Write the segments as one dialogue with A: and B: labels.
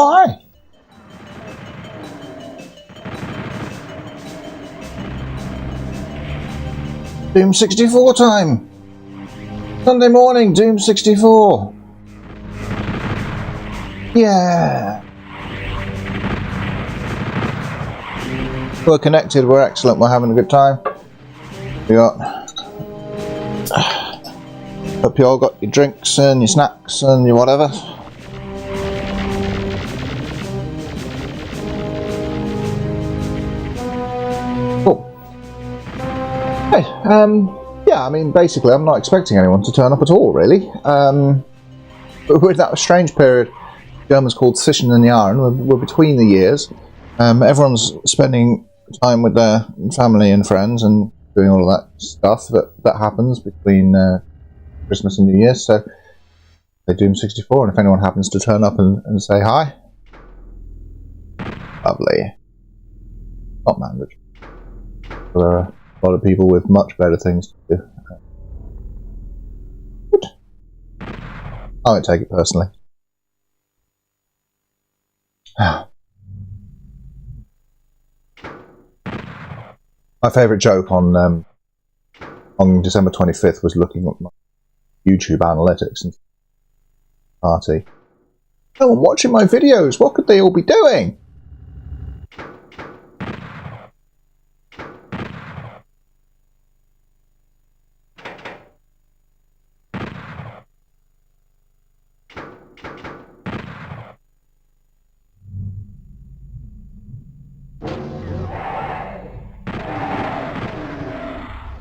A: Hi. Doom 64 time. Sunday morning, Doom 64. Yeah. We're connected, we're excellent, we're having a good time. We got... Hope you all got your drinks and your snacks and your whatever. Cool. Hey, yeah, I mean, basically, I'm not expecting anyone to turn up at all, really. We're in that strange period Germans called Zwischen den Jahren. We're between the years. Everyone's spending time with their family and friends and doing all of that stuff that happens between Christmas and New Year's. So they Doom 64, and if anyone happens to turn up and say hi, lovely. Not mandatory. There are a lot of people with much better things to do. Good. I won't take it personally. My favourite joke on December 25th was looking at my YouTube analytics and party. No one watching my videos. What could they all be doing?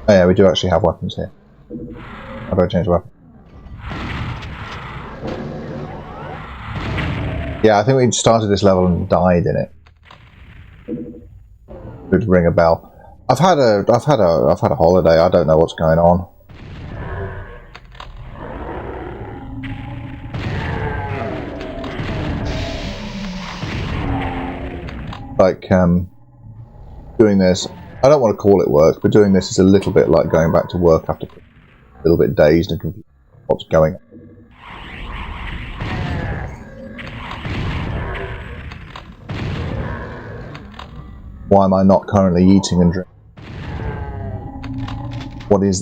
A: Oh yeah, we do actually have weapons here. I better change the weapon. Yeah, I think we started this level and died in it. Would ring a bell. I've had a holiday. I don't know what's going on. Like doing this. I don't want to call it work, but doing this is a little bit like going back to work after a little bit dazed and confused what's going on. Why am I not currently eating and drinking?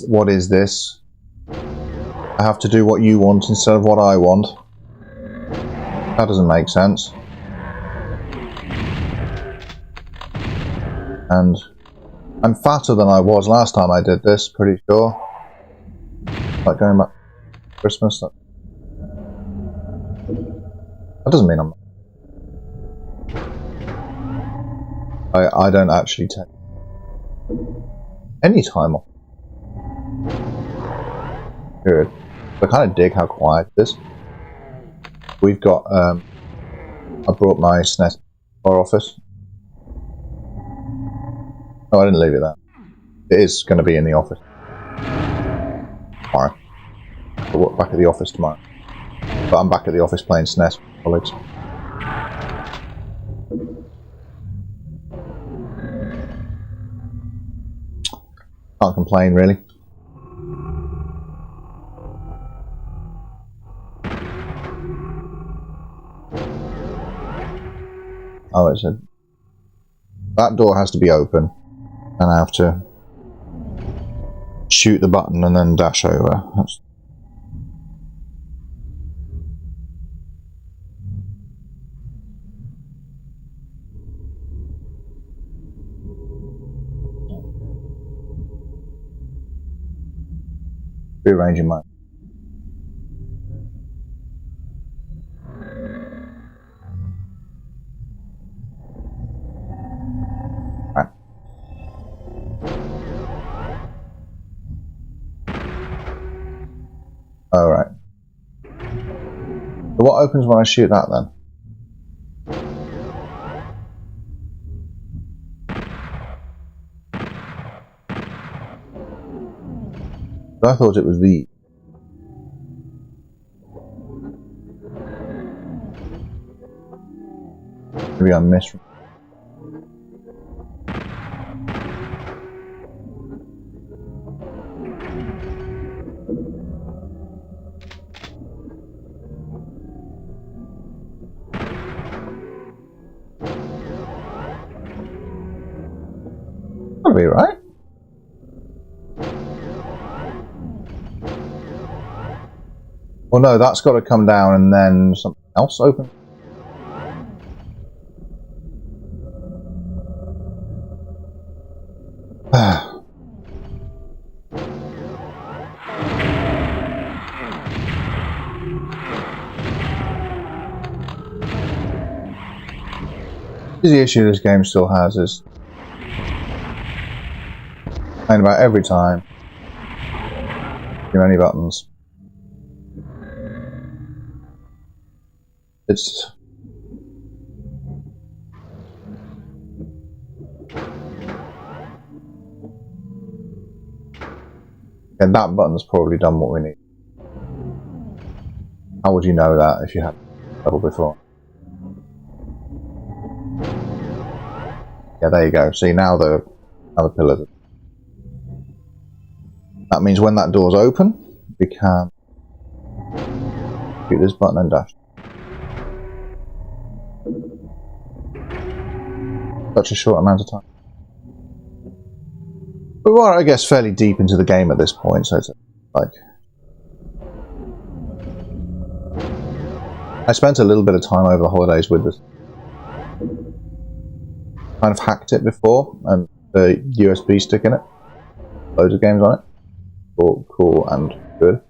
A: What is this? I have to do what you want instead of what I want. That doesn't make sense. And I'm fatter than I was last time I did this, pretty sure. Like going back to Christmas. That doesn't mean I'm not. I don't actually take any time off. Good. I kind of dig how quiet it is. We've got, I brought my SNES to our office. Oh, I didn't leave it there. It is going to be in the office tomorrow. I'll work back at the office tomorrow. But I'm back at the office playing SNES with colleagues. Can't complain, really. Oh, it said that door has to be open, and I have to shoot the button and then dash over. That's... Rearranging my... Right. Alright. So what opens when I shoot that then? I thought it was the... Maybe I missed... be right. Well, no, that's got to come down and then something else open. The issue this game still has is playing about every time. Too many buttons. It's and that button's probably done what we need. How would you know that if you had level before? Yeah, there you go. See, now the pillars. That means when that door's open, we can hit this button and dash. Such a short amount of time. But we're, I guess, fairly deep into the game at this point, so it's like... I spent a little bit of time over the holidays with this. Kind of hacked it before, and the USB stick in it. Loads of games on it. Cool and good.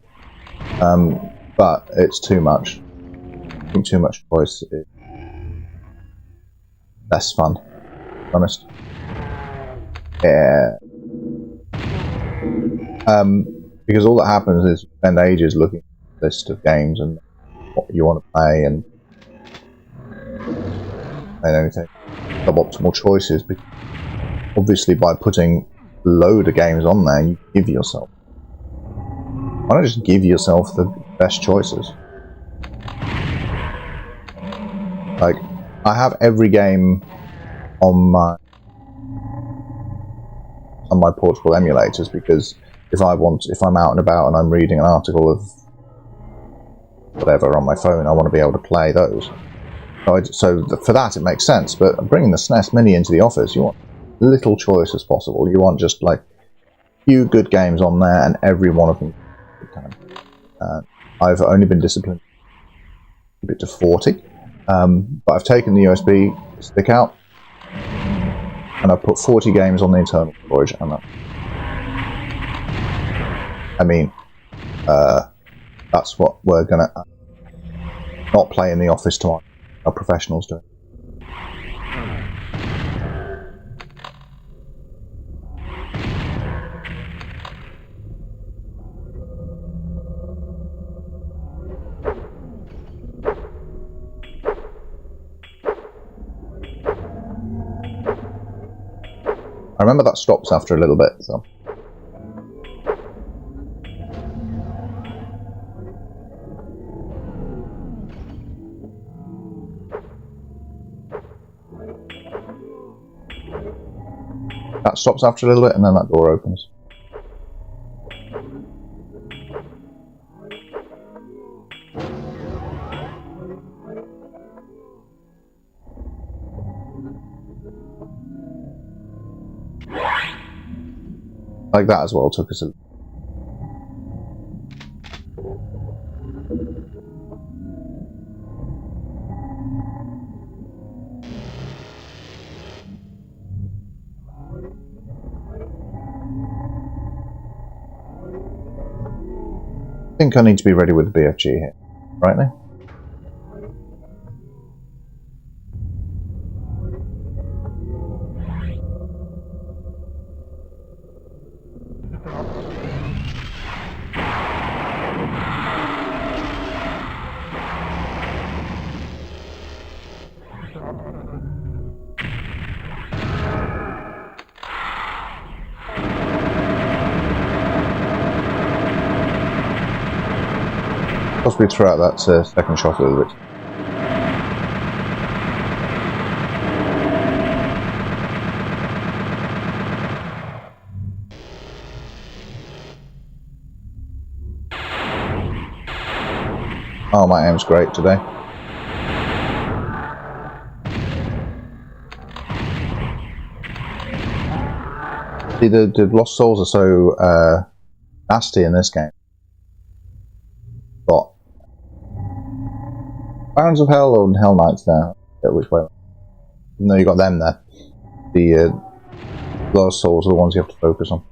A: But it's too much. I think too much choice is less fun, to be honest. Yeah. Because all that happens is you spend ages looking at a list of games and what you want to play and anything. Suboptimal choices, because obviously by putting a load of games on there, you give yourself. Why not just give yourself the best choices? Like, I have every game on my portable emulators, because if I'm out and about and I'm reading an article of whatever on my phone, I want to be able to play those. So for that it makes sense, but bringing the SNES Mini into the office, you want little choice as possible. You want just like few good games on there, and every one of them. I've only been disciplined a bit to 40, but I've taken the USB stick out and I've put 40 games on the internal storage, and that's what we're gonna not play in the office tomorrow. Our professionals do. I remember that stops after a little bit, so. That stops after a little bit, and then that door opens. Like that as well took us a... I think I need to be ready with the BFG here, right now. Possibly throw out that second shot a little bit. Oh, my aim's great today. See, the Lost Souls are so nasty in this game. Got Barons of Hell or Hell Knights there. Which way? No, you got them there. The Lost Souls are the ones you have to focus on.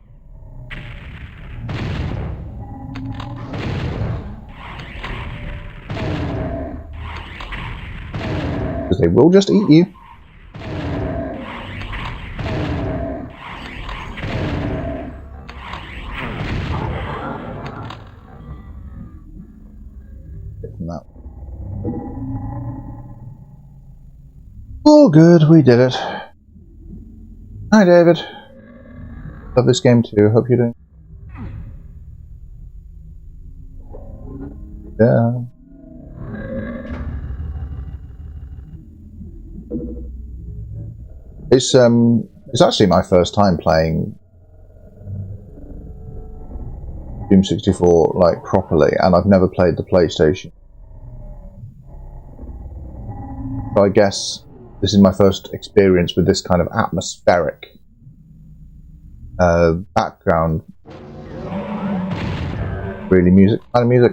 A: Because they will just eat you. That. Oh, good, we did it. Hi, David. Love this game too. Hope you're doing. Yeah. It's actually my first time playing Doom 64 like properly, and I've never played the PlayStation. So I guess this is my first experience with this kind of atmospheric background, really kind of music,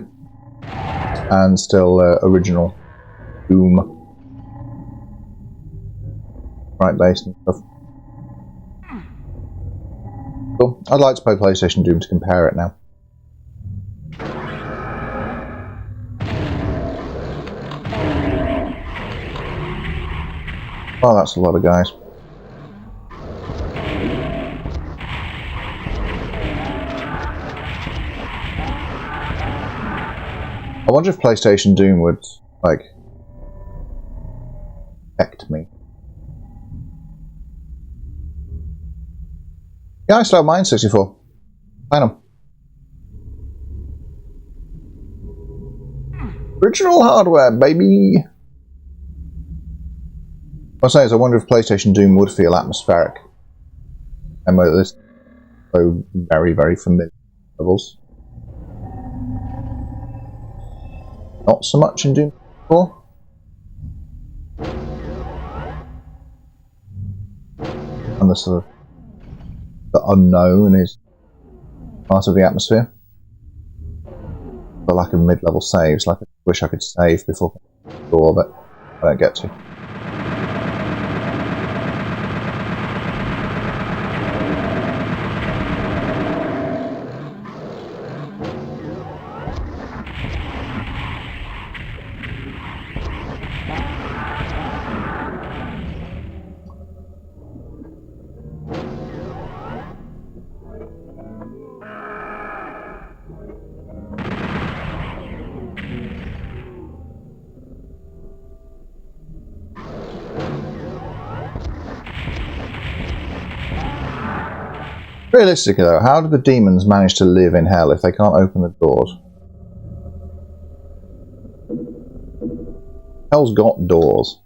A: and still original Doom. Right, bass and stuff. Cool. I'd like to play PlayStation Doom to compare it now. Oh, that's a lot of guys. I wonder if PlayStation Doom would, like, affect me. Yeah, I still have mine 64. Find them. Original hardware, baby! What I'm saying is, I wonder if PlayStation Doom would feel atmospheric. And whether this so very, very familiar levels. Not so much in Doom 4. And the sort of the unknown is part of the atmosphere. The lack of mid-level saves, like I wish I could save before the door, but I don't get to. Realistically though, how do the demons manage to live in hell if they can't open the doors? Hell's got doors.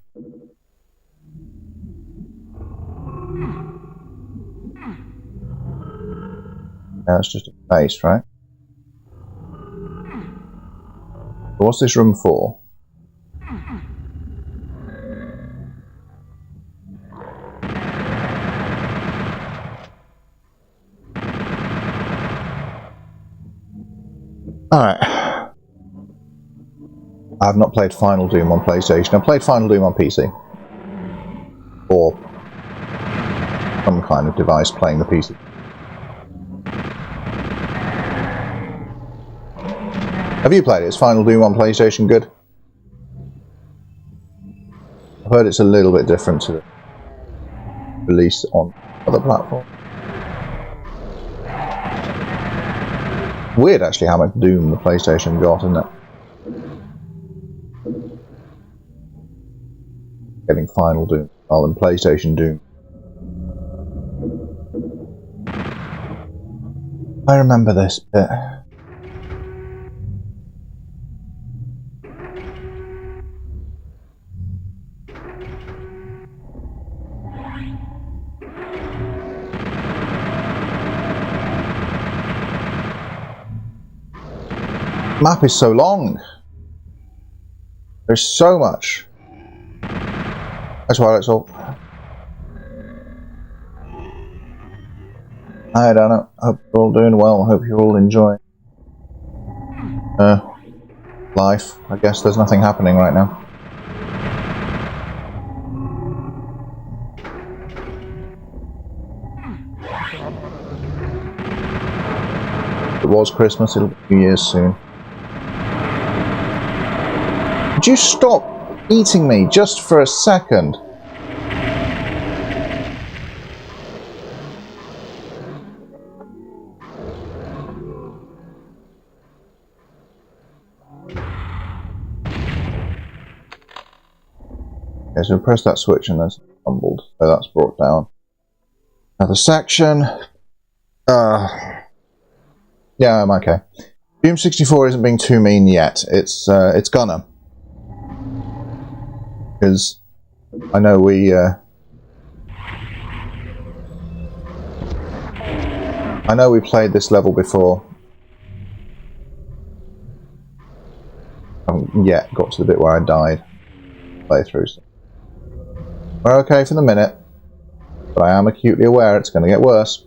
A: Yeah, it's just a face, right? But what's this room for? Alright. I have not played Final Doom on PlayStation. I've played Final Doom on PC. Or some kind of device playing the PC. Have you played it? Is Final Doom on PlayStation good? I've heard it's a little bit different to the release on other platforms. Weird actually how much Doom the PlayStation got, isn't it? Getting Final Doom rather than PlayStation Doom. I remember this bit. The map is so long. There's so much. That's why it's all. I don't know. Hope you're all doing well. Hope you're all enjoying life. I guess there's nothing happening right now. It was Christmas, it'll be New Year's soon. Would you stop eating me just for a second? Okay, so press that switch and there's tumbled, so that's brought down another section. Yeah, I'm okay. Doom 64 isn't being too mean yet. It's gonna, because I know we played this level before. I haven't yet got to the bit where I died. Playthroughs. We're okay for the minute, but I am acutely aware it's going to get worse.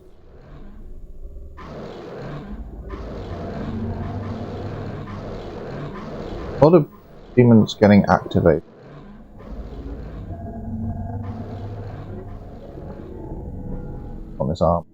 A: A lot of demons getting activated. On this arm.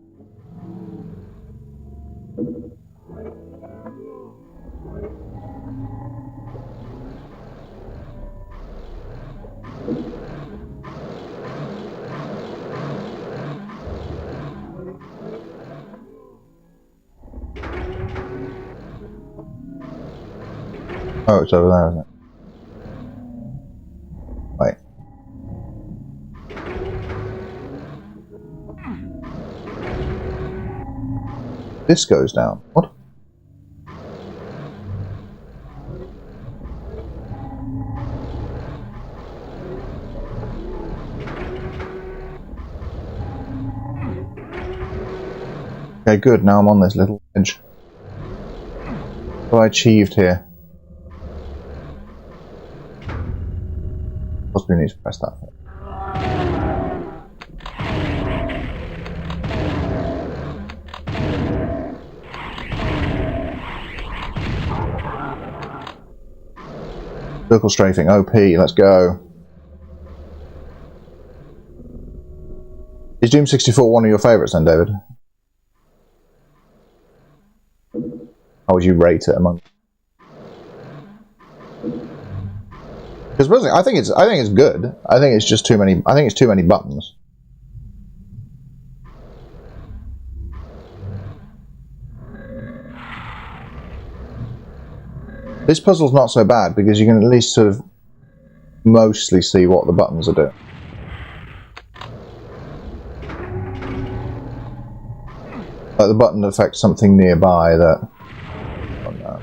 A: Oh, it's over there, isn't it? Wait. This goes down. What? Okay, good. Now I'm on this little edge. What have I achieved here? Possibly need to press that first. Circle strafing, OP, let's go. Is Doom 64 one of your favourites then, David? How would you rate it among? Because personally, I think it's good. I think it's just too many. I think it's too many buttons. This puzzle's not so bad because you can at least sort of mostly see what the buttons are doing. Like the button affects something nearby that. Oh no.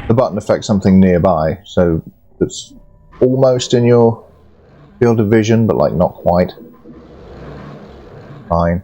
A: The button affects something nearby, so it's almost in your field of vision, but like not quite. Fine.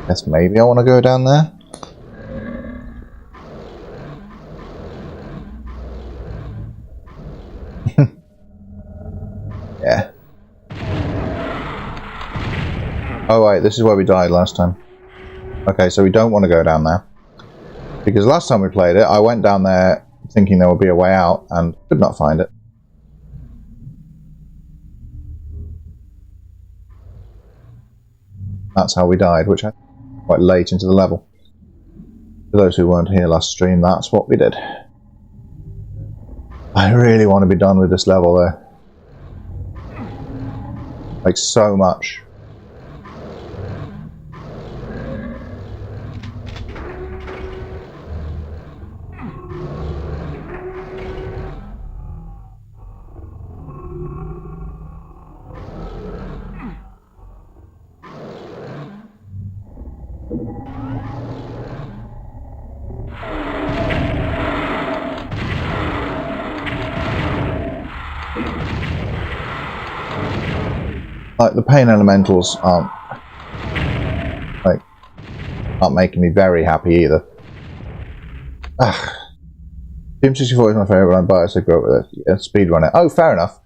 A: Guess maybe I want to go down there. Yeah. Oh wait, this is where we died last time. Okay, so we don't want to go down there. Because last time we played it, I went down there thinking there would be a way out and could not find it. That's how we died, which I quite late into the level. For those who weren't here last stream, that's what we did. I really want to be done with this level though. Like so much. Like, the pain elementals aren't making me very happy either. Doom 64 is my favourite, but I'm biased, I grew up with it. Yeah, speedrunner. Oh, fair enough.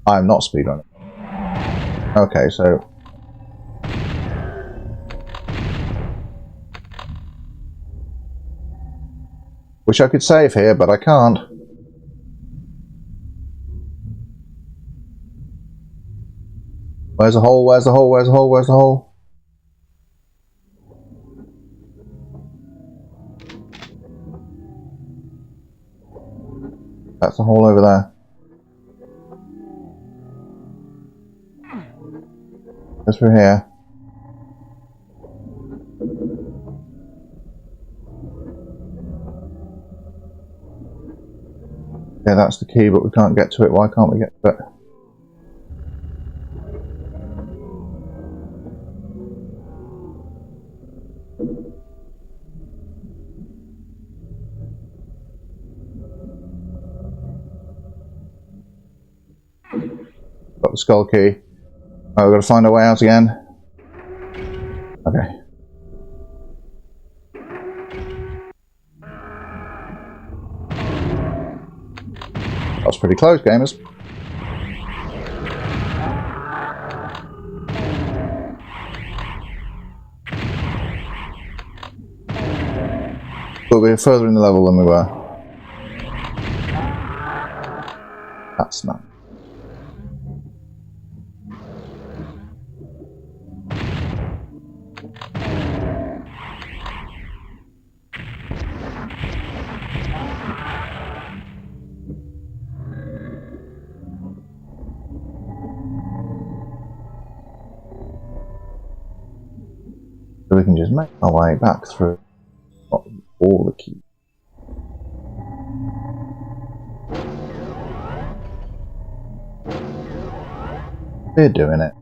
A: I'm not speedrunning. Okay, so... Wish I could save here, but I can't. Where's the hole? Where's the hole? Where's the hole? Where's the hole? That's the hole over there. That's through here. Yeah, that's the key, but we can't get to it. Why can't we get to it? Got the skull key. Oh, we've got to find our way out again. Okay. That was pretty close, gamers. But we're further in the level than we were. That's not. So we can just make our way back through all the keys. We're doing it.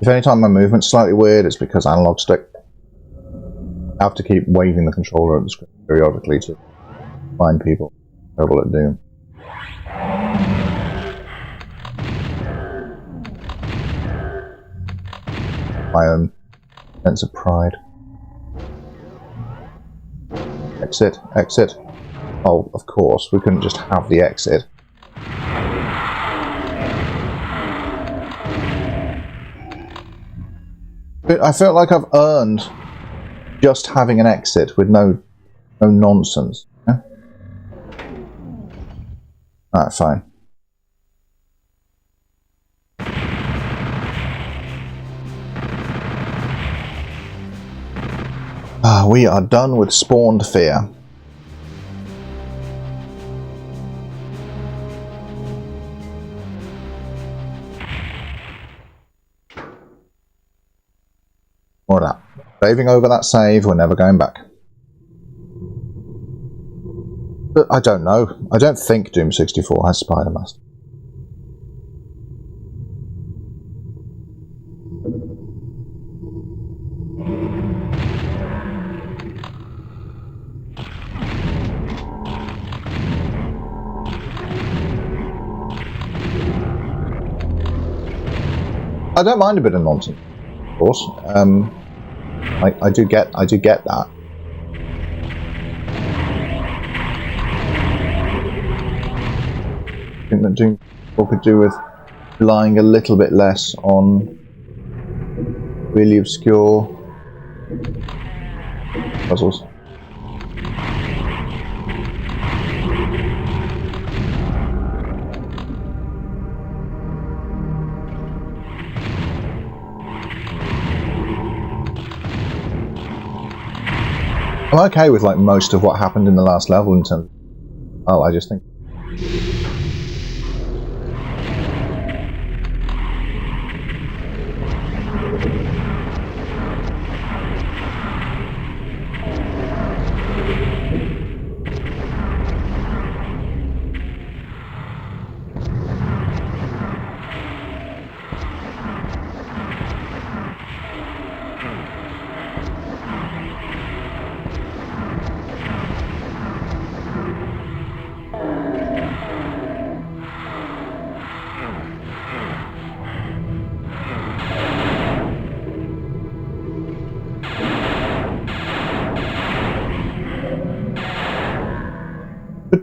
A: If any time my movement's slightly weird, it's because analog stick. I have to keep waving the controller at the screen periodically to find people terrible at Doom. My own sense of pride. Exit, exit. Oh, of course, we couldn't just have the exit. But I felt like I've earned just having an exit with no nonsense. Yeah? Alright, fine. We are done with spawned fear. More of that. Saving over that save, we're never going back. But I don't know. I don't think Doom 64 has Spider Master. I don't mind a bit of nonsense, of course. I do get that. I think that Doom could do with relying a little bit less on really obscure puzzles. I'm okay with like most of what happened in the last level in terms of, oh, I just think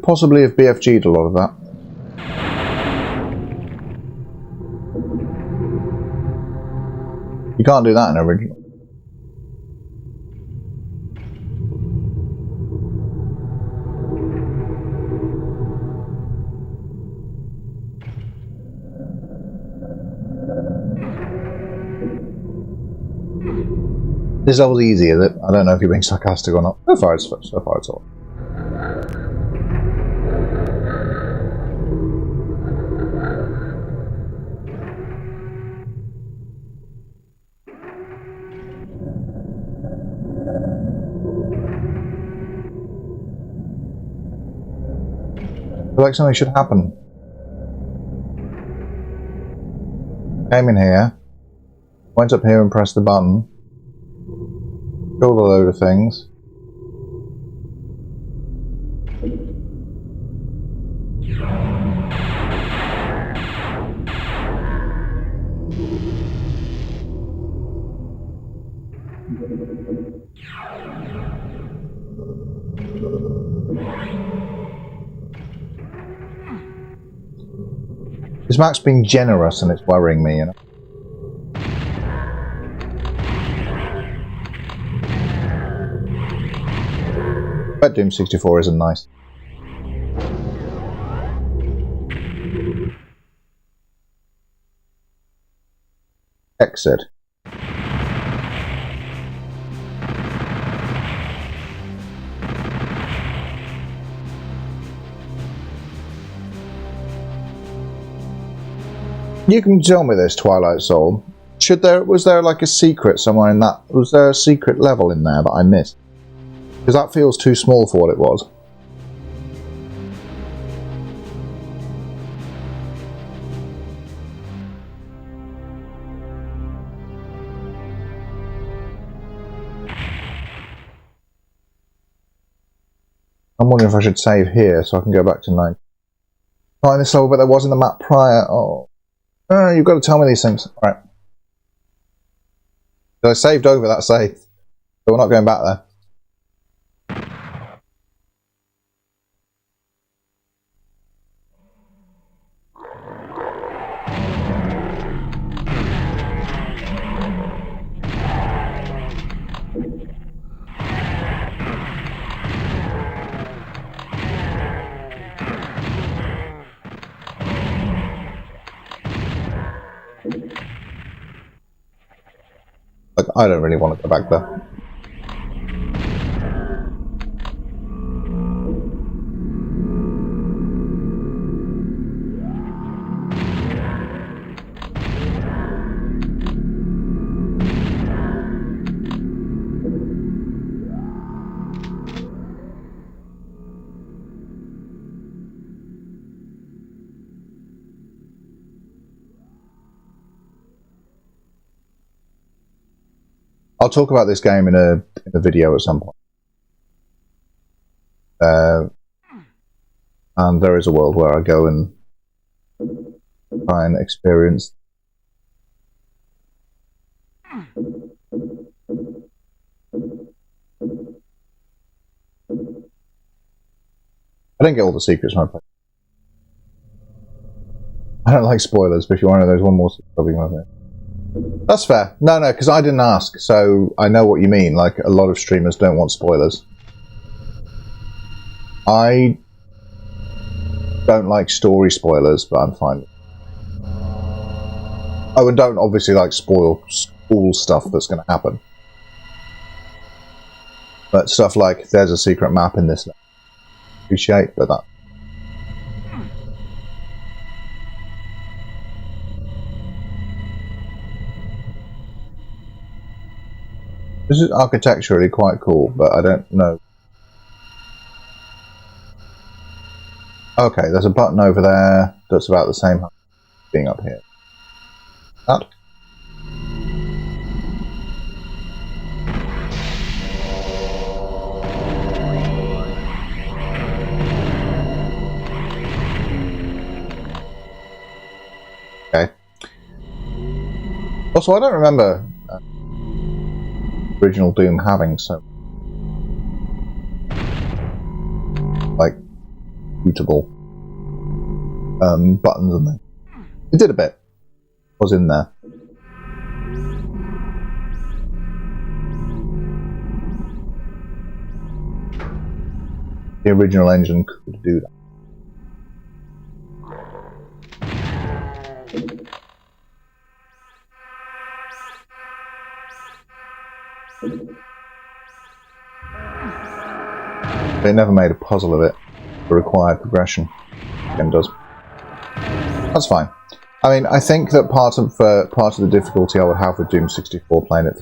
A: possibly have BFG'd a lot of that. You can't do that in original. This level's easy, is it? I don't know if you're being sarcastic or not. So far it's all. I feel like something should happen. Came in here, went up here and pressed the button. Killed a load of things. This map's being generous and it's worrying me, you know. But Doom 64 isn't nice. Exit. You can tell me this, Twilight Soul. Was there like a secret somewhere in that? Was there a secret level in there that I missed? Because that feels too small for what it was. I'm wondering if I should save here so I can go back to 9. Not in this level, but there was in the map prior. Oh, you've got to tell me these things. All right. So I saved over that save, so we're not going back there. I don't really want to go back there. I'll talk about this game in a video at some point. And there is a world where I go and try and experience. I didn't get all the secrets when I played. I don't like spoilers, but if you want to know, there's one more secret. That's fair. No, because I didn't ask, so I know what you mean. Like, a lot of streamers don't want spoilers. I don't like story spoilers, but I'm fine. Oh, and don't obviously like spoil cool stuff that's going to happen. But stuff like, there's a secret map in this. Appreciate, but that. This is architecturally quite cool, but I don't know. Okay, there's a button over there that's about the same as being up here. That. Okay. Also, I don't remember original Doom having so like suitable buttons and things. It did a bit. Was in there. The original engine could do that. They never made a puzzle of it. The required progression. The game does. That's fine. I mean, I think that part of the difficulty I would have with Doom 64 playing it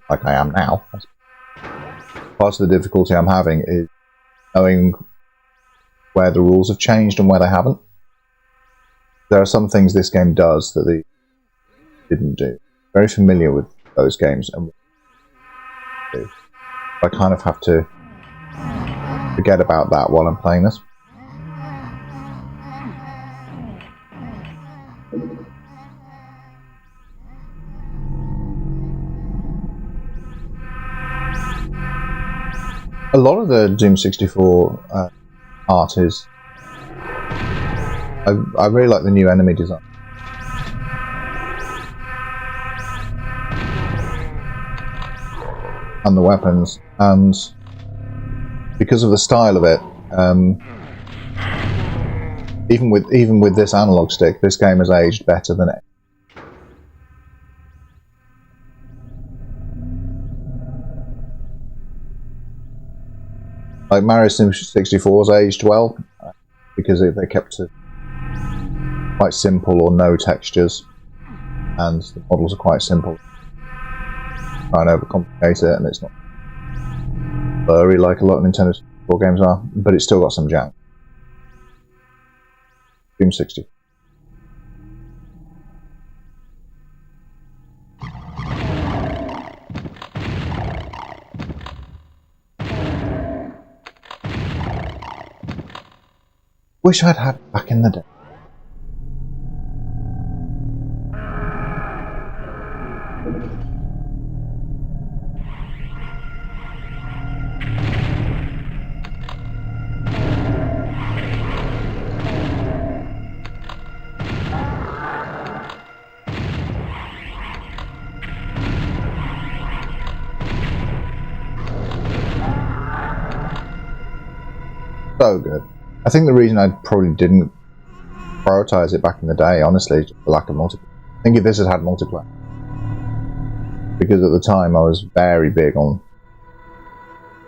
A: like I am now. Part of the difficulty I'm having is knowing where the rules have changed and where they haven't. There are some things this game does that they didn't do. Very familiar with those games, and I kind of have to forget about that while I'm playing this. A lot of the Doom 64 art is... I really like the new enemy design. And the weapons, and because of the style of it, even with this analog stick, this game has aged better than it. Like Mario 64's aged well because they kept it quite simple or no textures, and the models are quite simple. Try and overcomplicate it, and it's not blurry like a lot of Nintendo 64 games are, but it's still got some jank. Doom 60. Wish I'd had it back in the day. So good. I think the reason I probably didn't prioritize it back in the day, honestly, is just the lack of multiplayer. I think if this had multiplayer, because at the time I was very big on.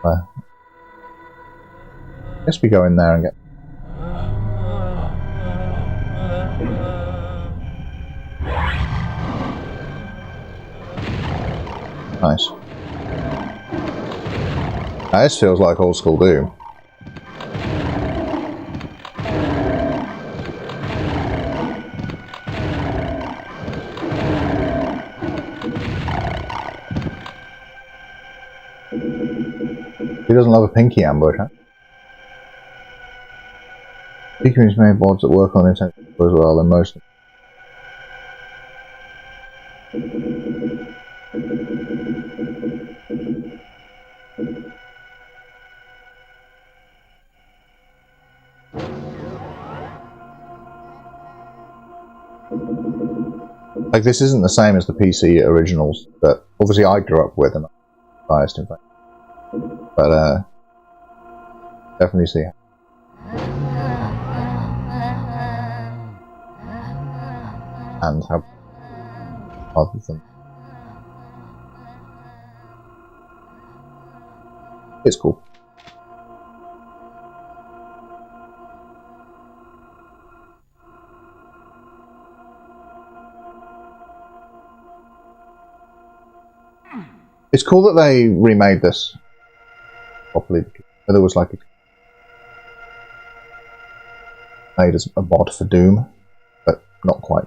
A: I guess we go in there and get. Nice. Now this feels like old school Doom. Who doesn't love a pinky ambush, huh? Pikachu's made mods that work on Nintendo as well than most. Like, this isn't the same as the PC originals that obviously I grew up with and I'm biased in fact. But definitely see and how other than it's cool. It's cool that they remade this properly. There was like made as a mod for Doom, but not quite.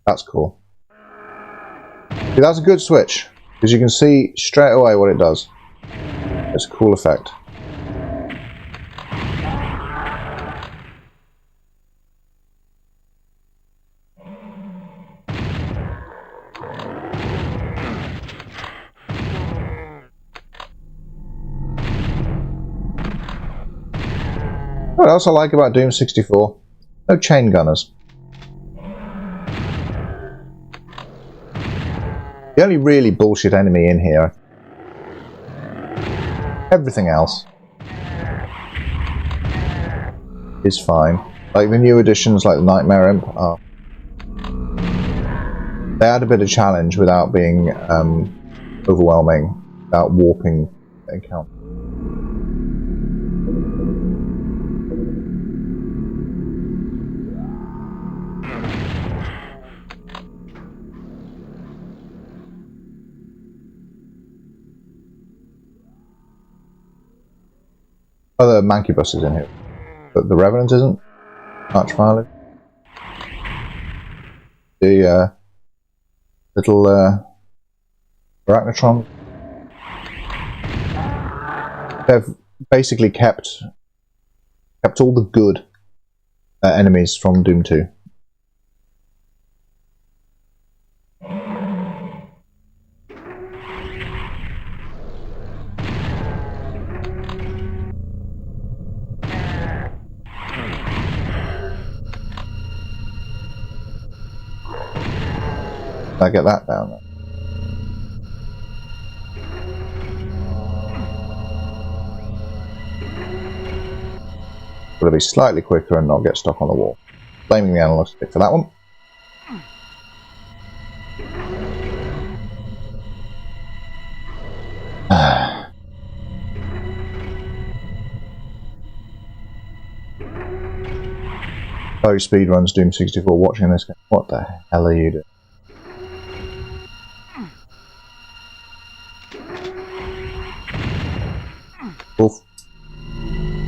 A: That's cool. See, that's a good switch, because you can see straight away what it does. It's a cool effect. What else I like about Doom 64? No chain gunners. The only really bullshit enemy in here. Everything else is fine. Like the new additions, like the Nightmare Imp, they add a bit of challenge without being overwhelming, without warping the encounter. Oh, the Mancubus is in here, but the Revenant isn't. Archmiley. The little Arachnotron. They've basically kept all the good enemies from Doom 2. I get that down there. Gotta be slightly quicker and not get stuck on the wall. Blaming the analog stick for that one. Oh, speed runs Doom 64 watching this game. What the hell are you doing? Oof.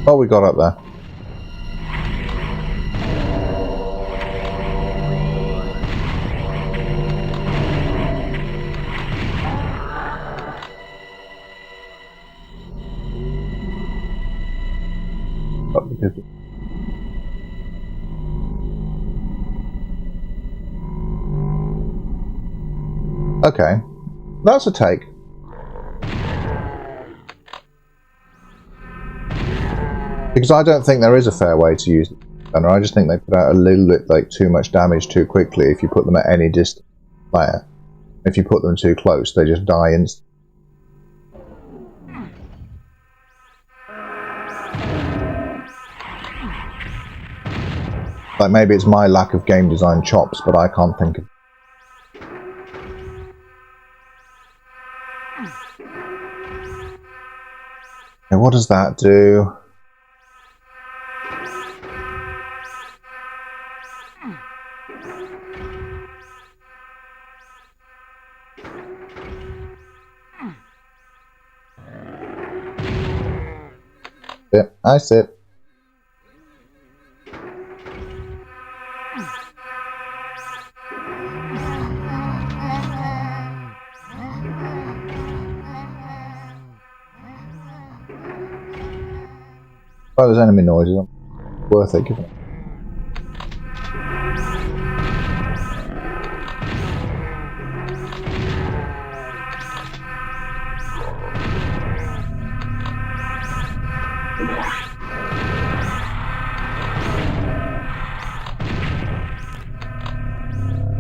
A: What we got up there? Okay, that's a take. Because I don't think there is a fair way to use the gunner. I just think they put out a little bit like too much damage too quickly if you put them at any distance player. If you put them too close, they just die instantly. Like maybe it's my lack of game design chops, but I can't think of. And what does that do? Yep, I see it. Oh, there's enemy noises. Worth it, given it.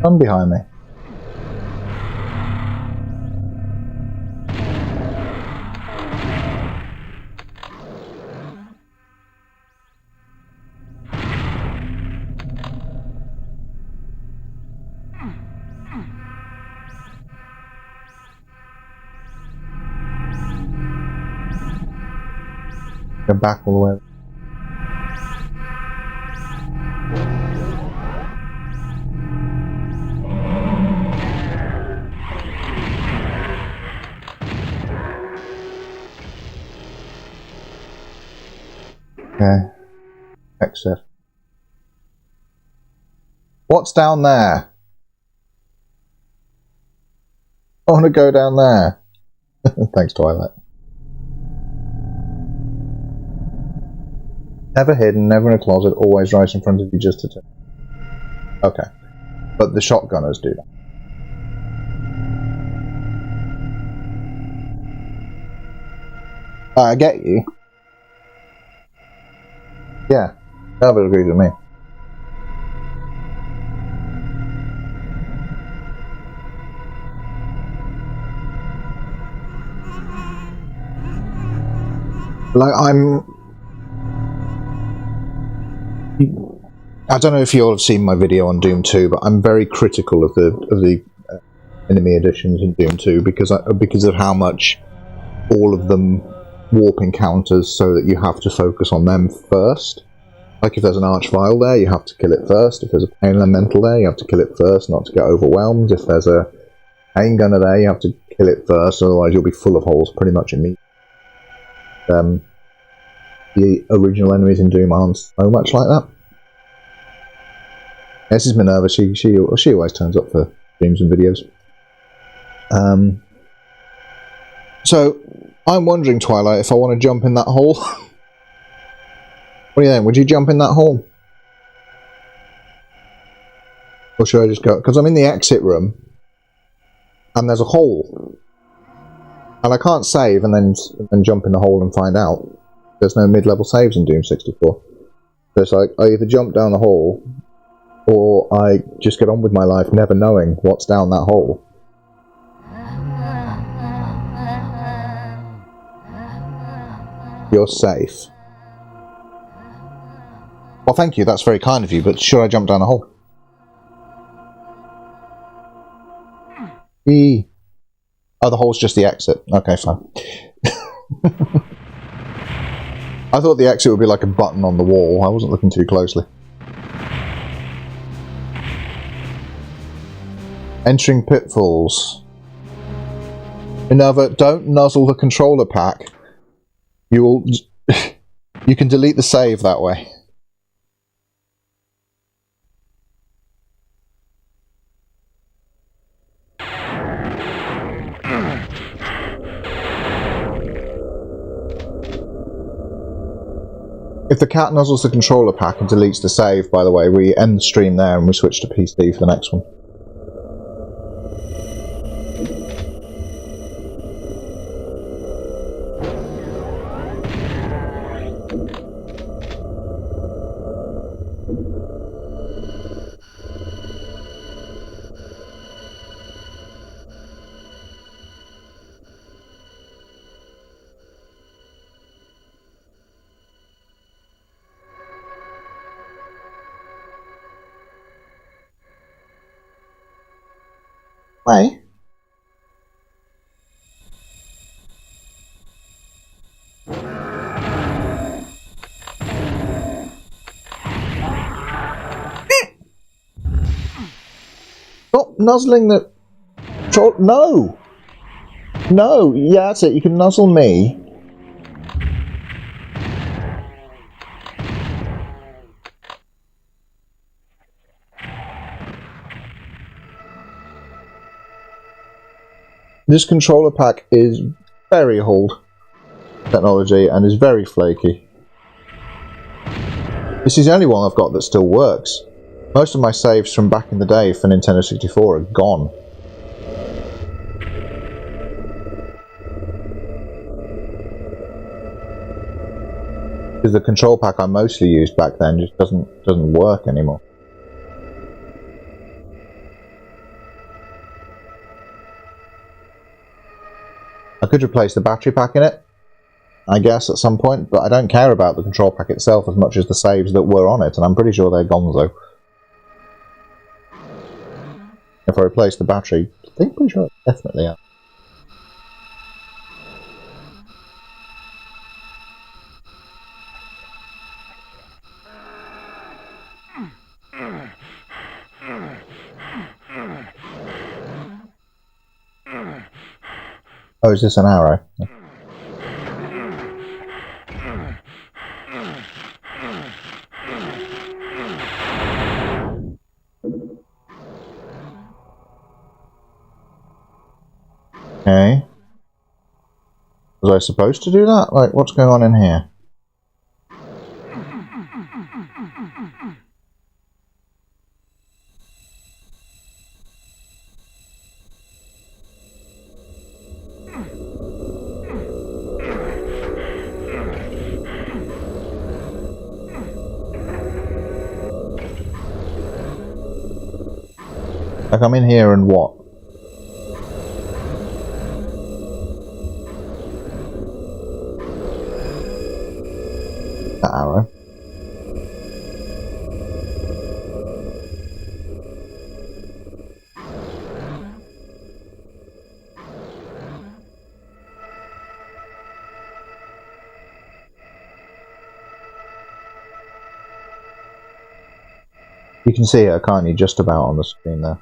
A: Come behind me. Go back all the way. Okay. Exit. What's down there? I want to go down there. Thanks, Twilight. Never hidden, never in a closet, always right in front of you just to turn. Okay. But the shotgunners do that. I get you. Yeah, Albert agrees with me. Like, I don't know if you all have seen my video on Doom 2, but I'm very critical of the enemy additions in Doom 2 because of how much all of them warp encounters so that you have to focus on them first. Like if there's an Archvile there, you have to kill it first. If there's a Pain Elemental there, you have to kill it first, not to get overwhelmed. If there's a Pain Gunner there, you have to kill it first, otherwise you'll be full of holes pretty much immediately. The original enemies in Doom aren't so much like that. This is Minerva. She always turns up for streams and videos. So I'm wondering, Twilight, if I want to jump in that hole. What do you think? Would you jump in that hole? Or should I just go? Because I'm in the exit room, and there's a hole, and I can't save and then jump in the hole and find out. There's no mid-level saves in Doom 64. So it's like, I either jump down the hole, or I just get on with my life never knowing what's down that hole. You're safe. Well, thank you, that's very kind of you, but should I jump down the hole? Oh, the hole's just the exit. Okay, fine. I thought the exit would be like a button on the wall. I wasn't looking too closely. Entering pitfalls. Minerva, don't nuzzle the controller pack. You will... You can delete the save that way. If the cat nuzzles the controller pack and deletes the save, by the way, we end the stream there and we switch to PC for the next one. Way. Stop nuzzling the... No! No! Yeah, that's it. You can nuzzle me. This controller pack is very old technology and is very flaky. This is the only one I've got that still works. Most of my saves from back in the day for Nintendo 64 are gone. Because the control pack I mostly used back then just doesn't work anymore. I could replace the battery pack in it, I guess, at some point, but I don't care about the control pack itself as much as the saves that were on it, and I'm pretty sure they're gonzo. If I replace the battery, I think pretty sure it's definitely out. Oh, is this an arrow? Was I supposed to do that? Like, what's going on in here? Like, I'm in here and what? That arrow. You can see it, can't you? Just about on the screen there.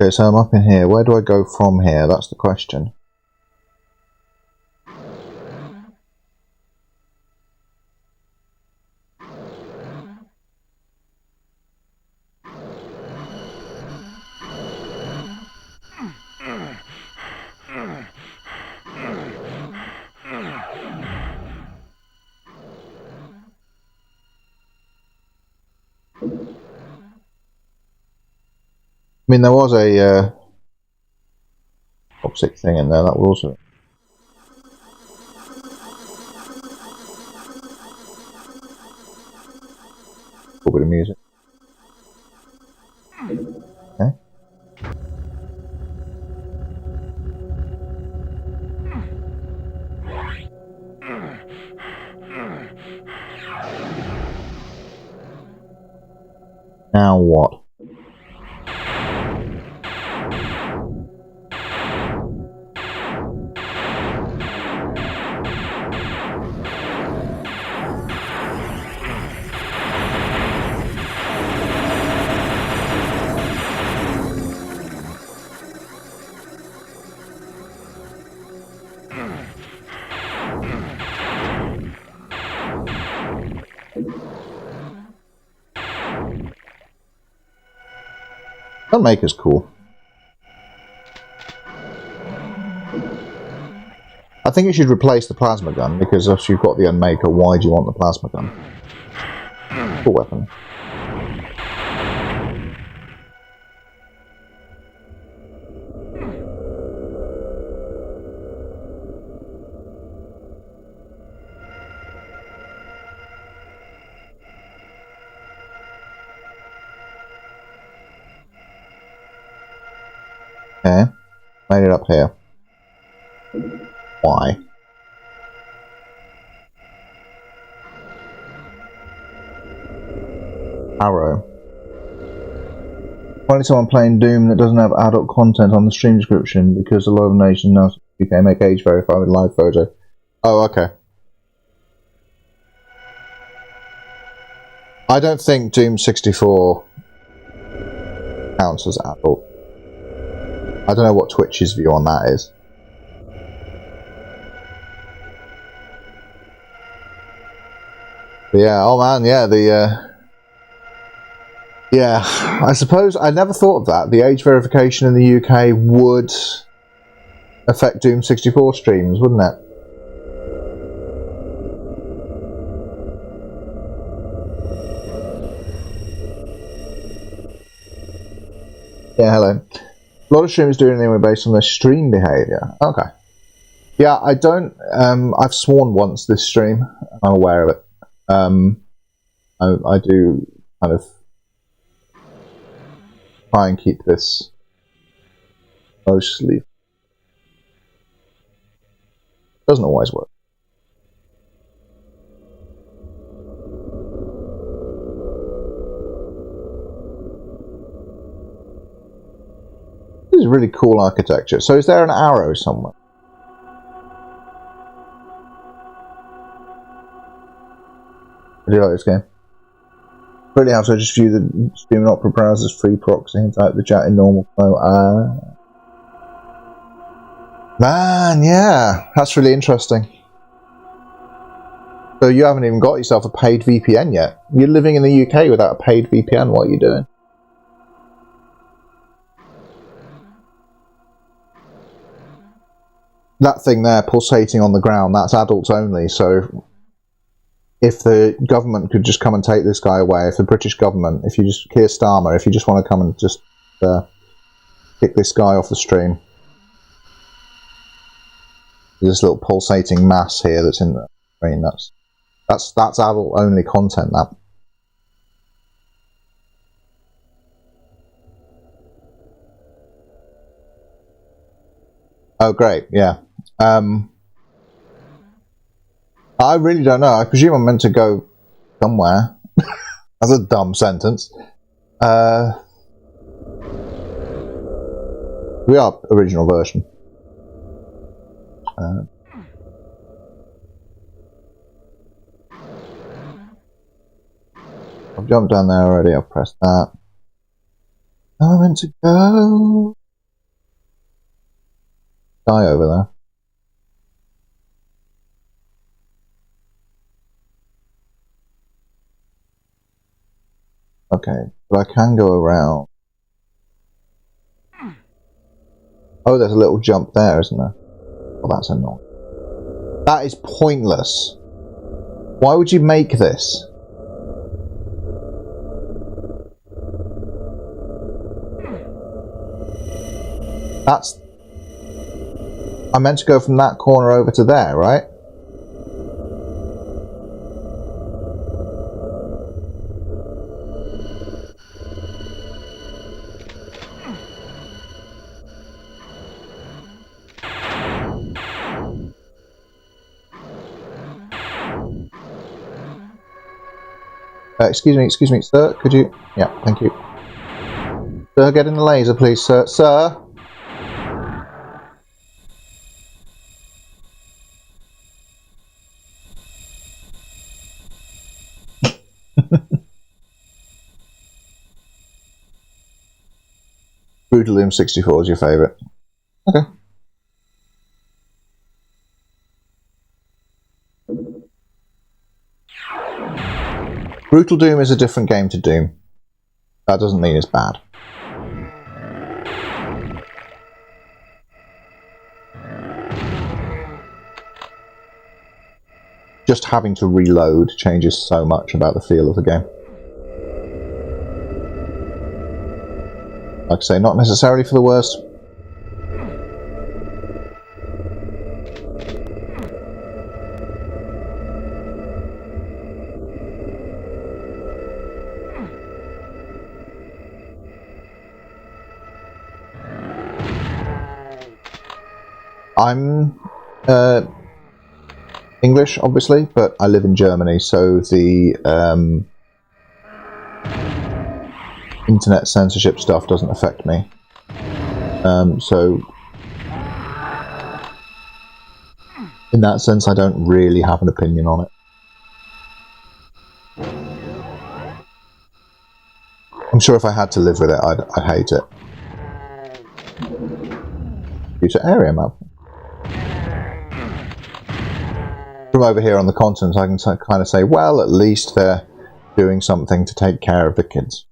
A: Okay, so I'm up in here. Where do I go from here? That's the question. I mean, there was a toxic thing in there. That was also a bit of music. Okay. Now what? That maker's cool. I think you should replace the plasma gun, because if you've got the Unmaker, why do you want the plasma gun? Cool weapon. Okay, made it up here. Why? Arrow. Only someone playing Doom that doesn't have adult content on the stream description, because a lot of nations now UK make age verify with live photo. Oh, okay. I don't think Doom 64 counts as adult. I don't know what Twitch's view on that is. But yeah, oh man, yeah, yeah, I suppose I never thought of that. The age verification in the UK would affect Doom 64 streams, wouldn't it? Yeah, hello. A lot of streamers do it anyway based on their stream behaviour. Okay. Yeah, I don't... I've sworn once this stream. I'm aware of it. I do kind of try and keep this mostly. Doesn't always work. This is really cool architecture. So is there an arrow somewhere? I do like this game. Pretty how so I just view the Stream and Opera browser's free proxy and type the chat in normal flow. Man, yeah, that's really interesting. So you haven't even got yourself a paid VPN yet. You're living in the UK without a paid VPN. What are you doing? That thing there, pulsating on the ground, that's adults only. So if the government could just come and take this guy away, if the British government, if you just, Keir Starmer, if you just want to come and just kick this guy off the stream. There's this little pulsating mass here that's in the screen. That's adult only content, that. Oh great, yeah. I really don't know. I presume I'm meant to go somewhere. That's a dumb sentence. We are original version. I've jumped down there already. I've pressed that. I'm meant to go. Guy over there. Okay, but I can go around. Oh, there's a little jump there, isn't there? Oh, that's annoying. That is pointless. Why would you make this? That's... I meant to go from that corner over to there, right? Excuse me, sir, could you... Yeah, thank you. Sir, get in the laser, please, sir. Sir! Brutalium 64 is your favourite. Okay. Brutal Doom is a different game to Doom. That doesn't mean it's bad. Just having to reload changes so much about the feel of the game. Like I say, not necessarily for the worst. I'm English, obviously, but I live in Germany, so the internet censorship stuff doesn't affect me. So in that sense, I don't really have an opinion on it. I'm sure if I had to live with it, I'd hate it. Future area map. From over here on the continent, I can kind of say, well, at least they're doing something to take care of the kids.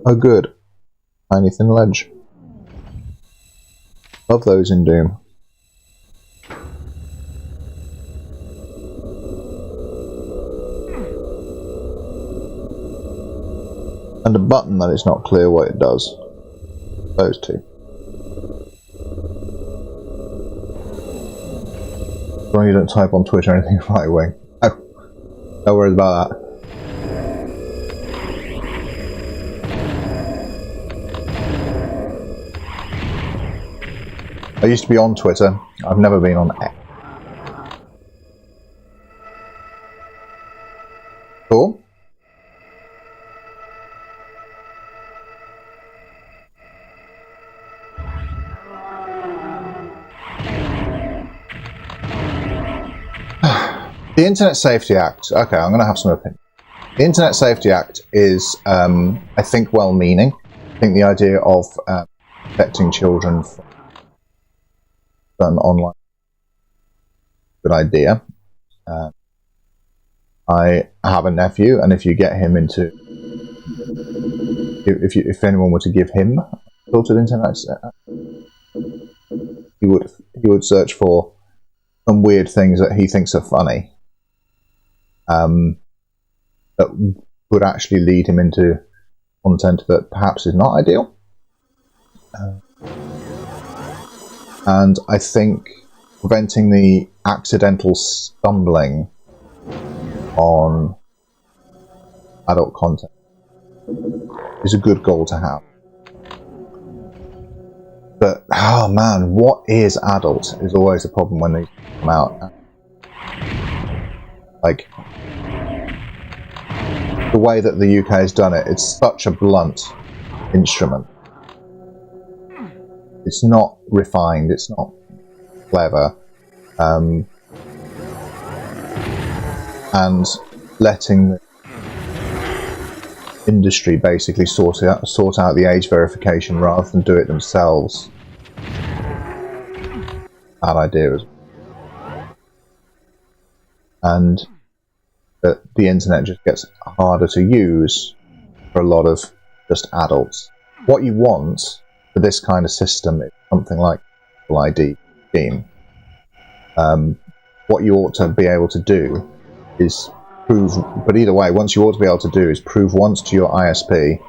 A: Oh good. Tiny thin ledge. Love those in Doom. And a button that it's not clear what it does. Those two. As long as you don't type on Twitter or anything right wing. Oh, no worries about that. I used to be on Twitter. I've never been on X. Cool. The Internet Safety Act. Okay, I'm going to have some opinion. The Internet Safety Act is, I think, well-meaning. I think the idea of protecting children from online, good idea. I have a nephew, and if you get him into, if anyone were to give him a filtered internet, he would search for some weird things that he thinks are funny, that would actually lead him into content that perhaps is not ideal. And I think preventing the accidental stumbling on adult content is a good goal to have. But, oh man, what is adult is always a problem when they come out. Like, the way that the UK has done it, it's such a blunt instrument. It's not refined, it's not clever. And letting the industry basically sort out the age verification rather than do it themselves. Bad idea as well. And that the internet just gets harder to use for a lot of just adults. What you want for this kind of system is something like ID scheme. What you ought to be able to do is prove, but either way, once you ought to be able to do is prove once to your ISP,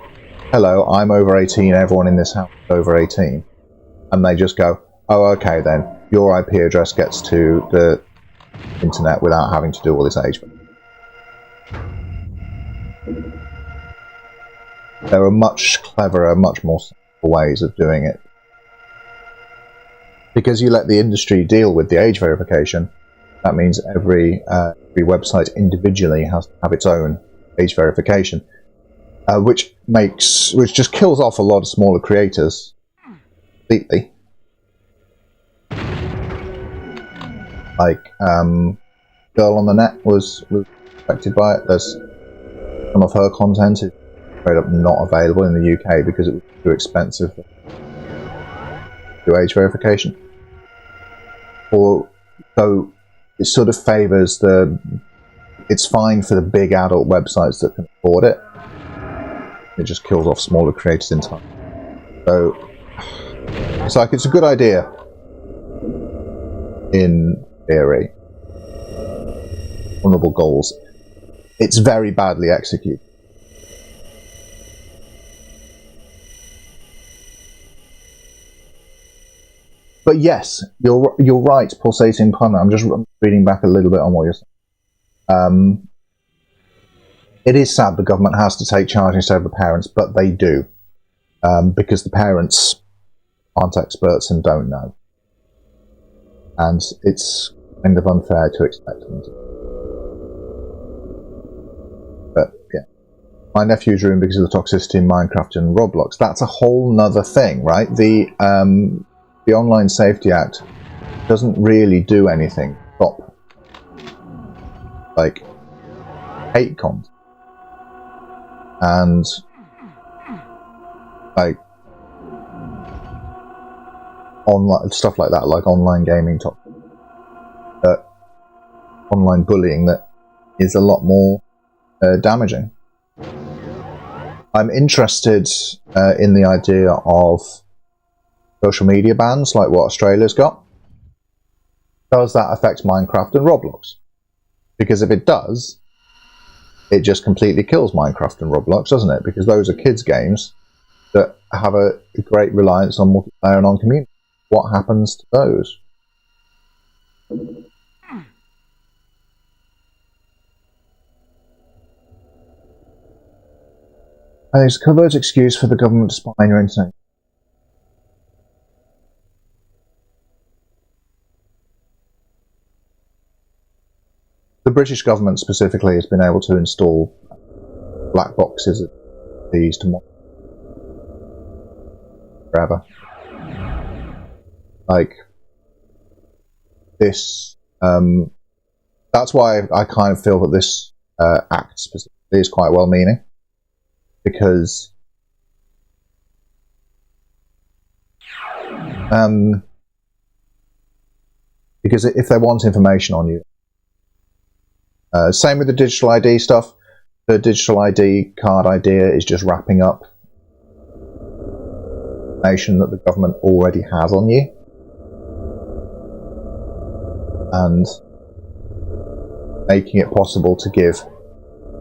A: hello, I'm over 18, everyone in this house is over 18. And they just go, oh, okay then, your IP address gets to the internet without having to do all this age. There are much cleverer, much more simple ways of doing it. Because you let the industry deal with the age verification, that means every website individually has to have its own age verification, which just kills off a lot of smaller creators completely. Like Girl on the Net was affected by it. There's some of her content is straight up not available in the UK because it was too expensive to do age verification. So it sort of favours it's fine for the big adult websites that can afford it. It just kills off smaller creators in time. So it's like, it's a good idea in theory. Honourable goals. It's very badly executed. But yes, you're right, pulsating punter. I'm just reading back a little bit on what you're saying. It is sad the government has to take charge instead of the parents, but they do. Because the parents aren't experts and don't know. And it's kind of unfair to expect them to. But yeah. My nephew's ruined because of the toxicity in Minecraft and Roblox. That's a whole nother thing, right? The Online Safety Act doesn't really do anything to stop, like, hate content. And, like, online stuff like that, like online gaming online bullying that is a lot more damaging. I'm interested in the idea of social media bans, like what Australia's got. Does that affect Minecraft and Roblox? Because if it does, it just completely kills Minecraft and Roblox, doesn't it? Because those are kids' games that have a great reliance on multiplayer and on community. What happens to those? And it's a covert excuse for the government to spy on your internet. The British government specifically has been able to install black boxes that these to monitor forever. Like this, that's why I kind of feel that this act specifically is quite well-meaning, because if they want information on you, same with the digital ID stuff. The digital ID card idea is just wrapping up information that the government already has on you, and making it possible to give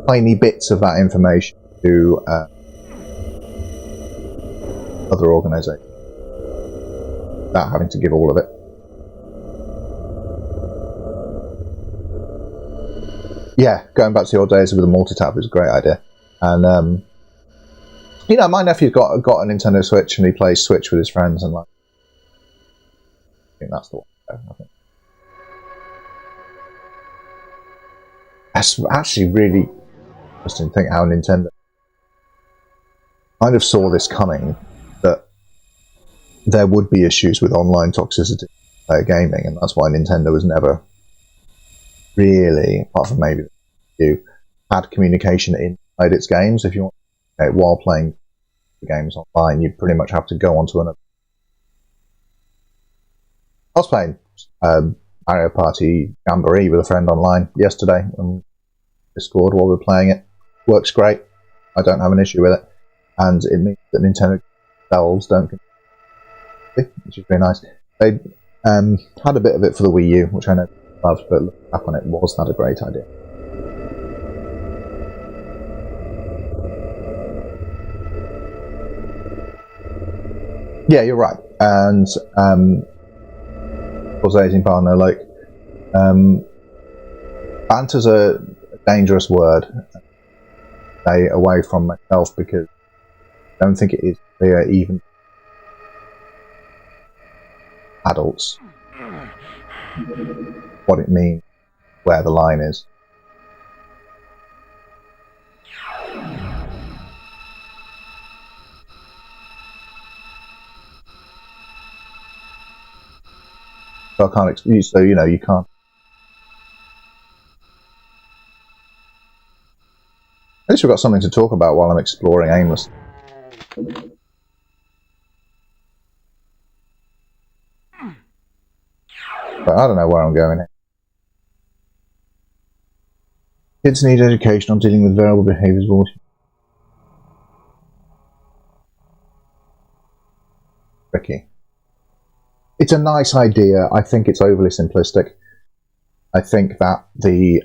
A: tiny bits of that information to other organisations without having to give all of it. Yeah, going back to the old days with the multi-tap is a great idea. And you know, my nephew's got a Nintendo Switch, and he plays Switch with his friends, and like, I think that's the one. I think that's actually really interesting to think how Nintendo kind of saw this coming, that there would be issues with online toxicity in gaming, and that's why Nintendo was never really, apart from maybe you, had communication inside its games. If you want while playing the games online, you pretty much have to go onto another. I was playing Mario Party Jamboree with a friend online yesterday on Discord while we were playing it. Works great. I don't have an issue with it, and it means that Nintendo themselves don't, which is very nice. They had a bit of it for the Wii U, which I know loved, but looking back on it, was not a great idea. Yeah, you're right. And pulsating partner, like, banter's a dangerous word. Stay away from myself, because I don't think it is clear, even adults, what it means, where the line is. So I can't excuse. So you know, you can't. At least we've got something to talk about while I'm exploring aimlessly. But I don't know where I'm going here. Kids need education on dealing with variable behaviours. Tricky. It's a nice idea. I think it's overly simplistic. I think that the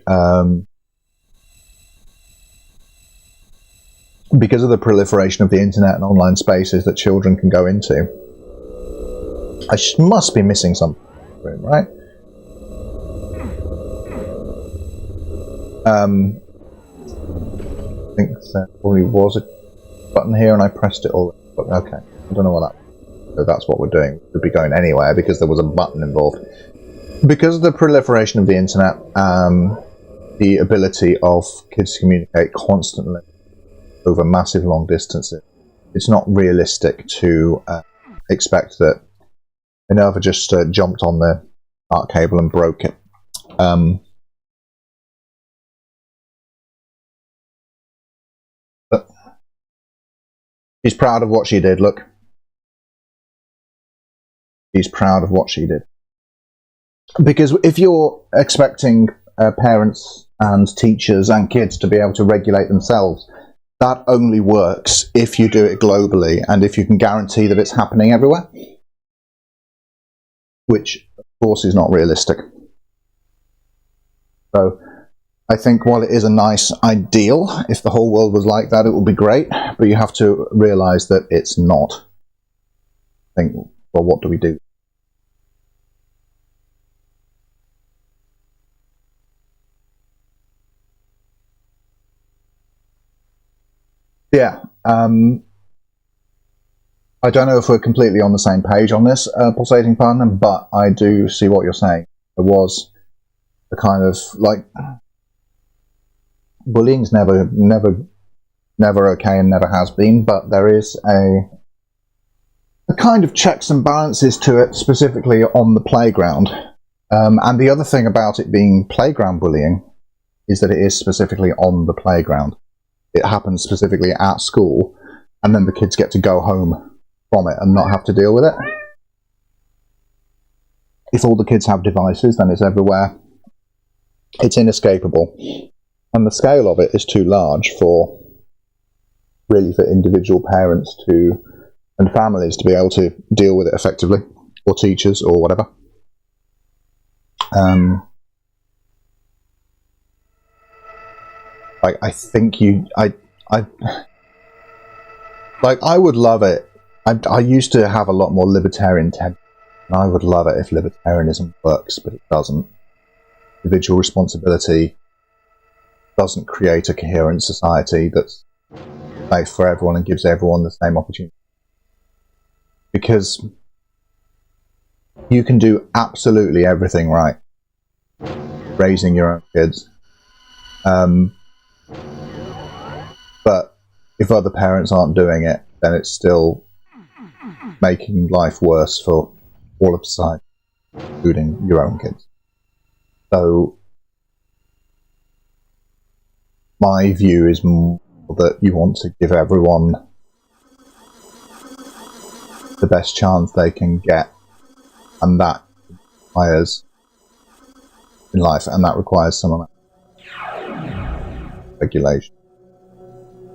A: because of the proliferation of the internet and online spaces that children can go into, I must be missing something, right? I think there probably was a button here, and I pressed it all. Okay, I don't know what that. So that's what we're doing. We could be going anywhere because there was a button involved. Because of the proliferation of the internet, the ability of kids to communicate constantly over massive long distances, it's not realistic to expect that Minerva just jumped on the ARC cable and broke it. But she's proud of what she did, look. She's proud of what she did. Because if you're expecting parents and teachers and kids to be able to regulate themselves, that only works if you do it globally and if you can guarantee that it's happening everywhere, which of course is not realistic. So I think while it is a nice ideal, if the whole world was like that, it would be great, but you have to realise that it's not. I think, well, what do we do? Yeah, I don't know if we're completely on the same page on this, Pulsating Partner, but I do see what you're saying. There was a kind of, like, bullying's never okay and never has been, but there is a kind of checks and balances to it, specifically on the playground. And the other thing about it being playground bullying is that it is specifically on the playground. it happens specifically at school, and then the kids get to go home from it and not have to deal with it. If all the kids have devices, then it's everywhere. It's inescapable. And the scale of it is too large for individual parents and families to be able to deal with it effectively, or teachers, or whatever. I would love it. I used to have a lot more libertarian tendencies, and I would love it if libertarianism works, but it doesn't. Individual responsibility doesn't create a coherent society that's safe for everyone and gives everyone the same opportunity. Because you can do absolutely everything right, raising your own kids. But if other parents aren't doing it, then it's still making life worse for all of society, including your own kids. So my view is more that you want to give everyone the best chance they can get, and that requires in life, and that requires some amount of regulation.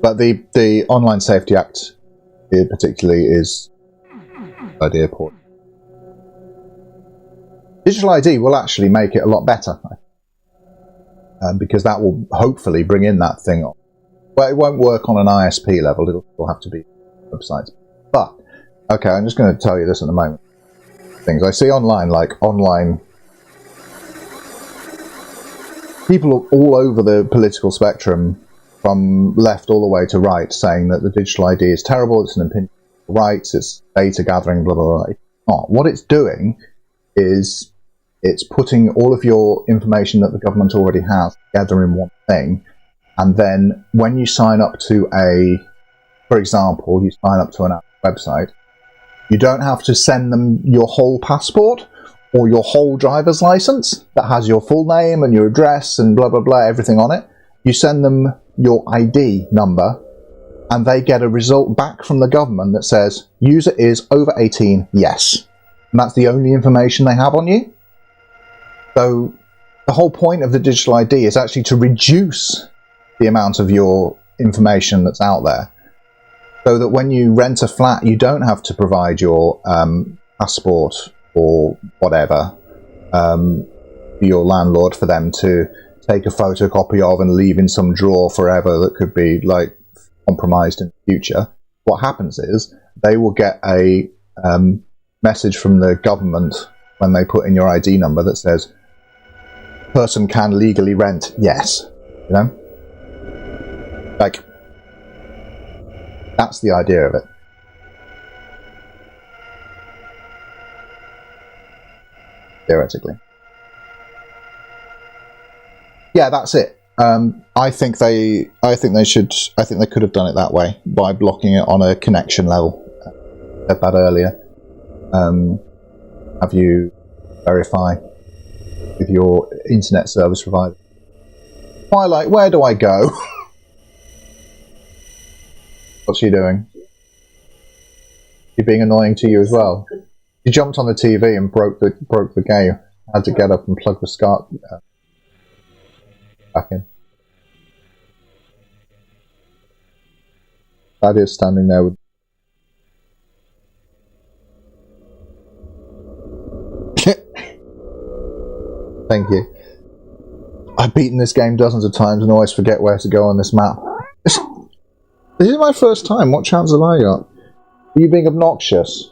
A: But the Online Safety Act particularly is an idea for digital ID will actually make it a lot better, because that will hopefully bring in that thing on. But it won't work on an ISP level, it'll still have to be websites. But, okay, I'm just going to tell you this at the moment. Things I see online, people all over the political spectrum, from left all the way to right, saying that the digital ID is terrible, it's an opinion rights, it's data gathering, blah, blah, blah. It's not. What it's doing is it's putting all of your information that the government already has together in one thing, and then when you sign up to for example, you sign up to an website, you don't have to send them your whole passport or your whole driver's license that has your full name and your address and blah, blah, blah, everything on it. You send them your ID number, and they get a result back from the government that says, user is over 18, yes. And that's the only information they have on you. So the whole point of the digital ID is actually to reduce the amount of your information that's out there, so that when you rent a flat, you don't have to provide your passport or whatever to your landlord for them to take a photocopy of and leave in some drawer forever that could be compromised in the future. What happens is they will get a message from the government when they put in your ID number that says, person can legally rent, yes. You know? That's the idea of it. Theoretically. Yeah, that's it. I think they could have done it that way, by blocking it on a connection level. I said that earlier. Have you verify with your internet service provider? Twilight, where do I go? What's she doing? She being annoying to you as well? She jumped on the TV and broke the game. I had to get up and plug the SCART back in. Thaddeus standing there with... Thank you. I've beaten this game dozens of times and always forget where to go on this map. This is my first time. What chance have I got? Are you being obnoxious?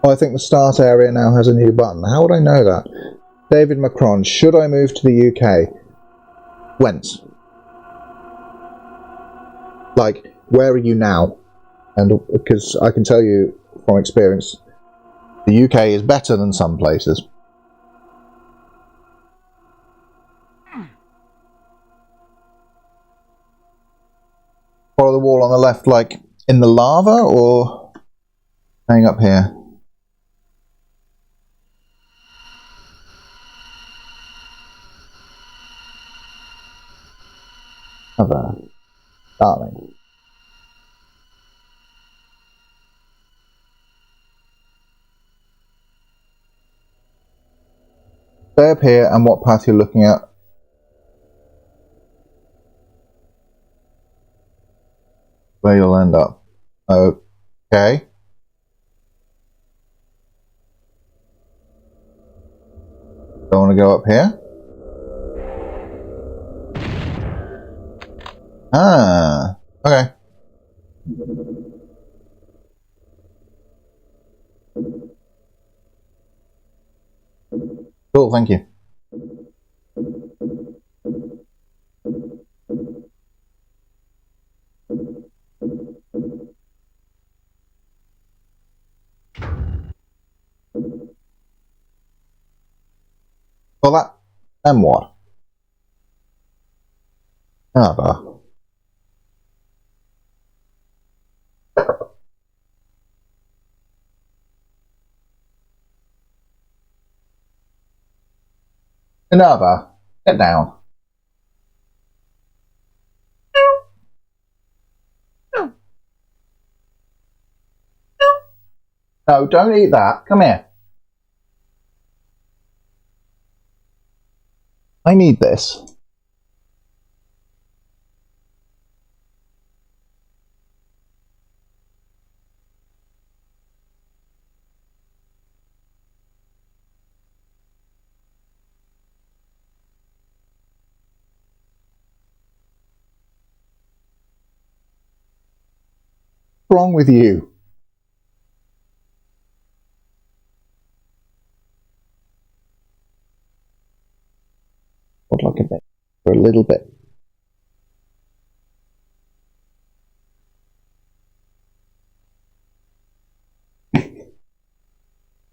A: Oh, I think the start area now has a new button. How would I know that? David Macron, should I move to the UK? Whence? Where are you now? And because I can tell you from experience, the UK is better than some places. Follow the wall on the left, in the lava, or hang up here? Other. Darling. Stay up here, and what path you're looking at? Where you'll end up. Okay. Don't want to go up here? Ah, okay. Cool, thank you. Well, that... then what? Nava. Nava, get down. No, don't eat that. Come here. I need this. What's wrong with you? I'd like a bit. For a little bit.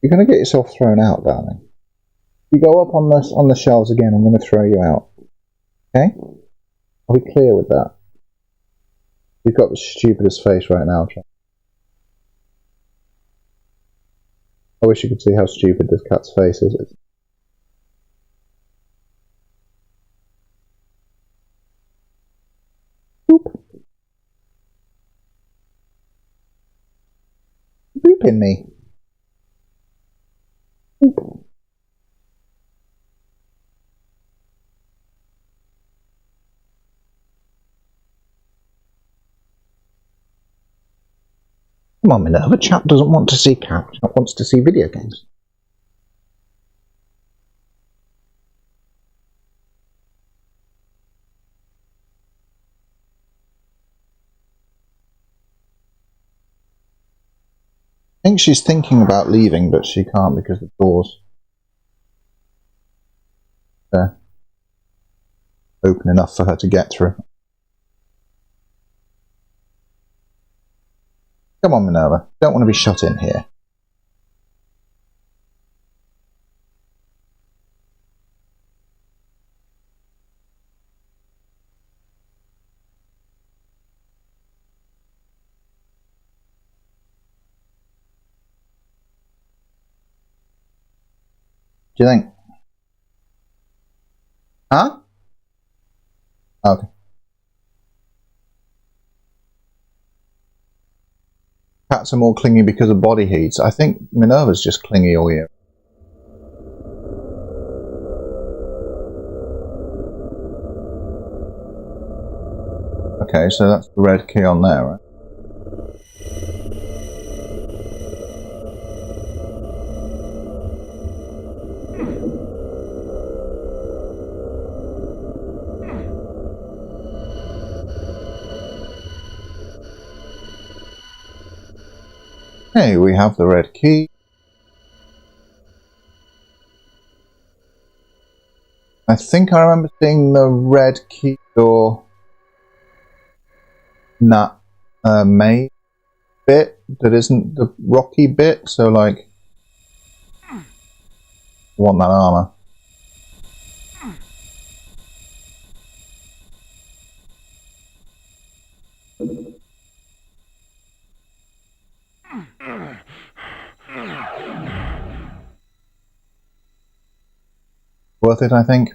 A: You're going to get yourself thrown out, darling. If you go up on the shelves again, I'm going to throw you out. Okay? Are we clear with that? You've got the stupidest face right now, Jack. I wish you could see how stupid this cat's face is. Boop. Booping me. Boop. Come on, Minerva. Chap doesn't want to see cats. Chap wants to see video games. I think she's thinking about leaving, but she can't because the door's open enough for her to get through. Come on, Minerva. Don't want to be shut in here. Do you think? Huh? Okay. Cats are more clingy because of body heats. I think Minerva's just clingy all year. Okay, so that's the red key on there, right? Hey, we have the red key. I think I remember seeing the red key door in that maze bit that isn't the rocky bit, so like I want that armor. Worth it, I think.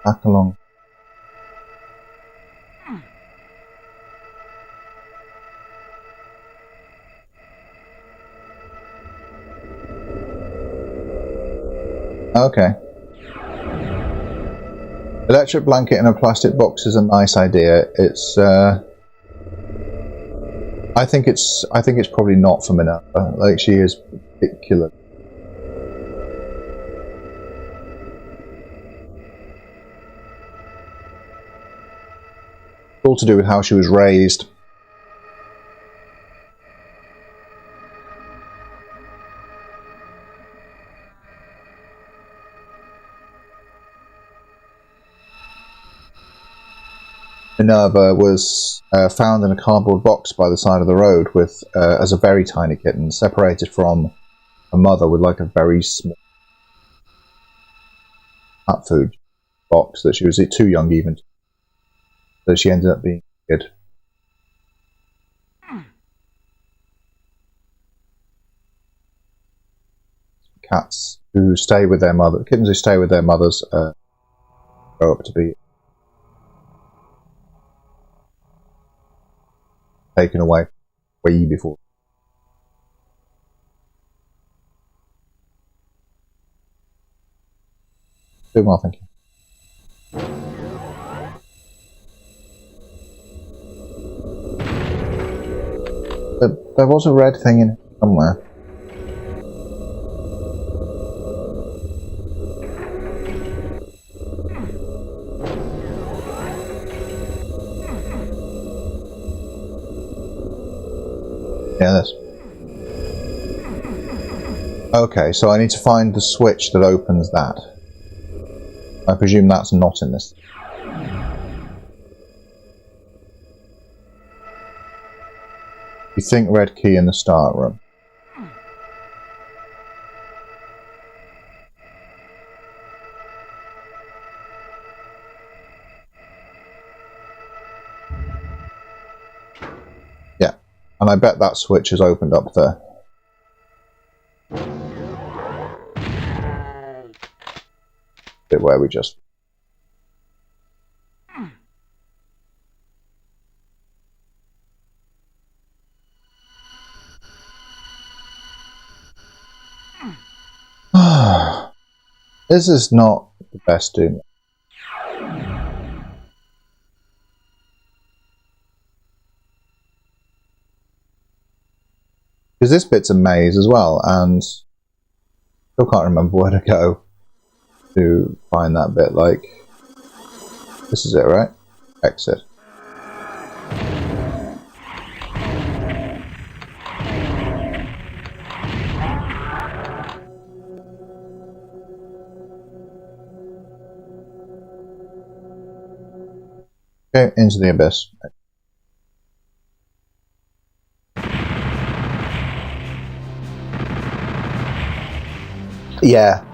A: back along. Okay. Electric blanket in a plastic box is a nice idea. It's I think it's probably not for Minerva. Like, she is particular. All to do with how she was raised. Minerva was found in a cardboard box by the side of the road with, as a very tiny kitten, separated from a mother with like a very small cat food box that she was too young even to, that she ended up being a kid. Cats who stay with their mother, kittens who stay with their mothers, grow up to be taken away way before. Doing well, thank you. There was a red thing in somewhere. Yeah, this. Okay, so I need to find the switch that opens that. I presume that's not in this. You think red key in the start room. Yeah, and I bet that switch is opened up there. Bit where we just... This is not the best Doom. Because this bit's a maze as well, and still can't remember where to go to find that bit. Like, this is it, right? Exit. Okay, into the abyss. Yeah.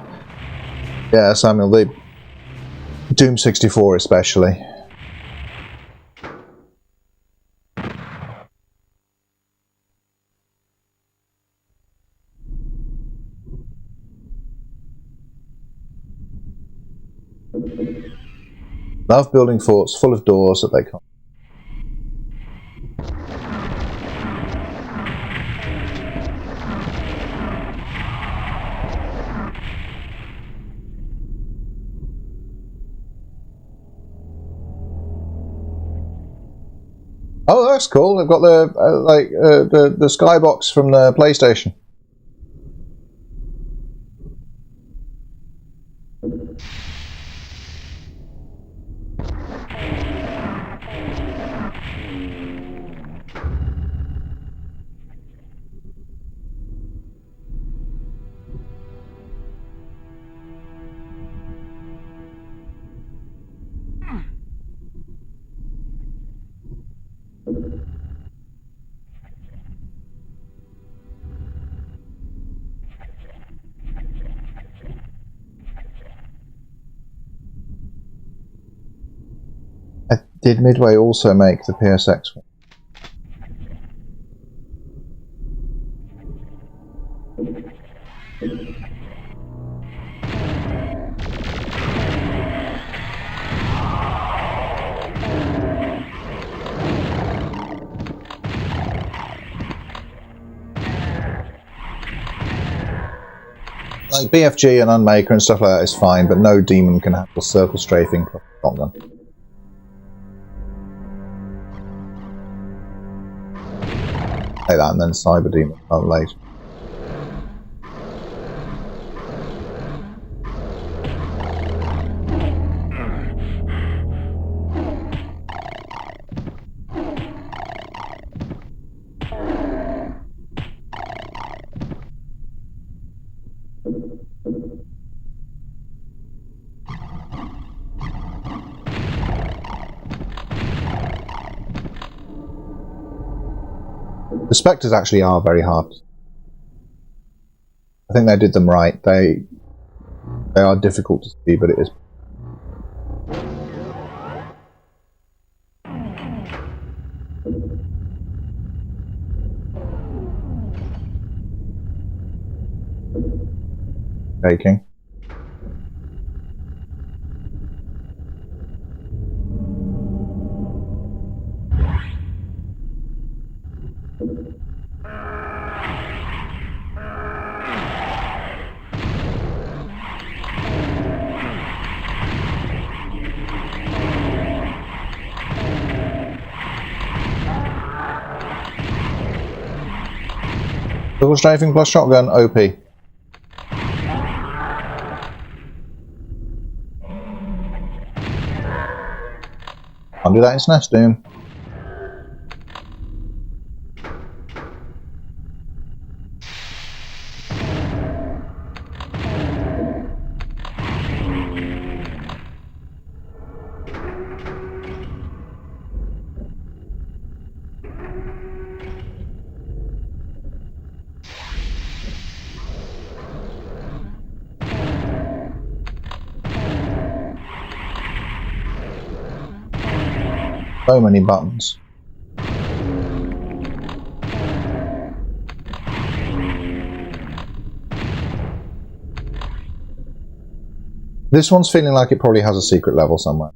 A: Yeah, Samuel, the Doom 64 especially. Love building forts full of doors that they can't. Oh, that's cool. They've got the the skybox from the PlayStation. Did Midway also make the PSX one? Like BFG and Unmaker and stuff like that is fine, but no demon can handle circle strafing shotgun. Say that and then Cyber Demon later. The Spectres actually are very hard. I think they did them right. They are difficult to see, but it is. Taking. Double strafing plus shotgun, OP. Can't do that in SNES Doom. So many buttons. This one's feeling like it probably has a secret level somewhere.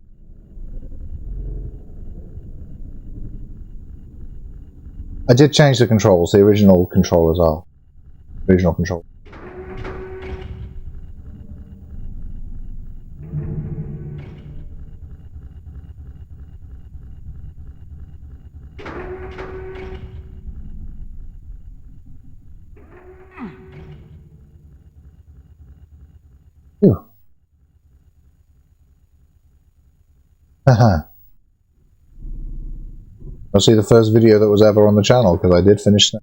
A: I did change the controls. The original controllers are. Original control. Haha. I'll see the first video that was ever on the channel because I did finish that.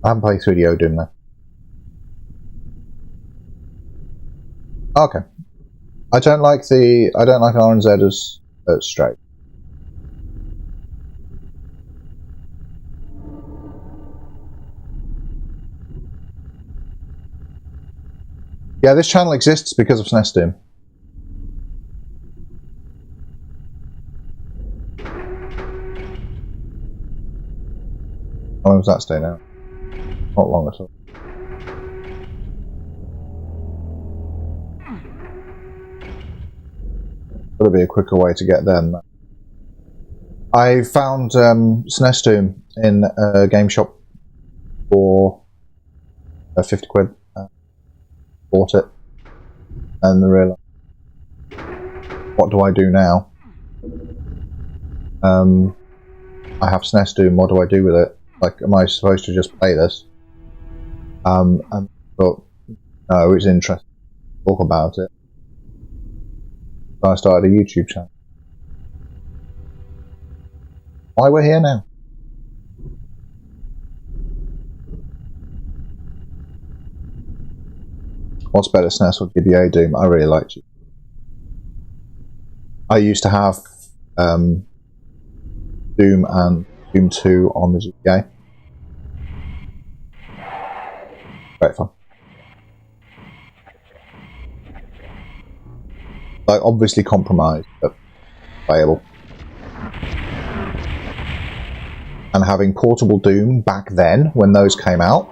A: I haven't played 3DO Doom though. Okay. I don't like RNZ as straight. Yeah, this channel exists because of SNES Doom. How long does that stay now? Not long at all. There'll be a quicker way to get there than that. I found SNES Doom in a game shop for 50 quid. Bought it and realised, what do I do now? I have SNES Doom, what do I do with it? Like, am I supposed to just play this? And thought, no, it's interesting. Talk about it. So I started a YouTube channel. Why we're here now? What's better, SNES or GBA Doom? I really liked you. I used to have Doom and Doom 2 on the GBA. Great fun. Like, obviously compromised, but playable. And having portable Doom back then, when those came out,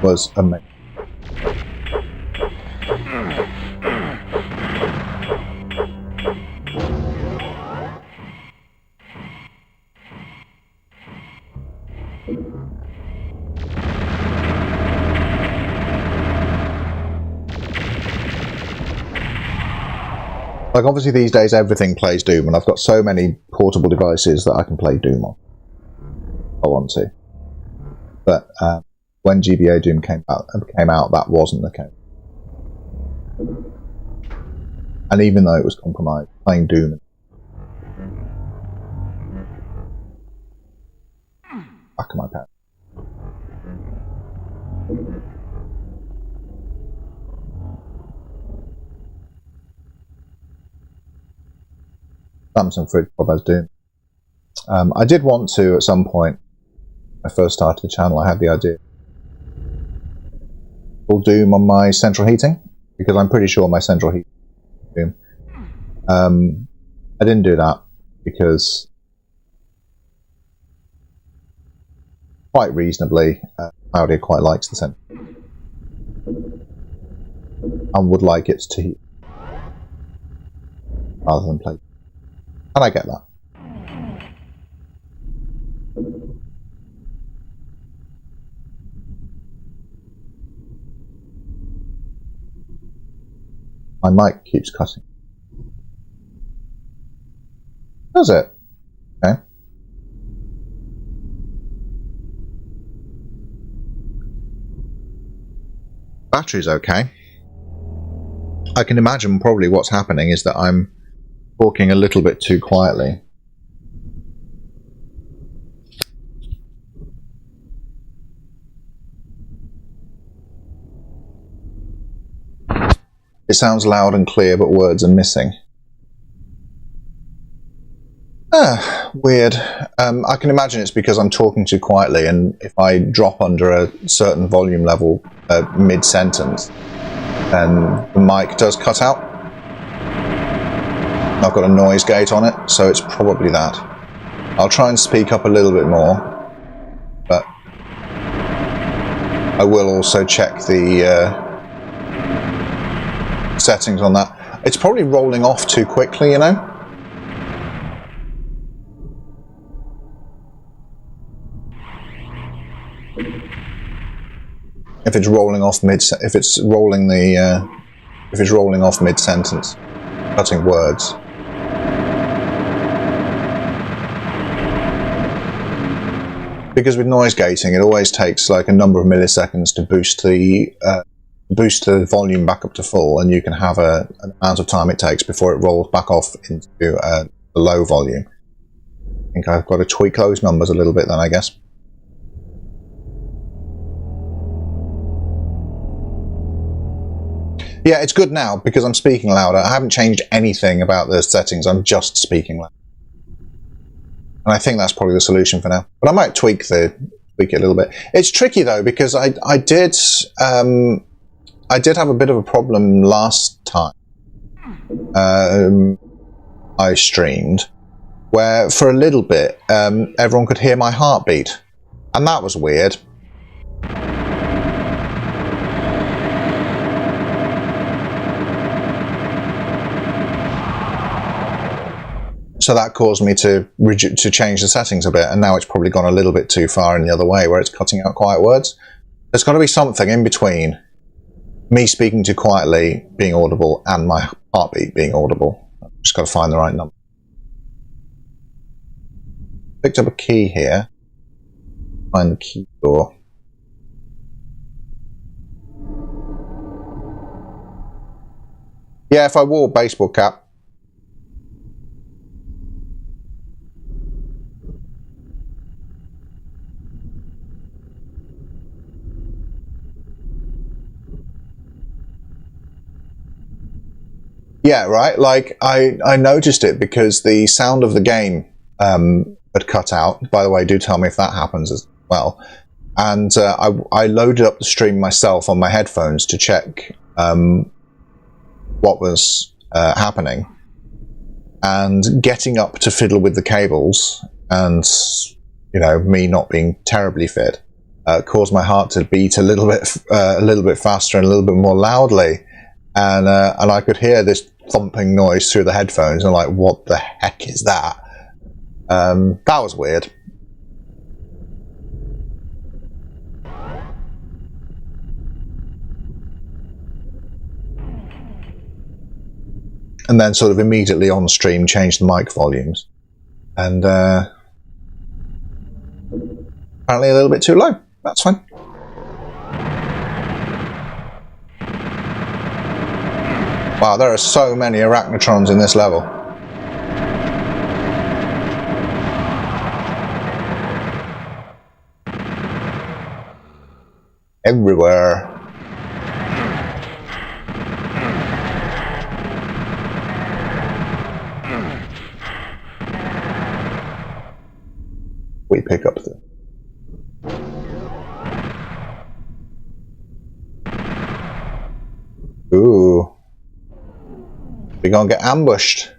A: was amazing. Like, obviously these days everything plays Doom, and I've got so many portable devices that I can play Doom on. I want to. But when GBA Doom came out, that wasn't the case. And even though it was compromised, playing Doom back of my pad. Samsung Fridge Bob has Doom. I did want to, at some point, when I first started the channel, I had the idea full Doom on my central heating, because I'm pretty sure my central heating is Doom. I didn't do that because quite reasonably, Claudia quite likes the central and would like it to heat rather than play. And I get that. My mic keeps cutting. Does it? Okay. Battery's okay. I can imagine probably what's happening is that I'm talking a little bit too quietly. It sounds loud and clear, but words are missing. Weird. I can imagine it's because I'm talking too quietly, and if I drop under a certain volume level mid-sentence, then the mic does cut out. I've got a noise gate on it, so it's probably that. I'll try and speak up a little bit more, but I will also check the settings on that. It's probably rolling off too quickly, you know? If it's rolling off if it's rolling off mid-sentence, cutting words. Because with noise gating, it always takes like a number of milliseconds to boost the volume back up to full, and you can have an amount of time it takes before it rolls back off into a low volume. I think I've got to tweak those numbers a little bit then, I guess. Yeah, it's good now because I'm speaking louder. I haven't changed anything about the settings. I'm just speaking louder. And I think that's probably the solution for now. But I might tweak it a little bit. It's tricky though, because I did have a bit of a problem last time I streamed, where for a little bit everyone could hear my heartbeat, and that was weird. So that caused me to change the settings a bit, and now it's probably gone a little bit too far in the other way, where it's cutting out quiet words. There's got to be something in between me speaking too quietly being audible and my heartbeat being audible. I've just got to find the right number. Picked up a key here. Find the key door. Yeah, if I wore a baseball cap. Yeah, right. Like I noticed it because the sound of the game had cut out. By the way, do tell me if that happens as well. And I loaded up the stream myself on my headphones to check what was happening. And getting up to fiddle with the cables, and you know, me not being terribly fit, caused my heart to beat a little bit faster and a little bit more loudly. And I could hear this thumping noise through the headphones, and like, what the heck is that? That was weird. and then sort of immediately on stream change the mic volumes, and apparently a little bit too low. That's fine. Wow, there are so many Arachnotrons in this level. Everywhere. We pick up the... Ooh. We're gonna get ambushed.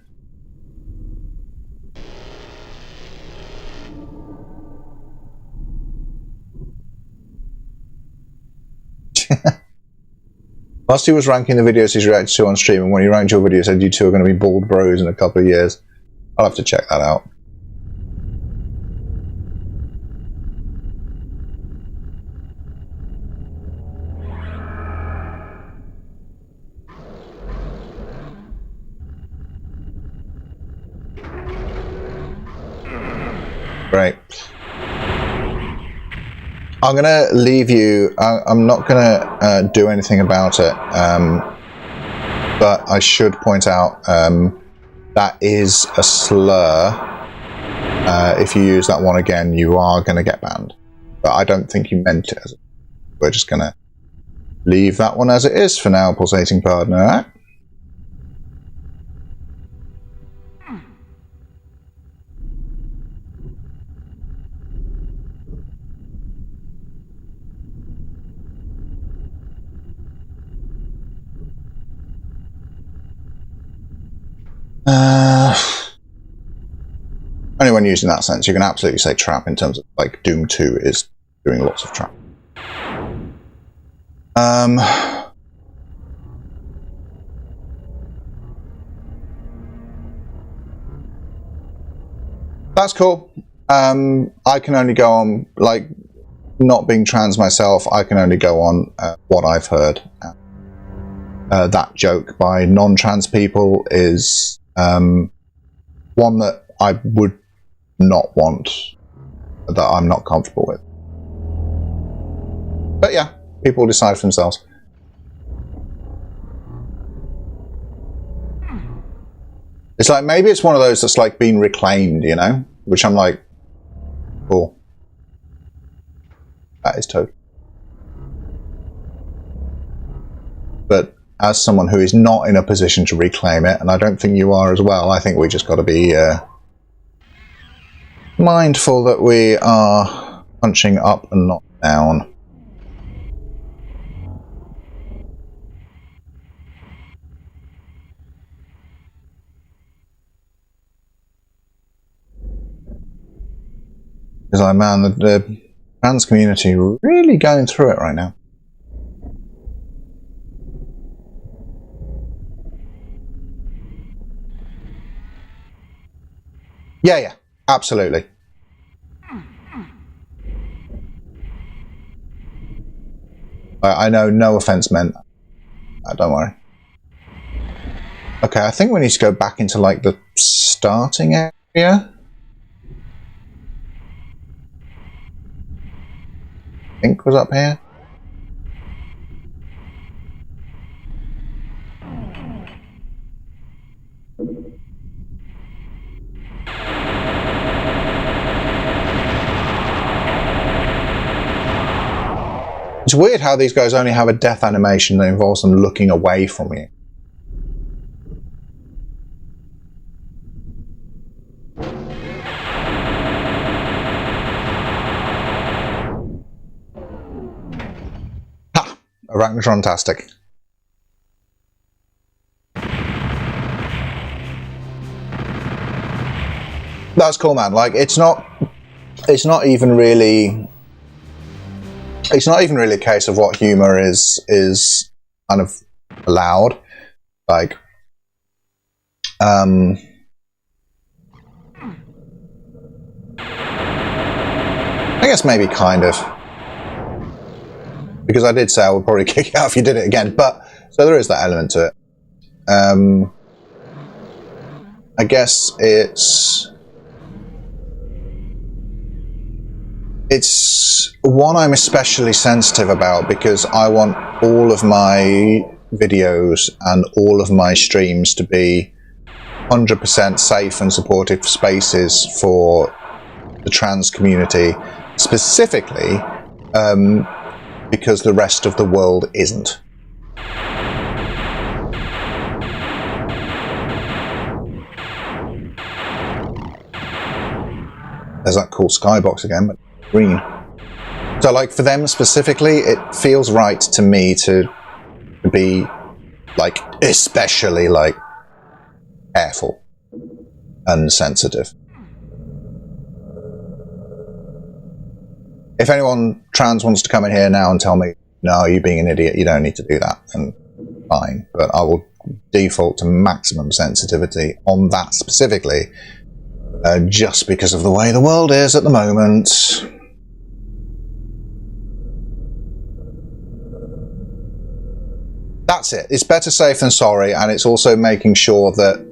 A: Musty was ranking the videos he's reacted to on stream, and when he ranked your video, said you two are going to be bald bros in a couple of years. I'll have to check that out. Great. I'm going to leave you. I'm not going to do anything about it, but I should point out that is a slur. If you use that one again, you are going to get banned. But I don't think you meant it. We're just going to leave that one as it is for now, Pulsating Partner. All right? Only when using that sense, you can absolutely say trap in terms of like Doom 2 is doing lots of trap. That's cool. I can only go on, like, not being trans myself, I can only go on what I've heard. That joke by non-trans people is one that I would not want, that I'm not comfortable with. But yeah, people decide for themselves. It's like, maybe it's one of those that's like being reclaimed, you know? Which I'm like, cool. That is total. But as someone who is not in a position to reclaim it, and I don't think you are as well, I think we just got to be mindful that we are punching up and not down. Because man, the trans community really going through it right now. Yeah, absolutely. I know, no offense meant. Don't worry. Okay, I think we need to go back into like the starting area. I think was up here. It's weird how these guys only have a death animation that involves them looking away from you. Ha! Arachnotron-tastic. That's cool, man. Like, it's not even really a case of what humor is kind of allowed. Like, I guess maybe kind of, because I did say I would probably kick you out if you did it again. But so there is that element to it. I guess it's one I'm especially sensitive about because I want all of my videos and all of my streams to be 100% safe and supportive spaces for the trans community, specifically because the rest of the world isn't. There's that cool skybox again, but green. So like for them specifically, it feels right to me to be like especially like careful and sensitive. If anyone trans wants to come in here now and tell me, no, you're being an idiot, you don't need to do that, then fine. But I will default to maximum sensitivity on that specifically, just because of the way the world is at the moment. That's it. It's better safe than sorry, and it's also making sure that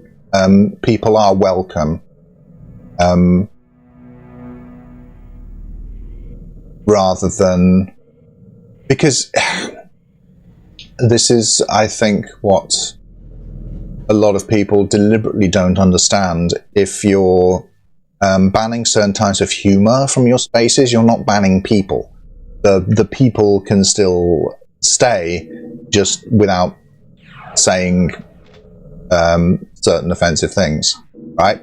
A: people are welcome. Rather than... Because this is, I think, what a lot of people deliberately don't understand. If you're banning certain types of humour from your spaces, you're not banning people. The people can still stay, just without saying certain offensive things, right?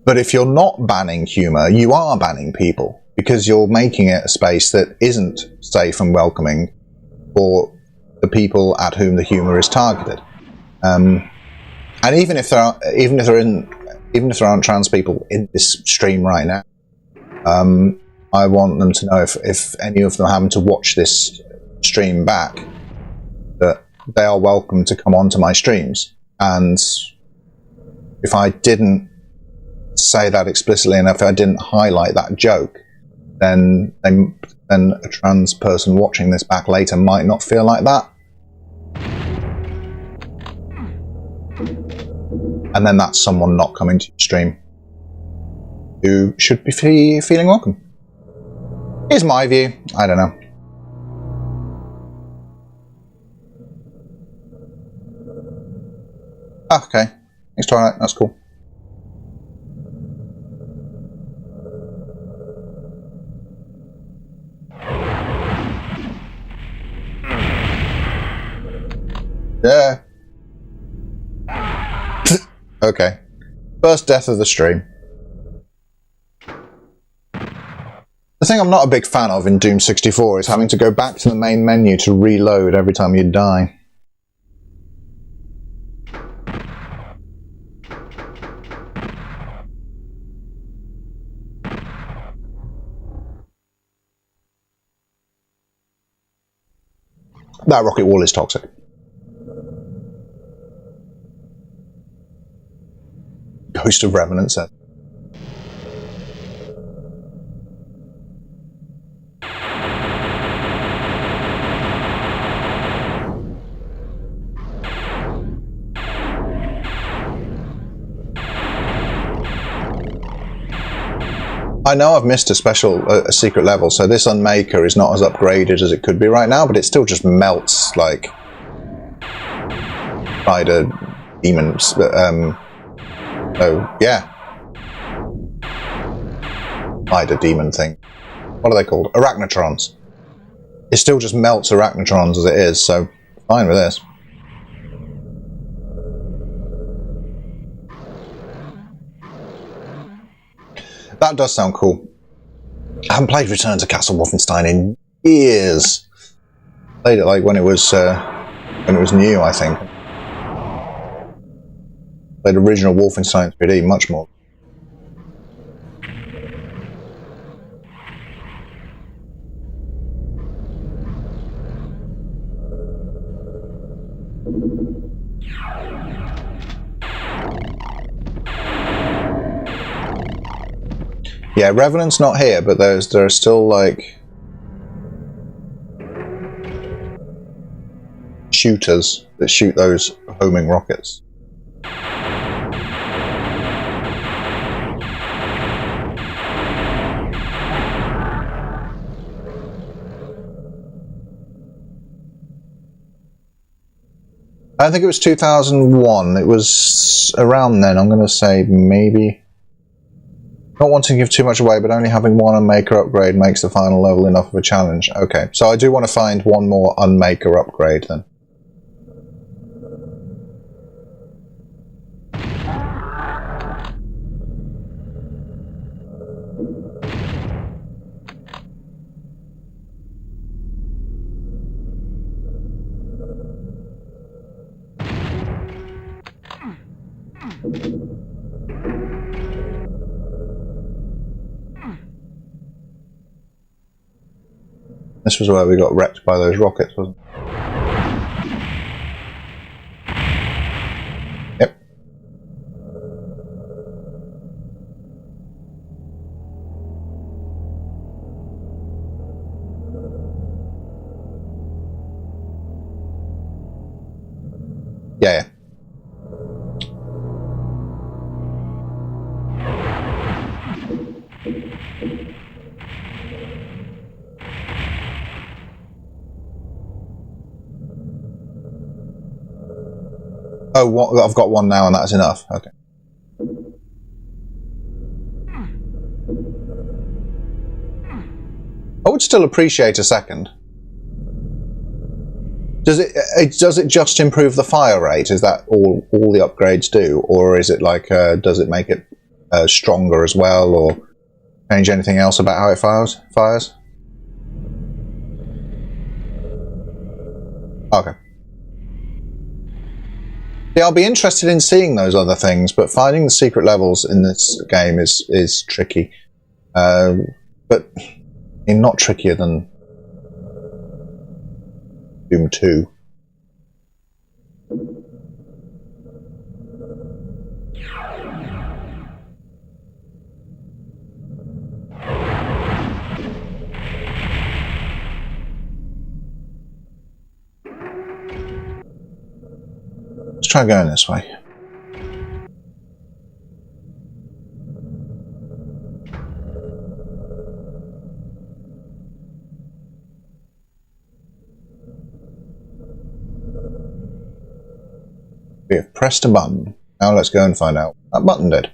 A: But if you're not banning humour, you are banning people, because you're making it a space that isn't safe and welcoming for the people at whom the humour is targeted. And even if there aren't trans people in this stream right now, I want them to know, if any of them happen to watch this stream back, that they are welcome to come onto my streams. And if I didn't say that explicitly, and if I didn't highlight that joke, then a trans person watching this back later might not feel like that. And then that's someone not coming to your stream who should be feeling welcome. Here's my view. I don't know. Oh, okay. Thanks, Twilight. That's cool. Yeah. Okay. First death of the stream. The thing I'm not a big fan of in Doom 64 is having to go back to the main menu to reload every time you die. That rocket wall is toxic. Ghost of Revenant said. I know I've missed a secret level, so this Unmaker is not as upgraded as it could be right now, but it still just melts like spider demons. Oh yeah, spider demon thing. What are they called? Arachnotrons. It still just melts Arachnotrons as it is, so fine with this. That does sound cool. I haven't played Return to Castle Wolfenstein in years. Played it like when it was new, I think. Played original Wolfenstein 3D much more. Yeah, Revenant's not here, but there are still like shooters that shoot those homing rockets. I think it was 2001. It was around then. I'm going to say maybe. Not wanting to give too much away, but only having one Unmaker upgrade makes the final level enough of a challenge. Okay, so I do want to find one more Unmaker upgrade then. This was where we got wrecked by those rockets, wasn't it? Yep. Yeah. Oh, I've got one now and that's enough. Okay. I would still appreciate a second. Does it just improve the fire rate? Is that all the upgrades do? Or is it like, does it make it stronger as well? Or change anything else about how it fires? Okay. Yeah, I'll be interested in seeing those other things, but finding the secret levels in this game is tricky. But not trickier than Doom 2. Let's try going this way. We have pressed a button. Now let's go and find out what that button did.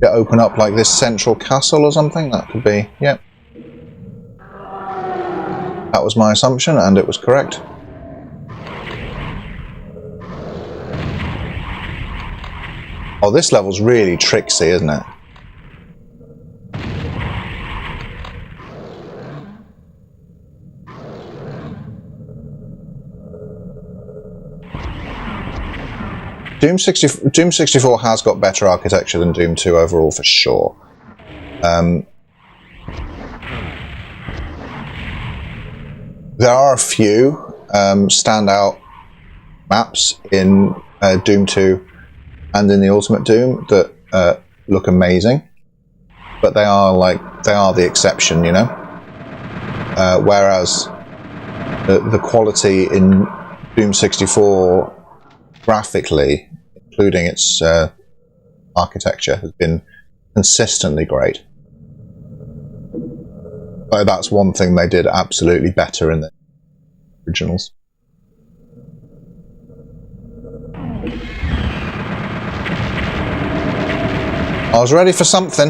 A: Did it open up like this central castle or something? That could be, yep. That was my assumption, and it was correct. Oh, this level's really tricksy, isn't it? Doom 64 has got better architecture than Doom 2 overall, for sure. There are a few standout maps in Doom 2 and in the Ultimate Doom that look amazing, but they are the exception, you know. Whereas the quality in Doom 64 graphically, including its architecture, has been consistently great. But that's one thing they did absolutely better in the originals. I was ready for something.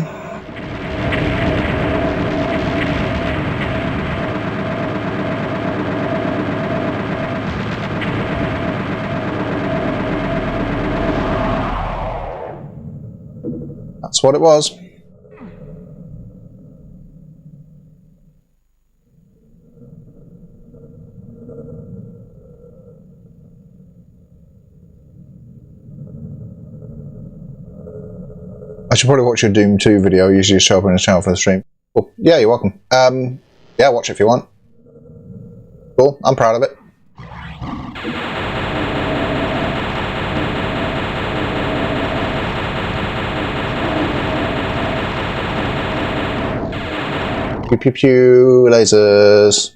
A: That's what it was. I should probably watch your Doom 2 video. Usually show up on the channel for the stream. Cool. Yeah, you're welcome. Yeah, watch it if you want. Cool. I'm proud of it. Pew pew pew, lasers.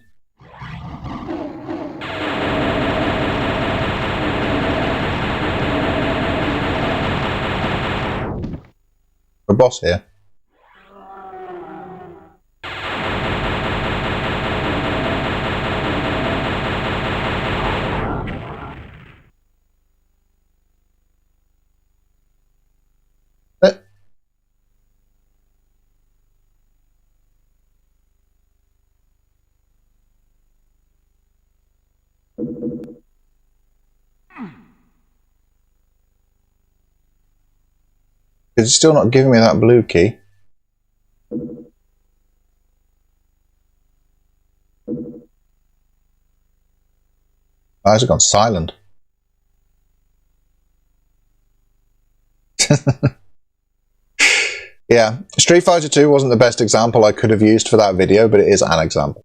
A: A boss here. It's still not giving me that blue key. Eyes have gone silent. Yeah, Street Fighter 2 wasn't the best example I could have used for that video, but it is an example.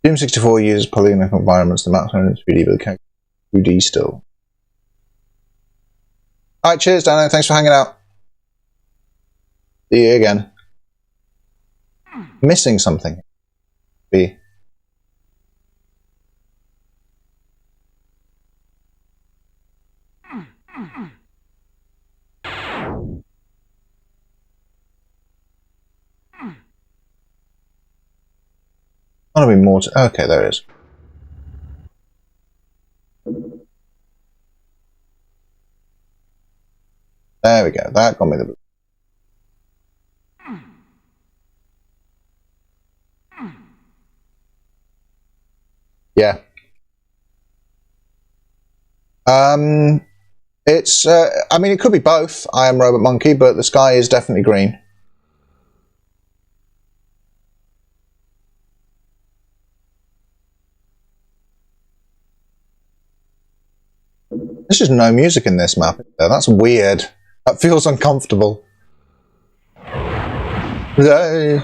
A: Doom 64 uses polygonic environments, the maps are in 3D, but the 2D still. Alright, cheers, Dano. Thanks for hanging out. See you again. Missing something. B. Gotta be more to. Okay, there it is. There we go. That got me the blue. Yeah. It's. I mean, it could be both. I am Robot Monkey, but the sky is definitely green. There's just no music in this map. That's weird. That feels uncomfortable. Again.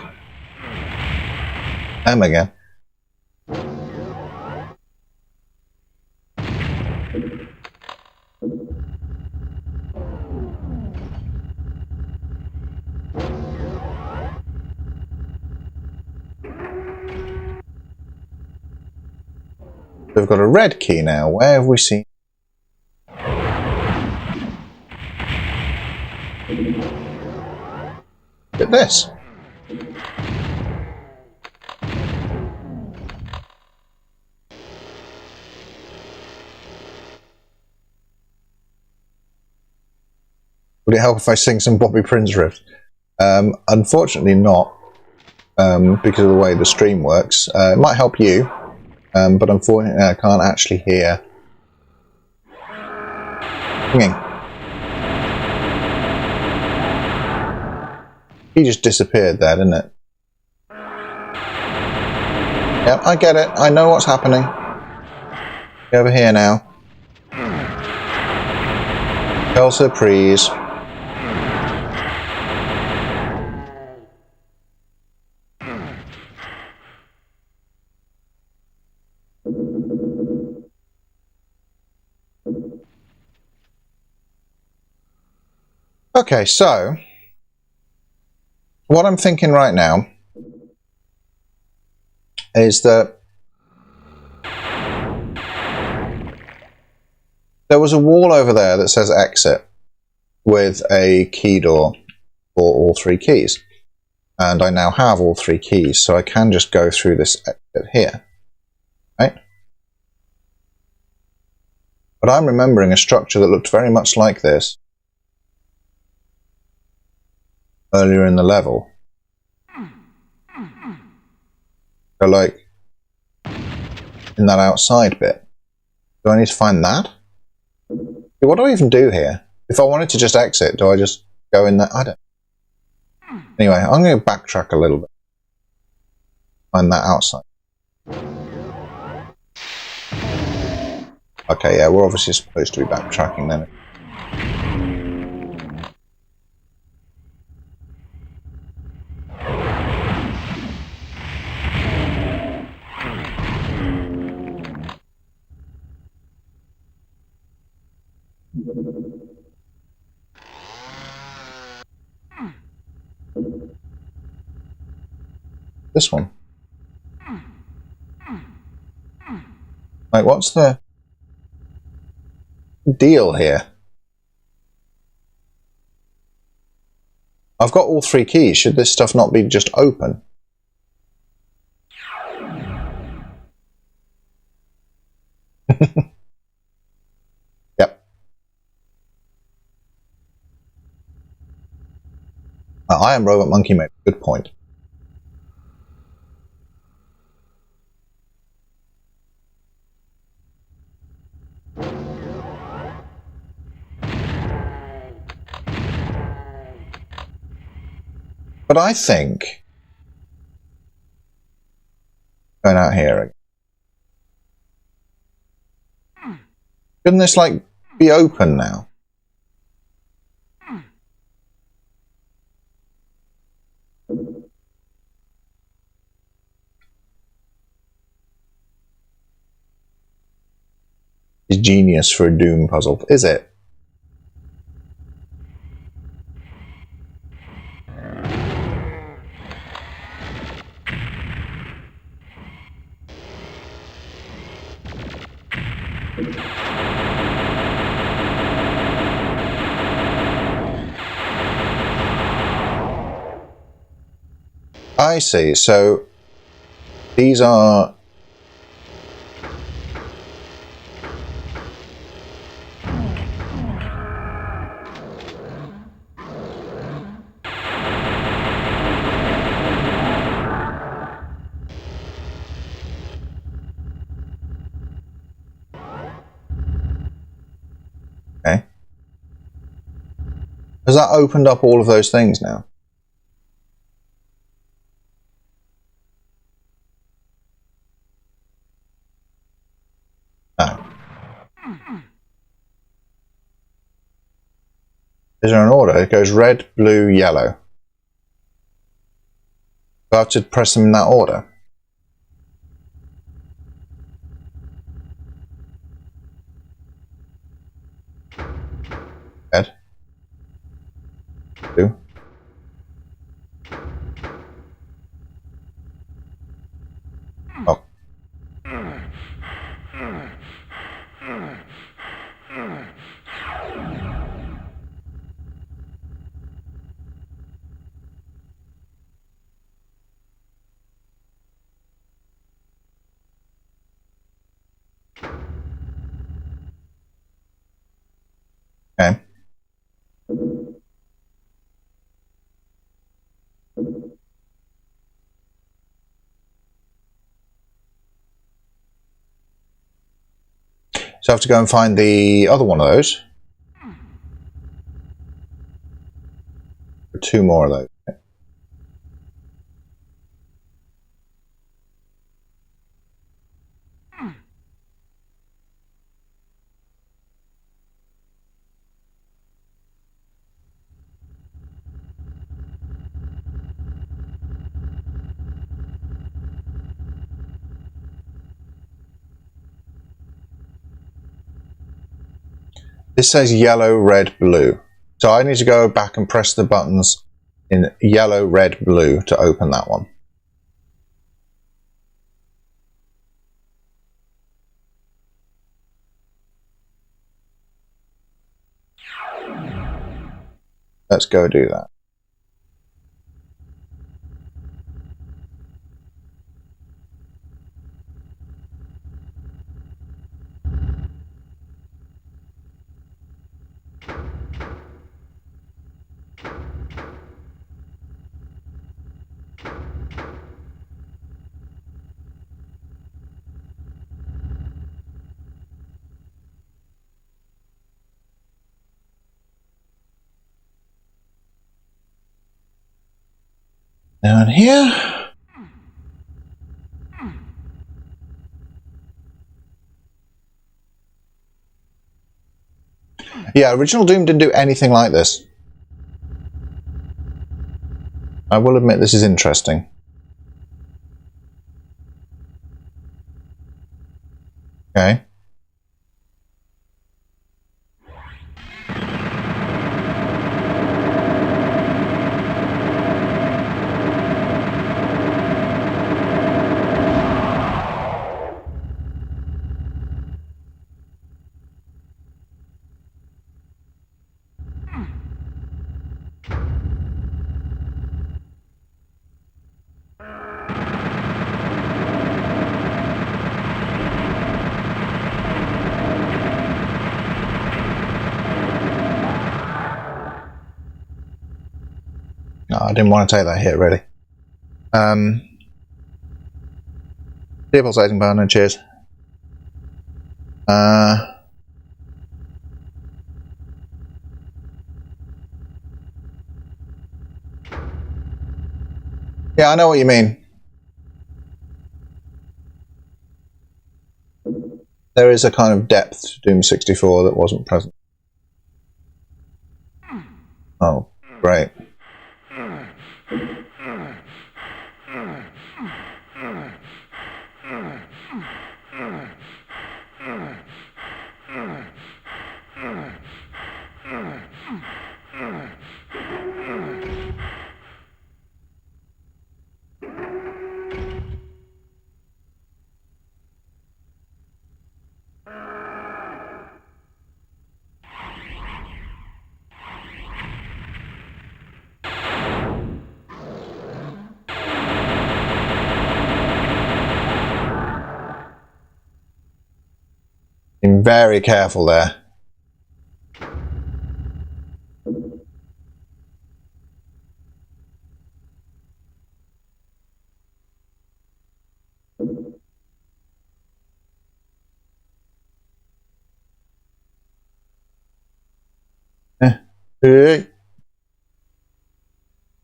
A: We've got a red key now. Where have we seen? Look at this. Would it help if I sing some Bobby Prince riffs? Unfortunately not, because of the way the stream works. It might help you, but unfortunately I can't actually hear singing. He just disappeared there, didn't it? Yep, I get it. I know what's happening. Get over here now. Quelle surprise. Okay, so what I'm thinking right now is that there was a wall over there that says exit with a key door for all three keys. And I now have all three keys, so I can just go through this exit here. Right? But I'm remembering a structure that looked very much like this earlier in the level. So like in that outside bit. Do I need to find that? What do I even do here? If I wanted to just exit, do I just go in there? I don't. Anyway, I'm going to backtrack a little bit. Find that outside. Okay, yeah, we're obviously supposed to be backtracking then. This one. Like, what's the deal here? I've got all three keys. Should this stuff not be just open? Yep. I am Robot Monkey made a good point. But I think going out here. Shouldn't this like be open now? It's genius for a Doom puzzle, is it? I see. So these are okay. Has that opened up all of those things now? No. Is there an order? It goes red, blue, yellow. Do I have to press them in that order? Red. Blue. Oh. Okay. So I have to go and find the other one of those. Two more of those. This says yellow, red, blue. So I need to go back and press the buttons in yellow, red, blue to open that one. Let's go do that. Down here. Yeah, original Doom didn't do anything like this. I will admit this is interesting. Okay. No, I didn't want to take that hit, really. Dear pulsating partner, cheers. Yeah, I know what you mean. There is a kind of depth to Doom 64 that wasn't present. Oh, great. Being very careful there. Hey.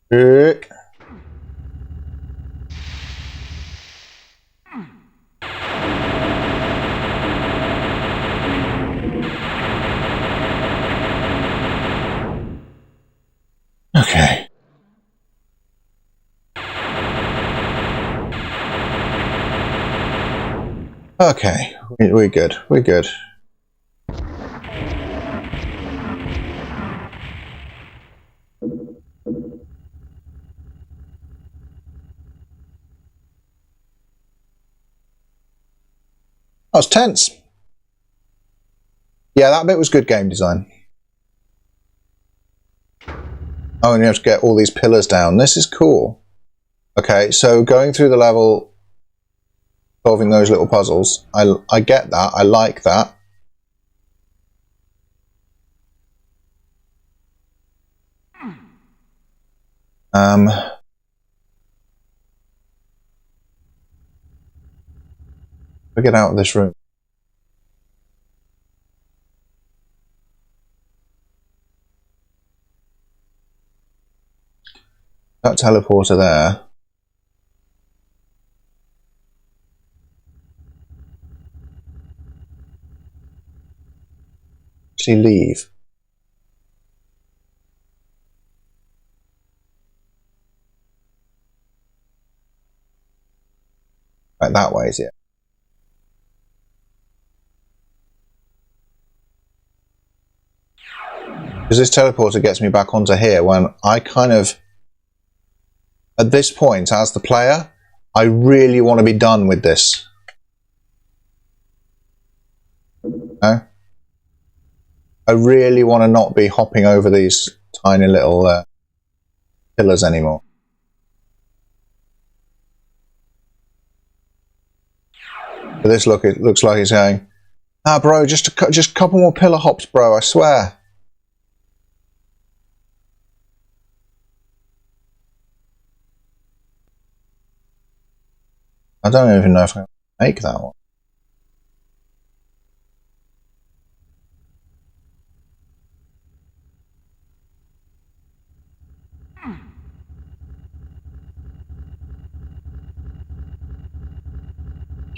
A: Hey. Okay. Okay, we're good. We're good. That was tense. Yeah, that bit was good game design. Oh, and you have to get all these pillars down. This is cool. Okay, so going through the level, solving those little puzzles, I get that. I like that. We get out of this room. That teleporter there. Actually leave. Right, that way is it. Because this teleporter gets me back onto here when I kind of, at this point as the player, I really want to be done with this. No? I really want to not be hopping over these tiny little pillars anymore. But this look, it looks like it's going, ah, bro, just a couple more pillar hops, bro, I swear. I don't even know if I can make that one.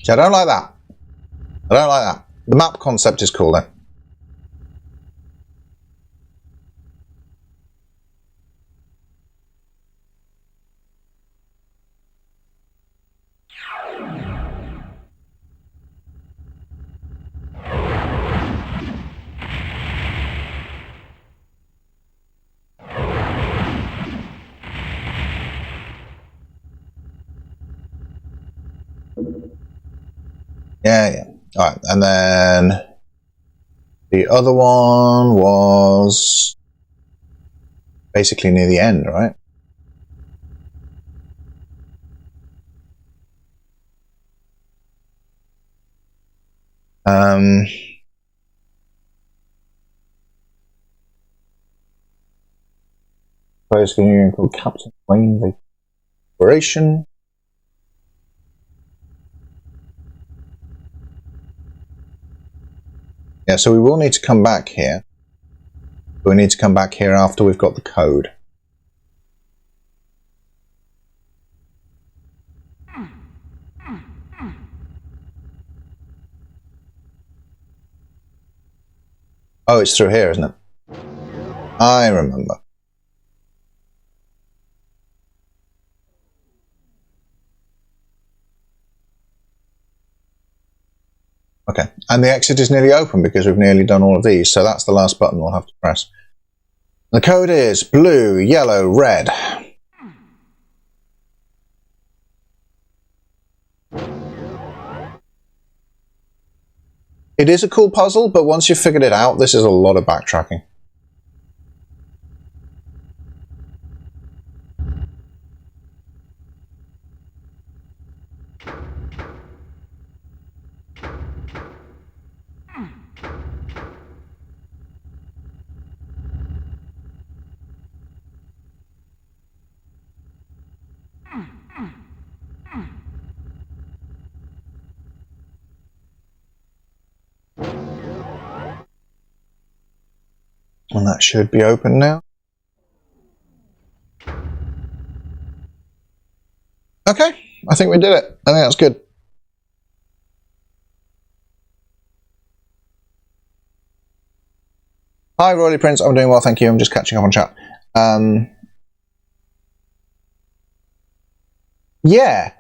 A: See, I don't like that. I don't like that. The map concept is cool though. Yeah. Alright, and then the other one was basically near the end, right? Players can called Captain Wayne Vaporation. Yeah, so we will need to come back here. We need to come back here after we've got the code. Oh, it's through here, isn't it? I remember. Okay, and the exit is nearly open because we've nearly done all of these, so that's the last button we'll have to press. The code is blue, yellow, red. It is a cool puzzle, but once you've figured it out, this is a lot of backtracking. And that should be open now. Okay, I think we did it. I think that's good. Hi, Royally Prince. I'm doing well, thank you. I'm just catching up on chat. Yeah,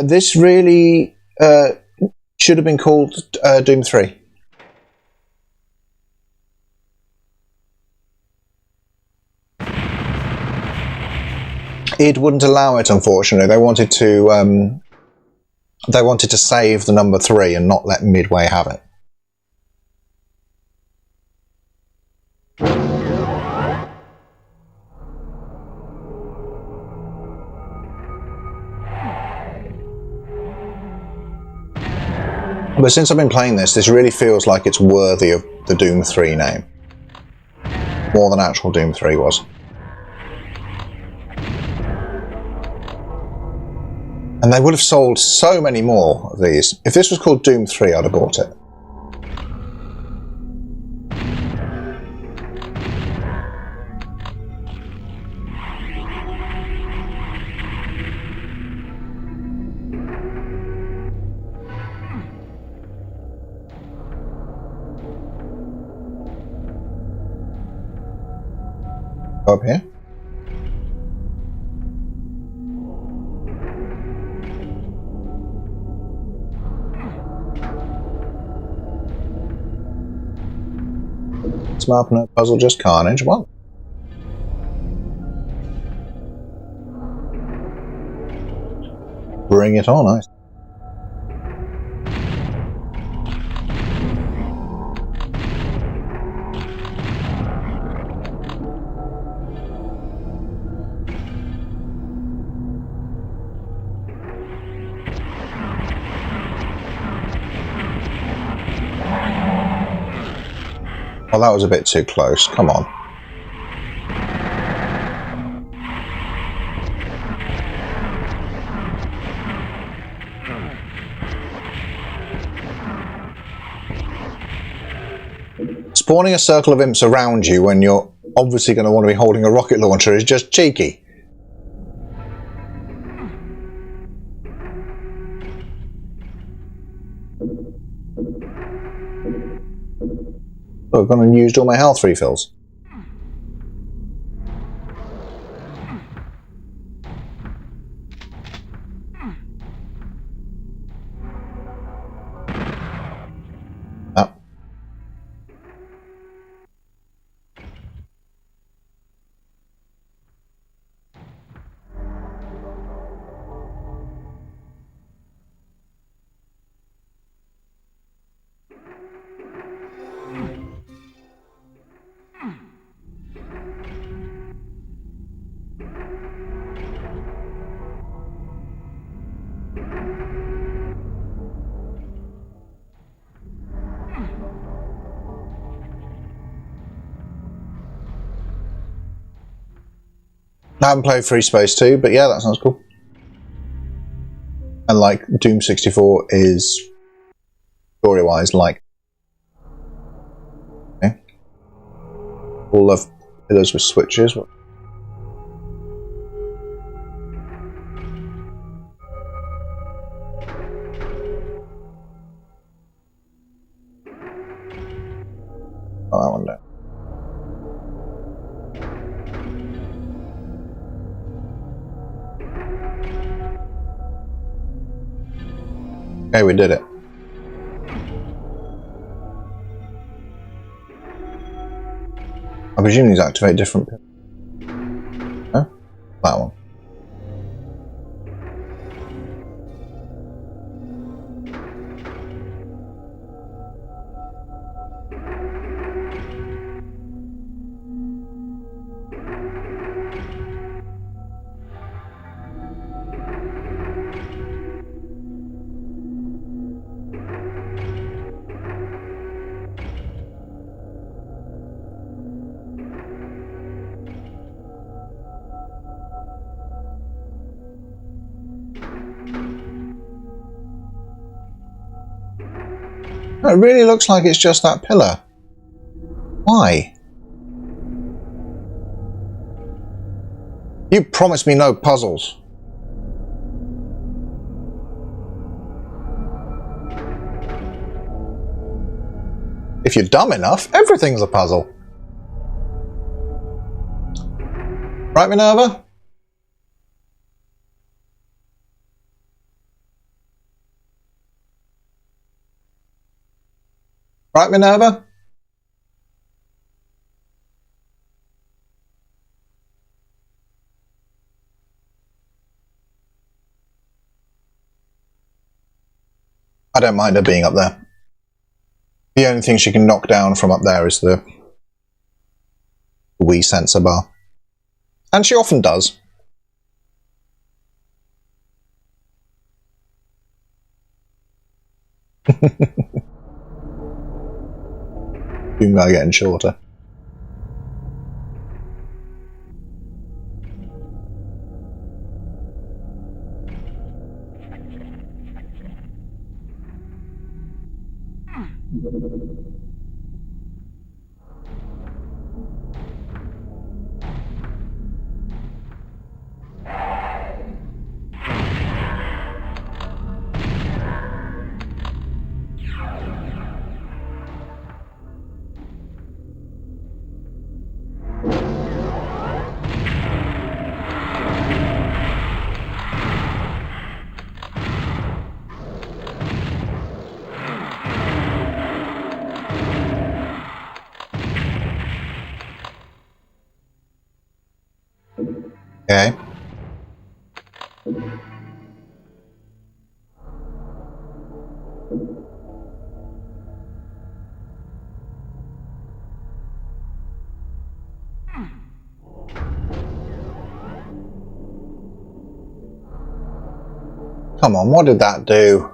A: this really should have been called Doom 3. It wouldn't allow it, unfortunately. They wanted to save the number 3 and not let Midway have it. But since I've been playing this really feels like it's worthy of the Doom 3 name. More than actual Doom 3 was. And they would have sold so many more of these. If this was called Doom 3, I'd have bought it. Go up here. Smart no puzzle, just carnage. Well, bring it on, nice. Well, that was a bit too close. Come on. Spawning a circle of imps around you when you're obviously going to want to be holding a rocket launcher is just cheeky. I've gone and used all my health refills. Oh. I haven't played Free Space 2, but yeah, that sounds cool. And like Doom 64 is story-wise like okay. All of those with switches. Got that one down. Okay, we did it. I presume these activate different. Huh? That one. It really looks like it's just that pillar. Why? You promised me no puzzles. If you're dumb enough, everything's a puzzle. Right, Minerva? Right, Minerva? I don't mind her being up there. The only thing she can knock down from up there is the Wii sensor bar. And she often does. You are getting shorter. Okay. Come on, what did that do?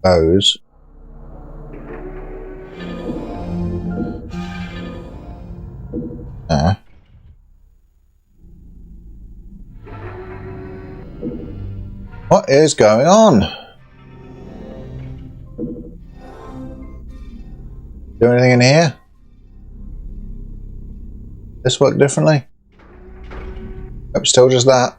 A: Those. What is going on? Do anything in here? This work differently? Nope, still just that.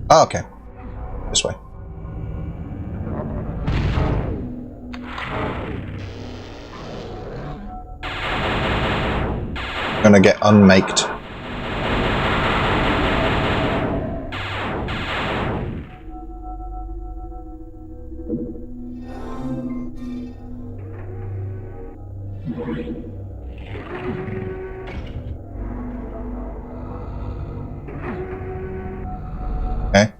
A: Oh, okay. This way. I'm gonna get unmaked. Okay.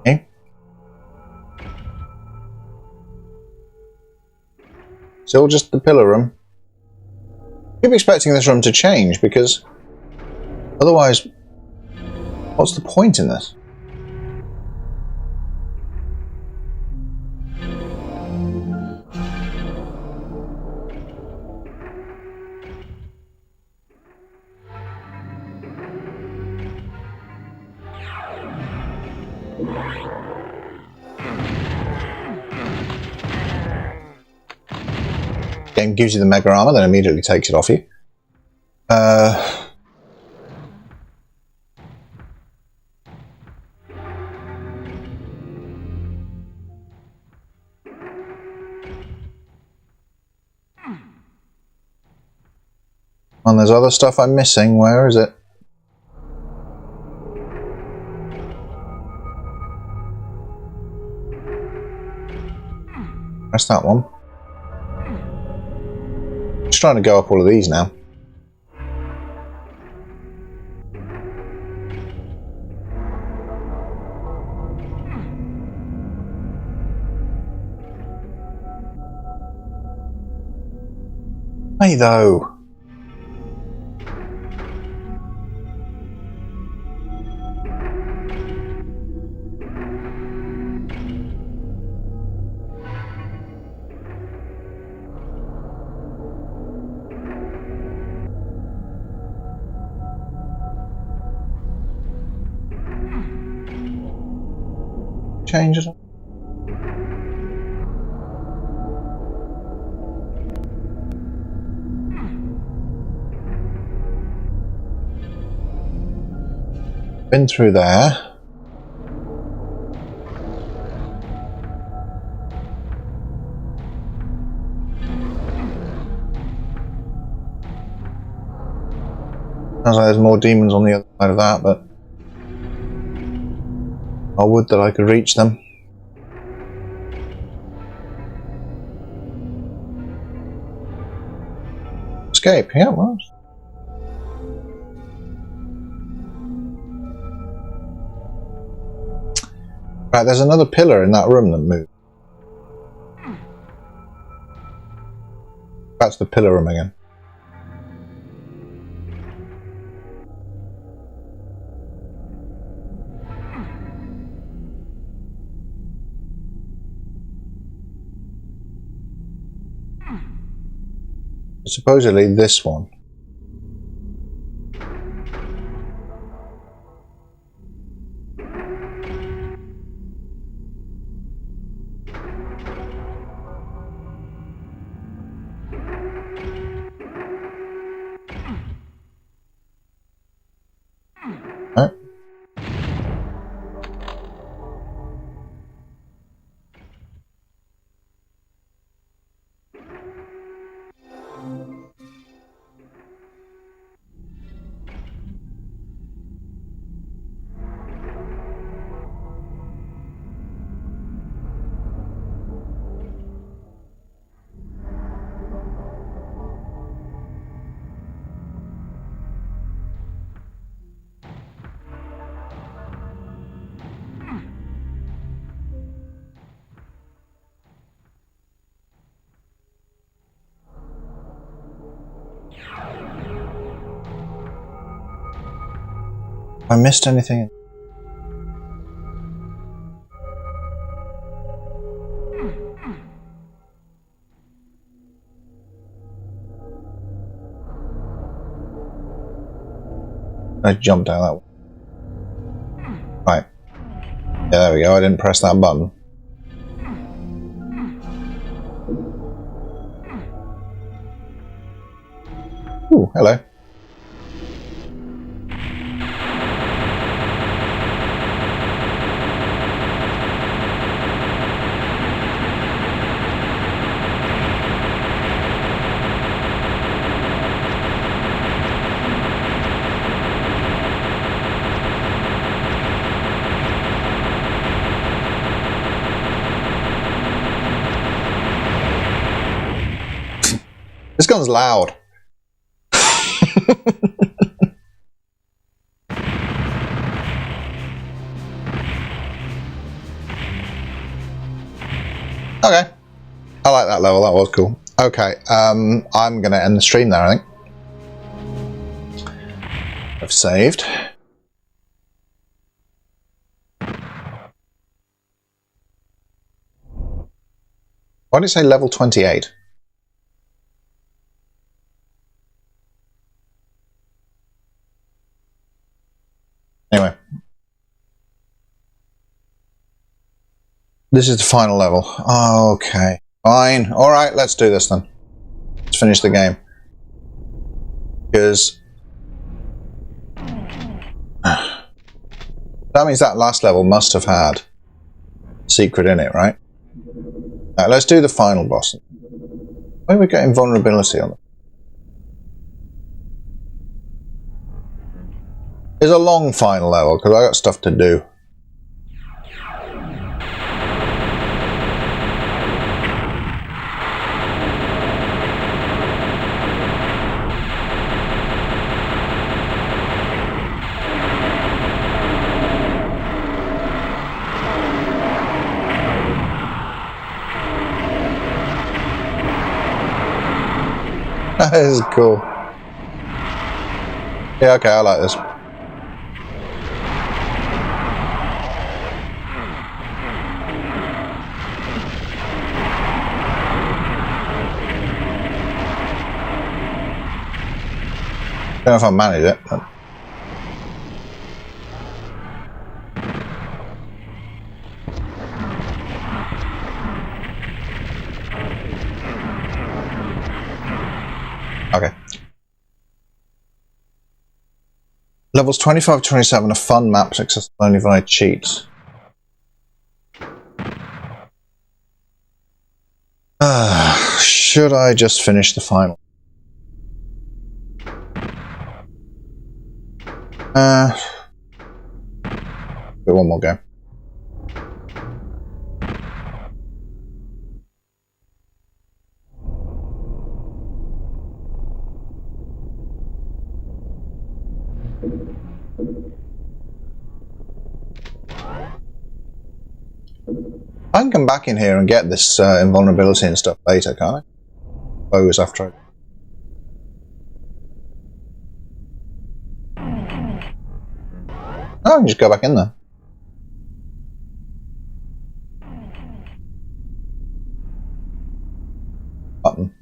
A: Okay. Still just the pillar room. I keep expecting this room to change because otherwise, what's the point in this? Game gives you the mega armor, then immediately takes it off you. And there's other stuff I'm missing. Where is it? That's that one. Just trying to go up all of these now. Hey, though. Change it. Been through there. Sounds like there's more demons on the other side of that, but I would that I could reach them. Escape, yeah, well. Right, there's another pillar in that room that moved. That's the pillar room again. Supposedly this one. Right. I missed anything? I jumped out that way. Right. Yeah, there we go. I didn't press that button. Ooh, hello. This gun's loud. Okay. I like that level. That was cool. Okay. I'm going to end the stream there, I think. I've saved. Why did it say level 28? Anyway. This is the final level. Oh, okay. Fine. Alright, let's do this then. Let's finish the game. Because... that means that last level must have had a secret in it, right? Alright, let's do the final boss. Why are we getting vulnerability on it? It's a long final level, because I got stuff to do. This is cool. Yeah, okay, I like this. Don't know if I manage it, but... okay. Levels 25 to 27 are fun maps accessible only via cheats. Should I just finish the final? Do one more game. I can come back in here and get this invulnerability and stuff later, can't I? Bows after I... oh, I can just go back in there. Button.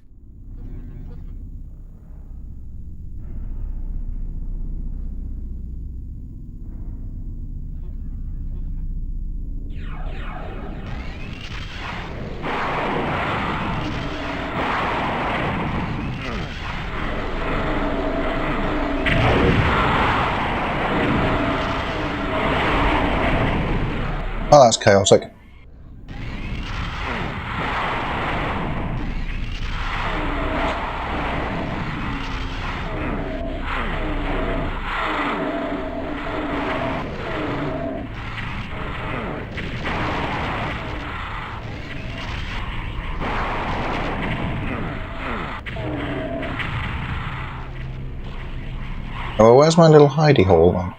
A: Oh, that's chaotic. Oh, where's my little hidey hole then?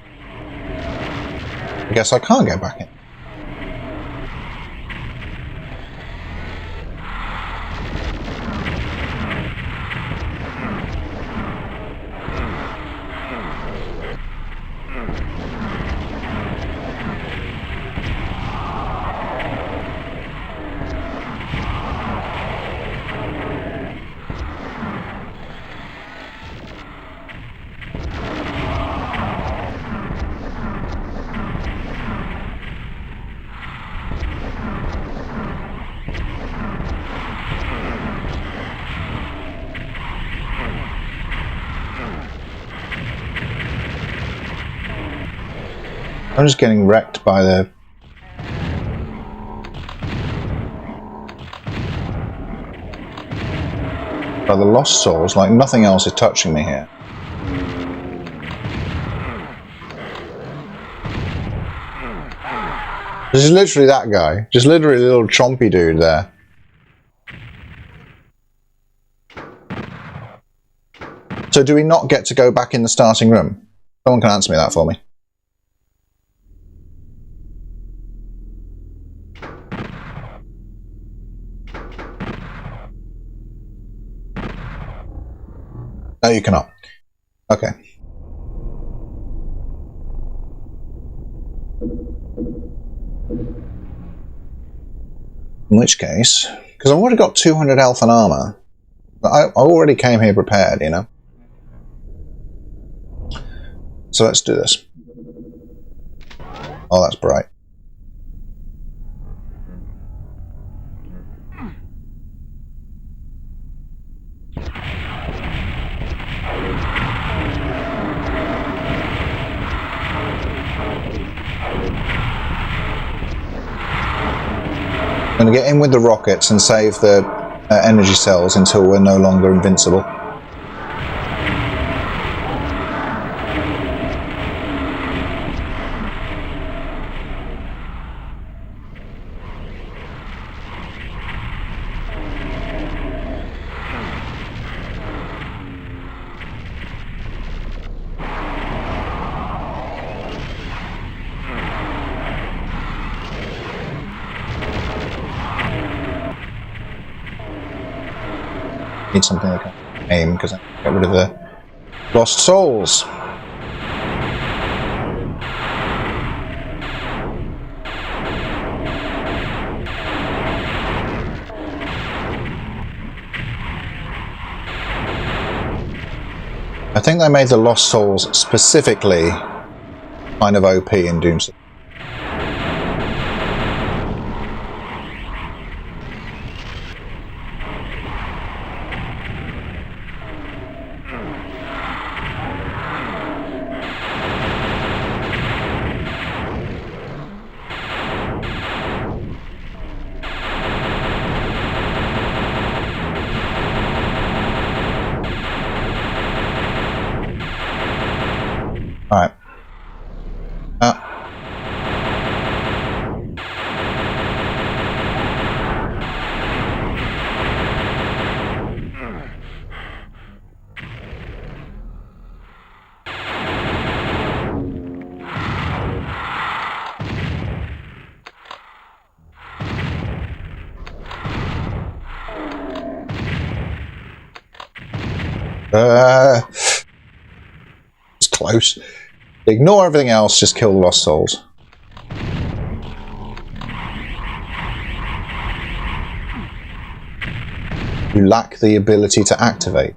A: I guess I can't get back in. I'm just getting wrecked by the... by the lost souls, like nothing else is touching me here. This is literally that guy. Just literally a little chompy dude there. So do we not get to go back in the starting room? Someone can answer me that for me. No, you cannot. Okay. In which case, because I've already got 200 health and armor, I already came here prepared, you know? So let's do this. Oh, that's bright. I'm going to get in with the rockets and save the energy cells until we're no longer invincible. Need something I can aim because I can get rid of the lost souls. I think they made the lost souls specifically kind of OP in Doomsday. Alright. It's close. Ignore everything else, just kill the lost souls. You lack the ability to activate.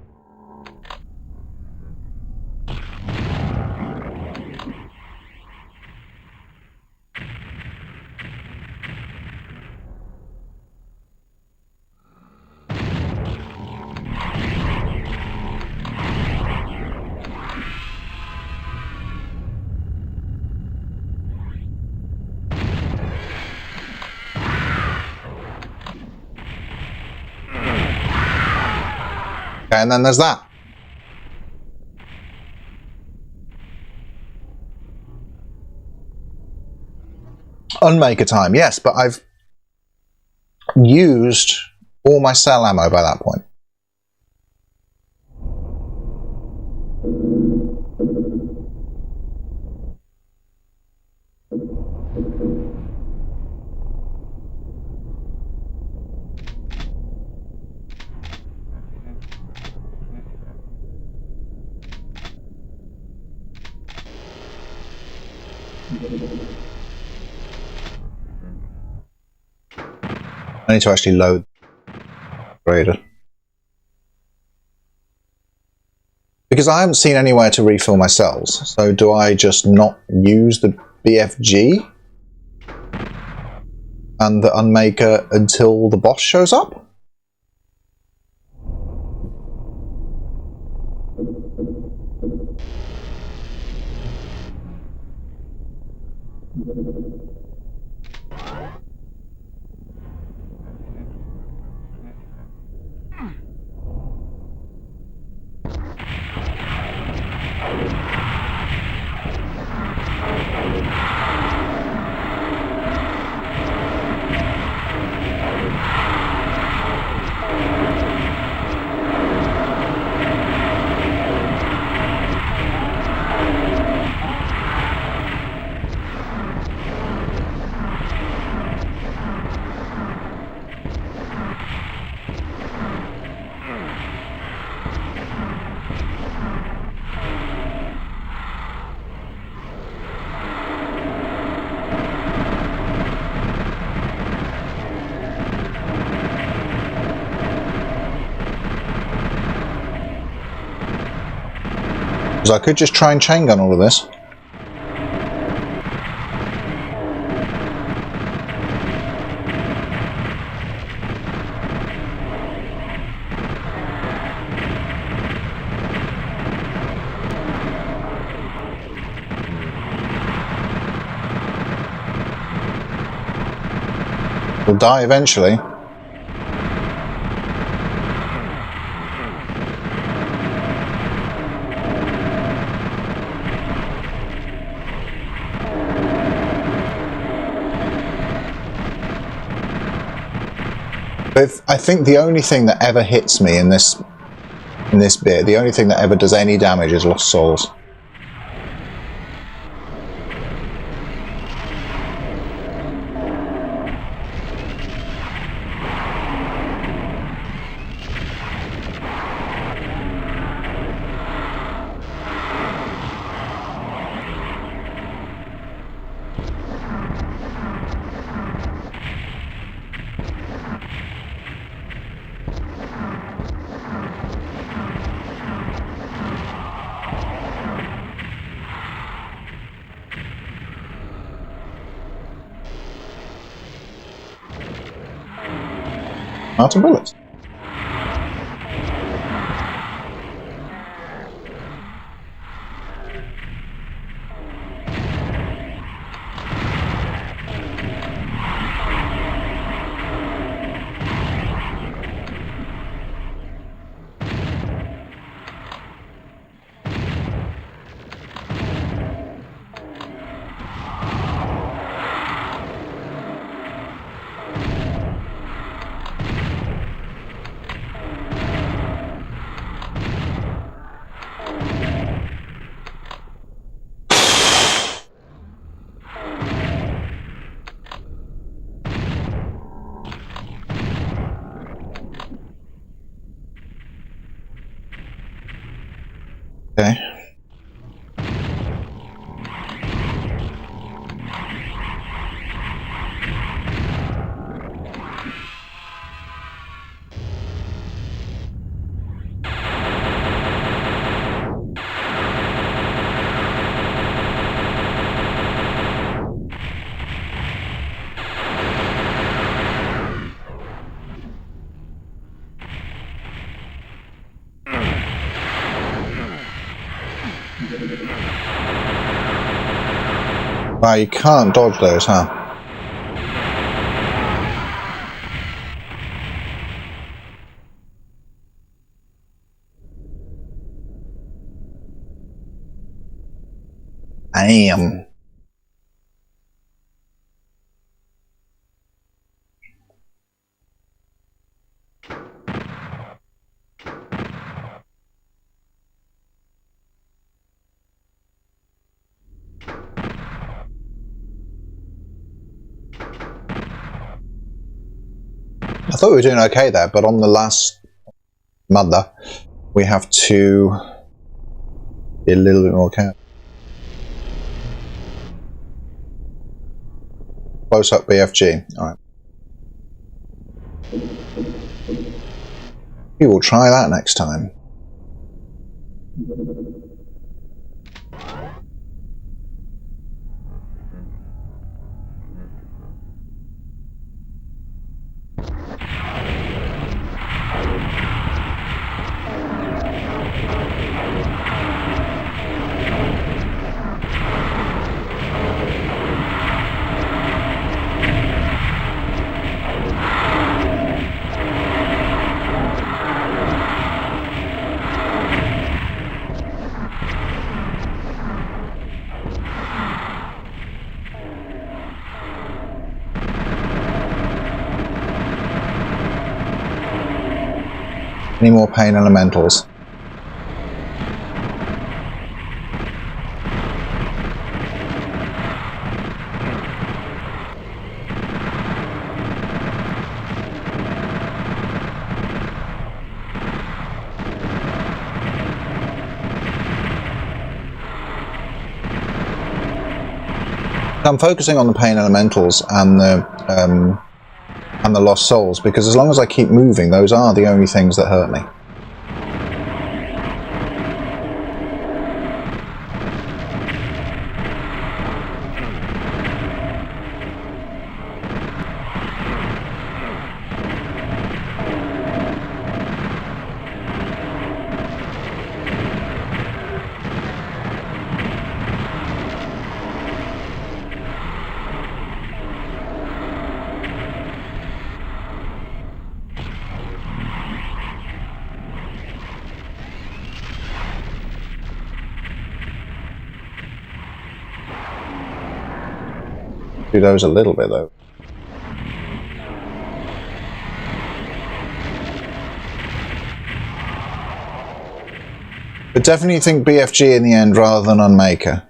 A: And then there's that. Unmaker time, yes, but I've used all my cell ammo by that point. I need to actually load Raider. Because I haven't seen anywhere to refill my cells, so do I just not use the BFG and the Unmaker until the boss shows up? Because I could just try and chain gun all of this. We'll die eventually. I think the only thing that ever hits me in this bit, the only thing that ever does any damage is Lost Souls. Out of bullets. Okay. Wow, you can't dodge those, huh? Damn. I thought we were doing okay there, but on the last mother, we have to be a little bit more careful. Close up BFG. Alright. We will try that next time. Any more pain elementals? I'm focusing on the pain elementals and the lost souls, because as long as I keep moving, those are the only things that hurt me. Do those a little bit though. But definitely think BFG in the end rather than Unmaker.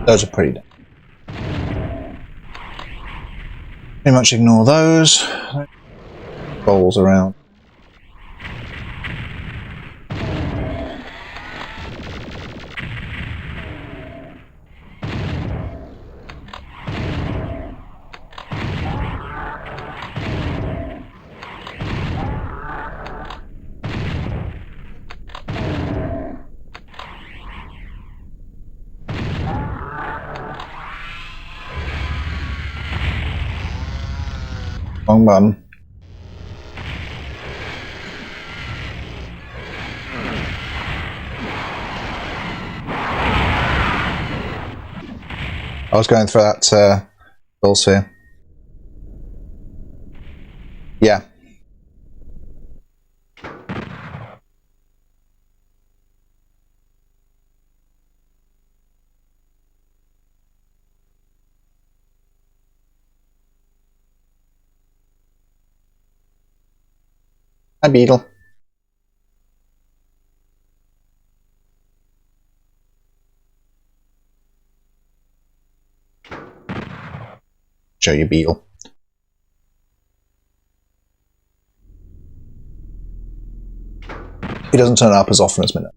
A: Those are pretty much ignore those. Balls around. Wrong button. I was going for that pulse here. Yeah. Hi, Beetle. Show you Beetle. He doesn't turn up as often as Minute.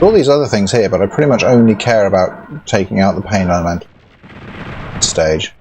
A: All these other things here, but I pretty much only care about taking out the pain element stage.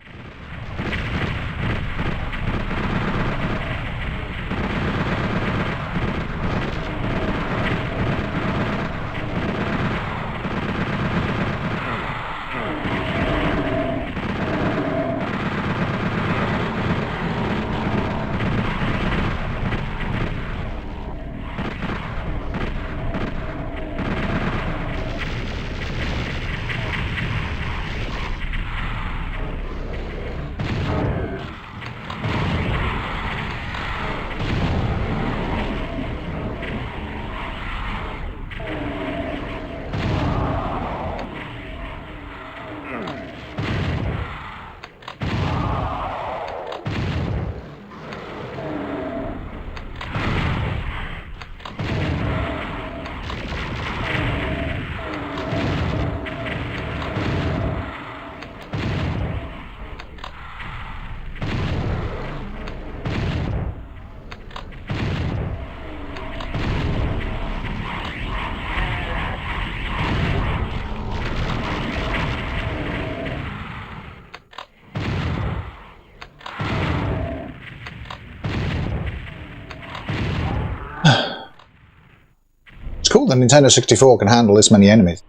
A: the Nintendo 64 can handle this many enemies.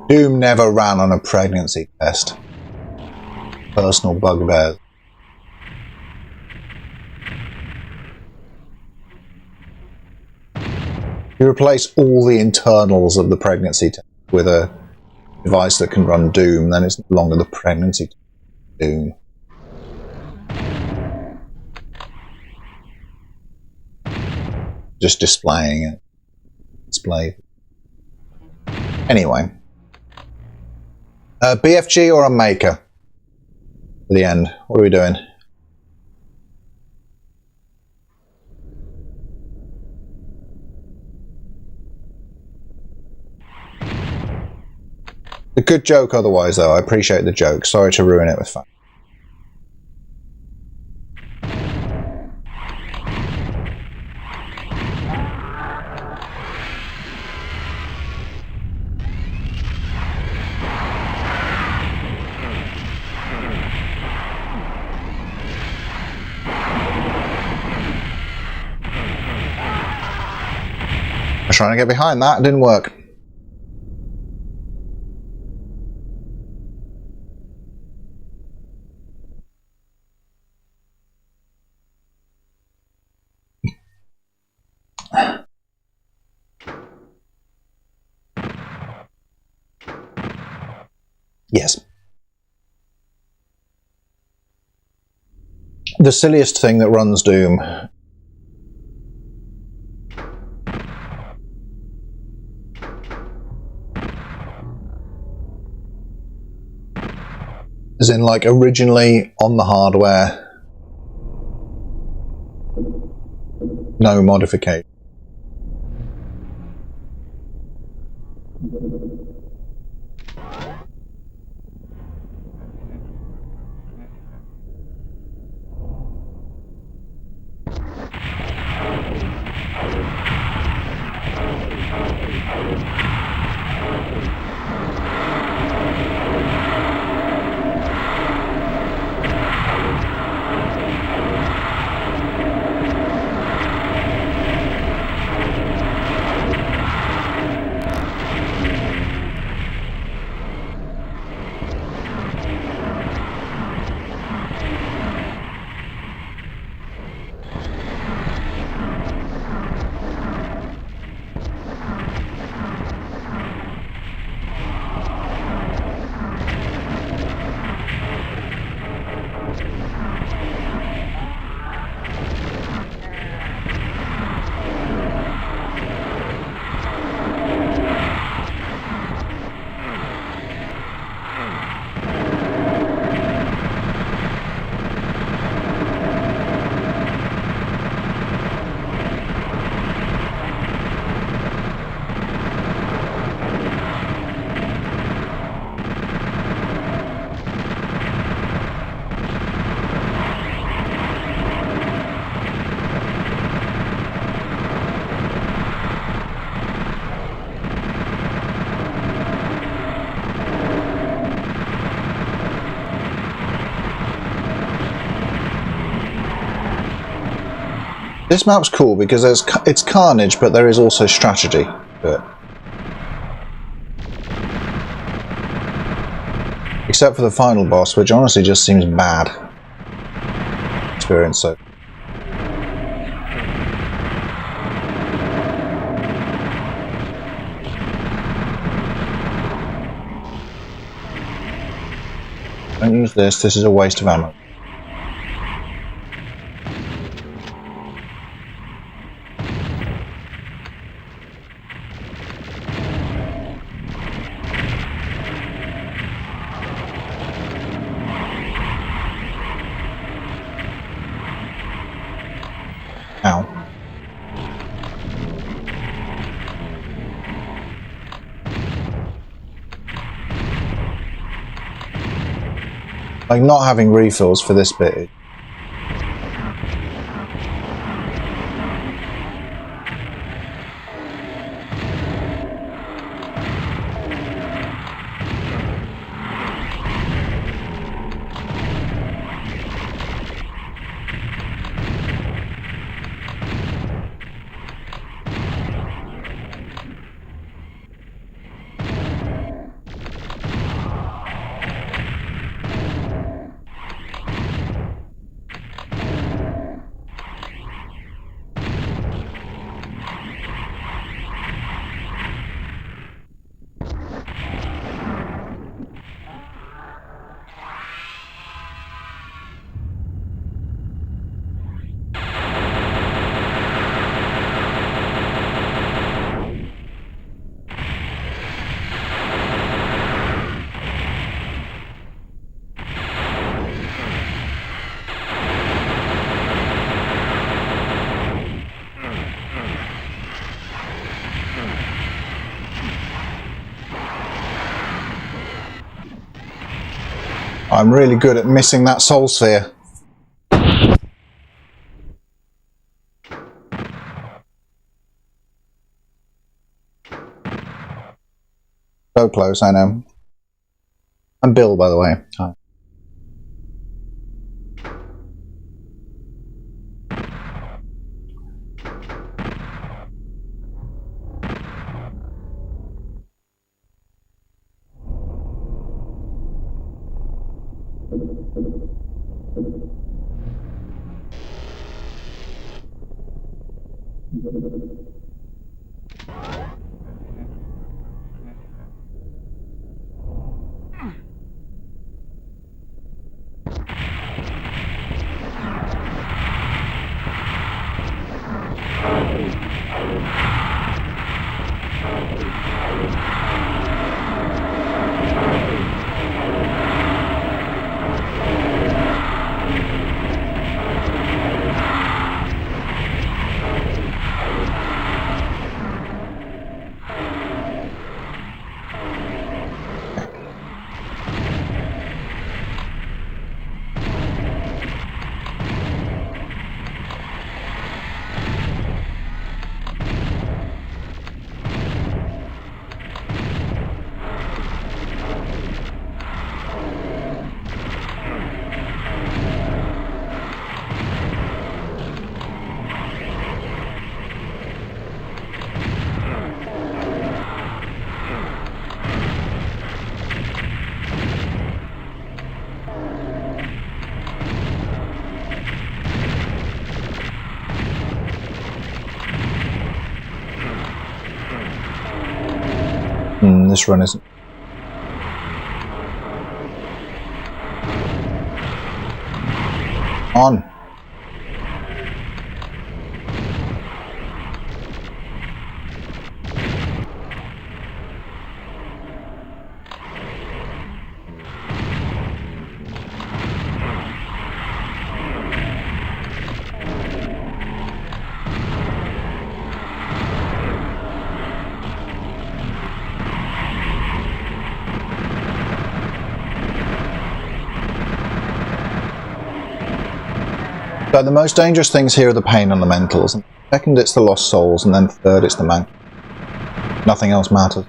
A: Doom never ran on a pregnancy test. Personal bugbears. You replace all the internals of the pregnancy test with a device that can run Doom, then it's no longer the pregnancy test. Doom. Just displaying it. Display. Anyway. BFG or a maker? For the end. What are we doing? A good joke otherwise, though. I appreciate the joke. Sorry to ruin it with fun. I was trying to get behind that, it didn't work. Yes. The silliest thing that runs Doom as in, like, originally on the hardware, no modification. This map's cool because it's carnage, but there is also strategy to it. Except for the final boss, which honestly just seems bad. Experience so. Don't use this, this is a waste of ammo. Ow. Like, not having refills for this bit. I'm really good at missing that soul sphere. So close, I know. I'm Bill, by the way. Hi. This run isn't. On. So the most dangerous things here are the pain elementals. Second, it's the lost souls, and then third, it's the man. Nothing else matters.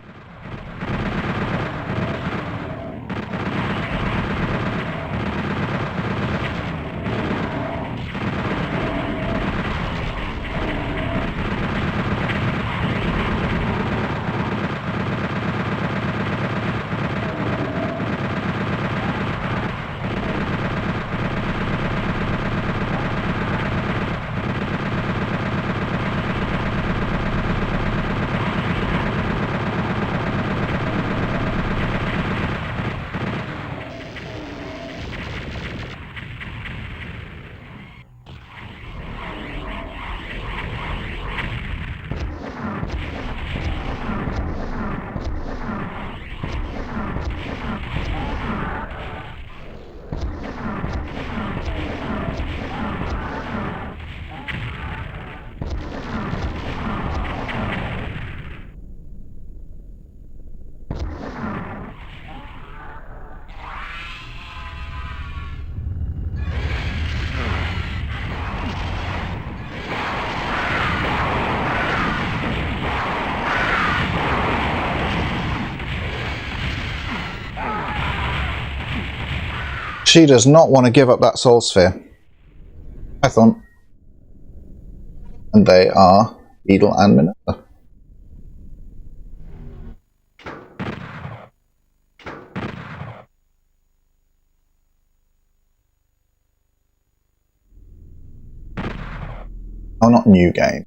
A: She does not want to give up that soul sphere. Python. And they are Beedle and Minerva. Oh, not new game.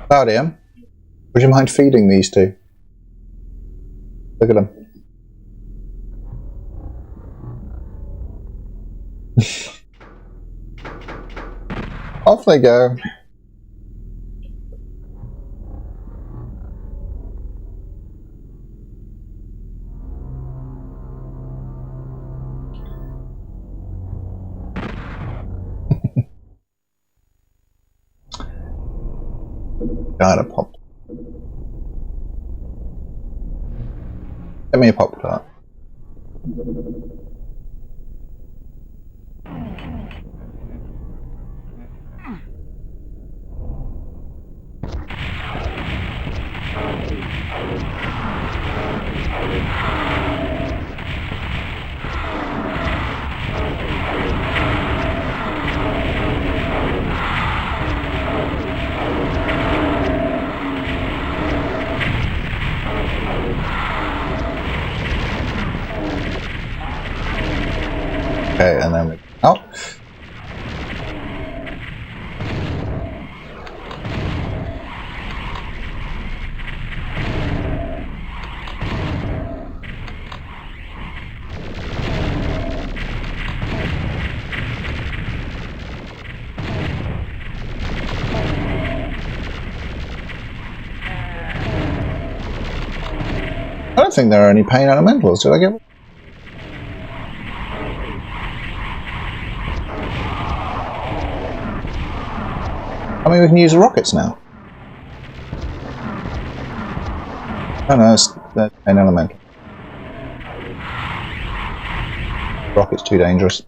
A: Claudia, would you mind feeding these two? Look at them. Off they go. Gotta pop. Get me a pop tart. Okay, and then we out. I don't think there are any pain elementals. Did I get one? I mean, we can use the rockets now. Oh no, it's the pain elemental. Rocket's too dangerous.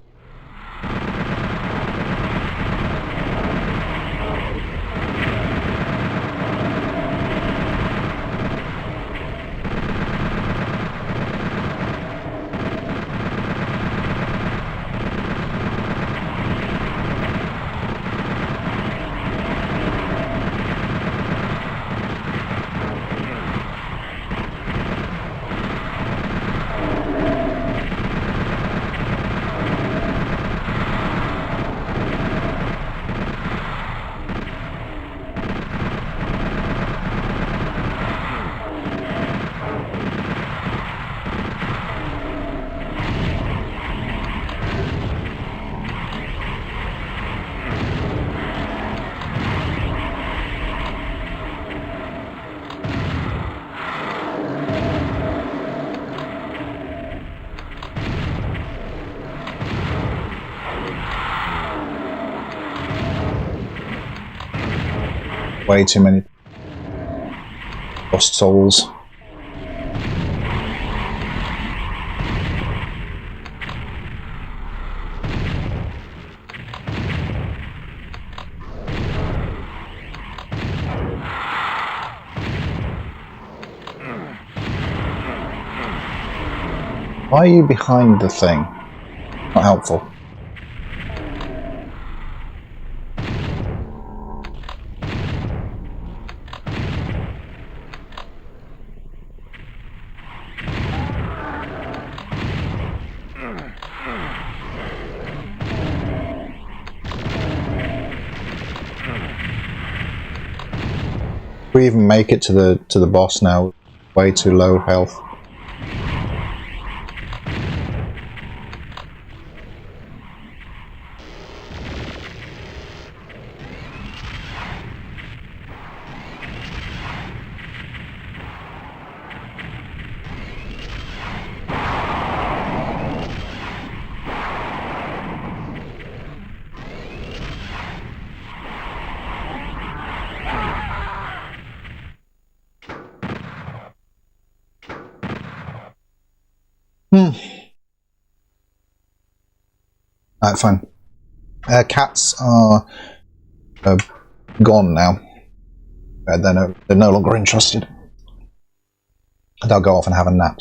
A: Way too many lost souls. Why are you behind the thing? Not helpful. We even make it to the boss now. Way too low health. Fine. Cats are gone now. They're no longer interested. They'll go off and have a nap.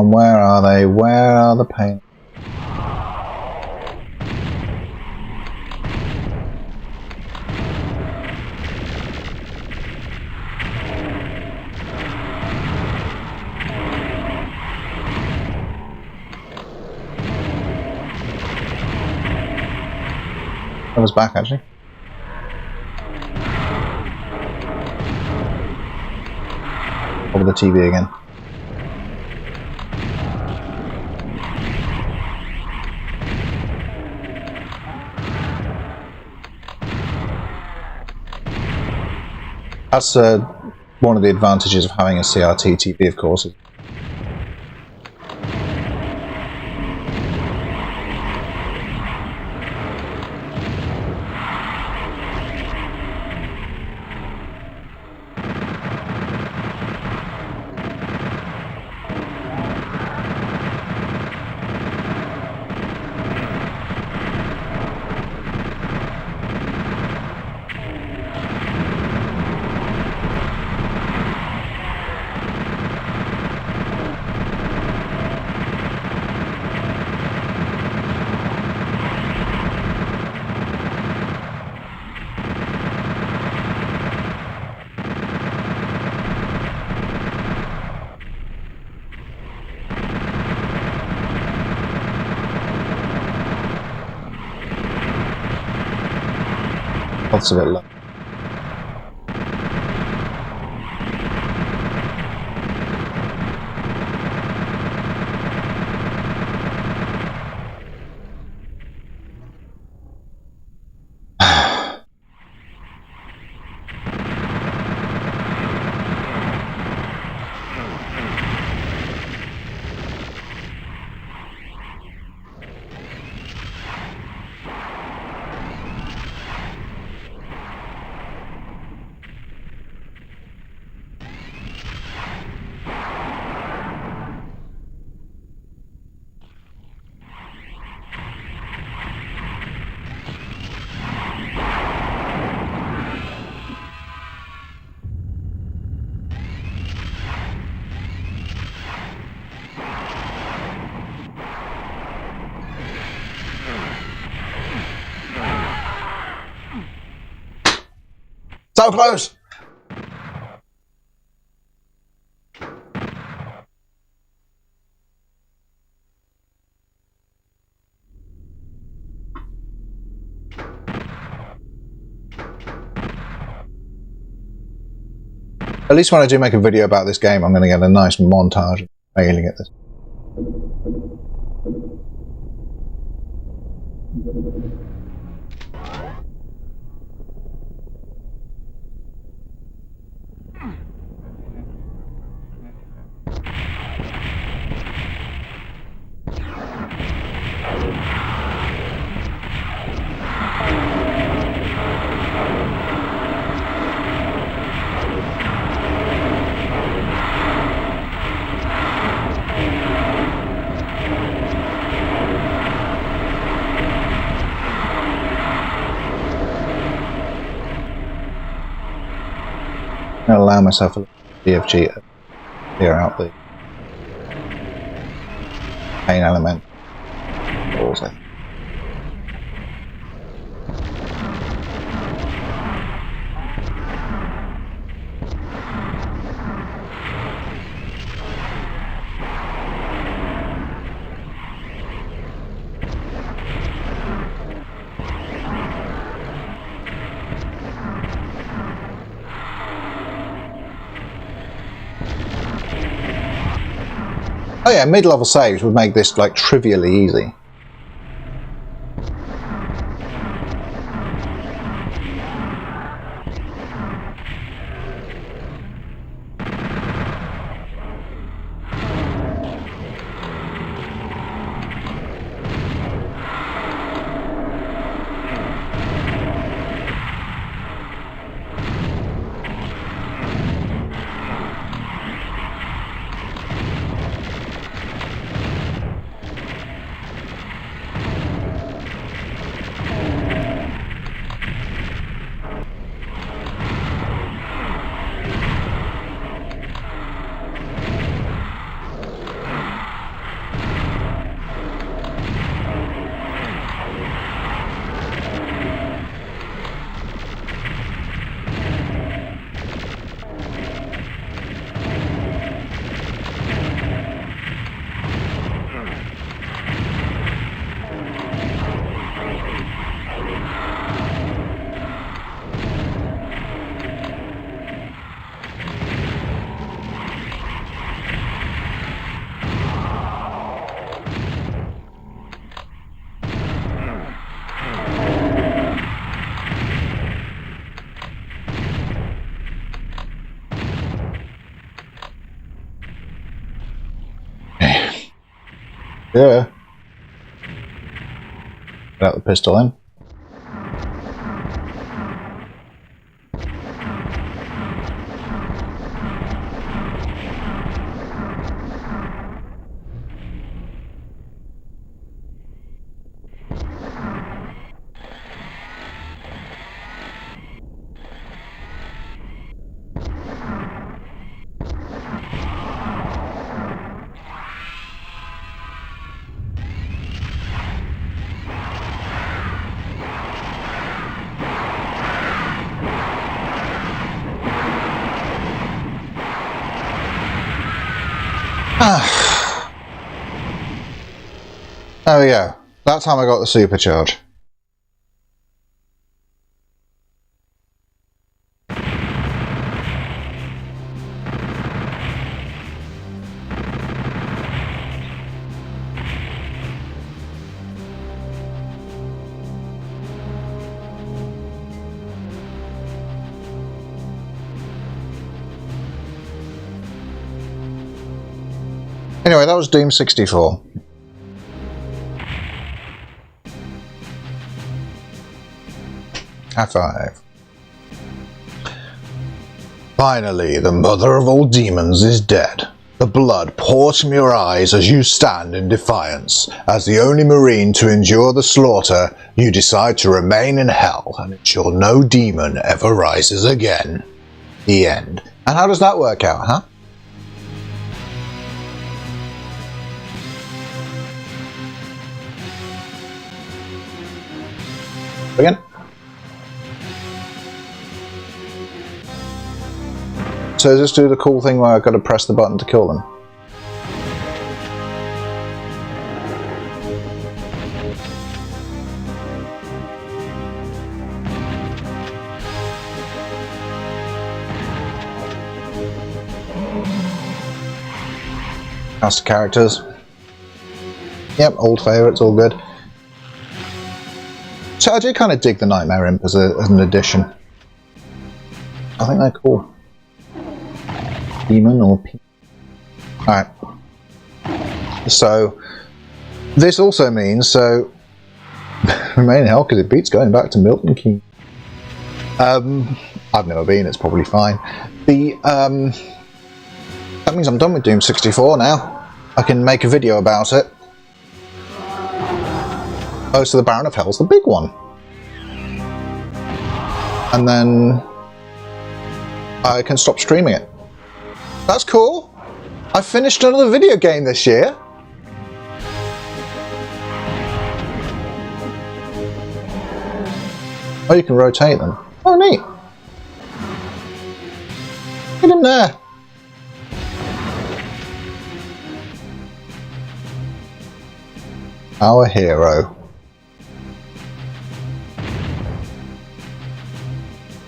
A: Where are they? Where are the pain? I was back actually. Over the TV again. That's one of the advantages of having a CRT TV, of course. Lots of it low. So close! At least when I do make a video about this game, I'm going to get a nice montage of failing at this. myself a DFG to clear out the main element. Also. Oh yeah, mid-level saves would make this like trivially easy. Yeah. Get out the pistol then. There we go. That time I got the supercharge. Anyway, that was Doom 64. High five. Finally, the mother of all demons is dead. The blood pours from your eyes as you stand in defiance. As the only Marine to endure the slaughter, you decide to remain in hell and ensure no demon ever rises again. The end. And how does that work out, huh? Again? So does this do the cool thing where I've got to press the button to kill them? Cast of characters. Yep, old favourites, all good. So I do kind of dig the Nightmare Imp as an addition. I think they're cool. Demon or alright. So this also means remain in hell because it beats going back to Milton Keynes. I've never been, it's probably fine. That means I'm done with Doom 64 now. I can make a video about it. Oh, so the Baron of Hell's the big one. And then I can stop streaming it. That's cool. I finished another video game this year. Oh, you can rotate them. Oh, neat. Get in there. Our hero.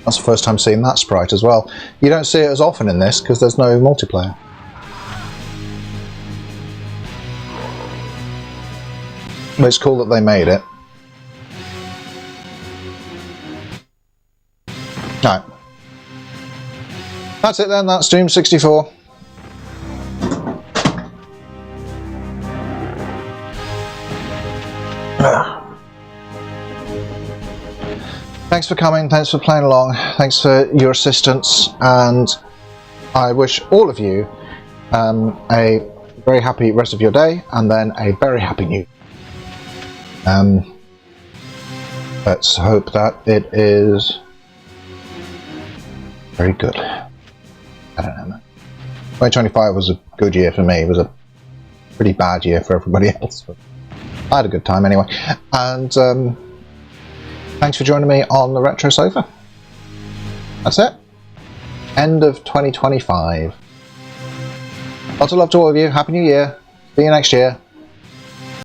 A: That's the first time seeing that sprite as well. You don't see it as often in this because there's no multiplayer. But it's cool that they made it. No. That's it then, that's Doom 64. Thanks for coming, thanks for playing along, thanks for your assistance, and I wish all of you a very happy rest of your day, and then a very happy new year. Let's hope that it is very good. I don't know, man. 2025 was a good year for me. It was a pretty bad year for everybody else, but I had a good time anyway. And thanks for joining me on the Retro Sofa. That's it. End of 2025. Lots of love to all of you. Happy New Year. See you next year.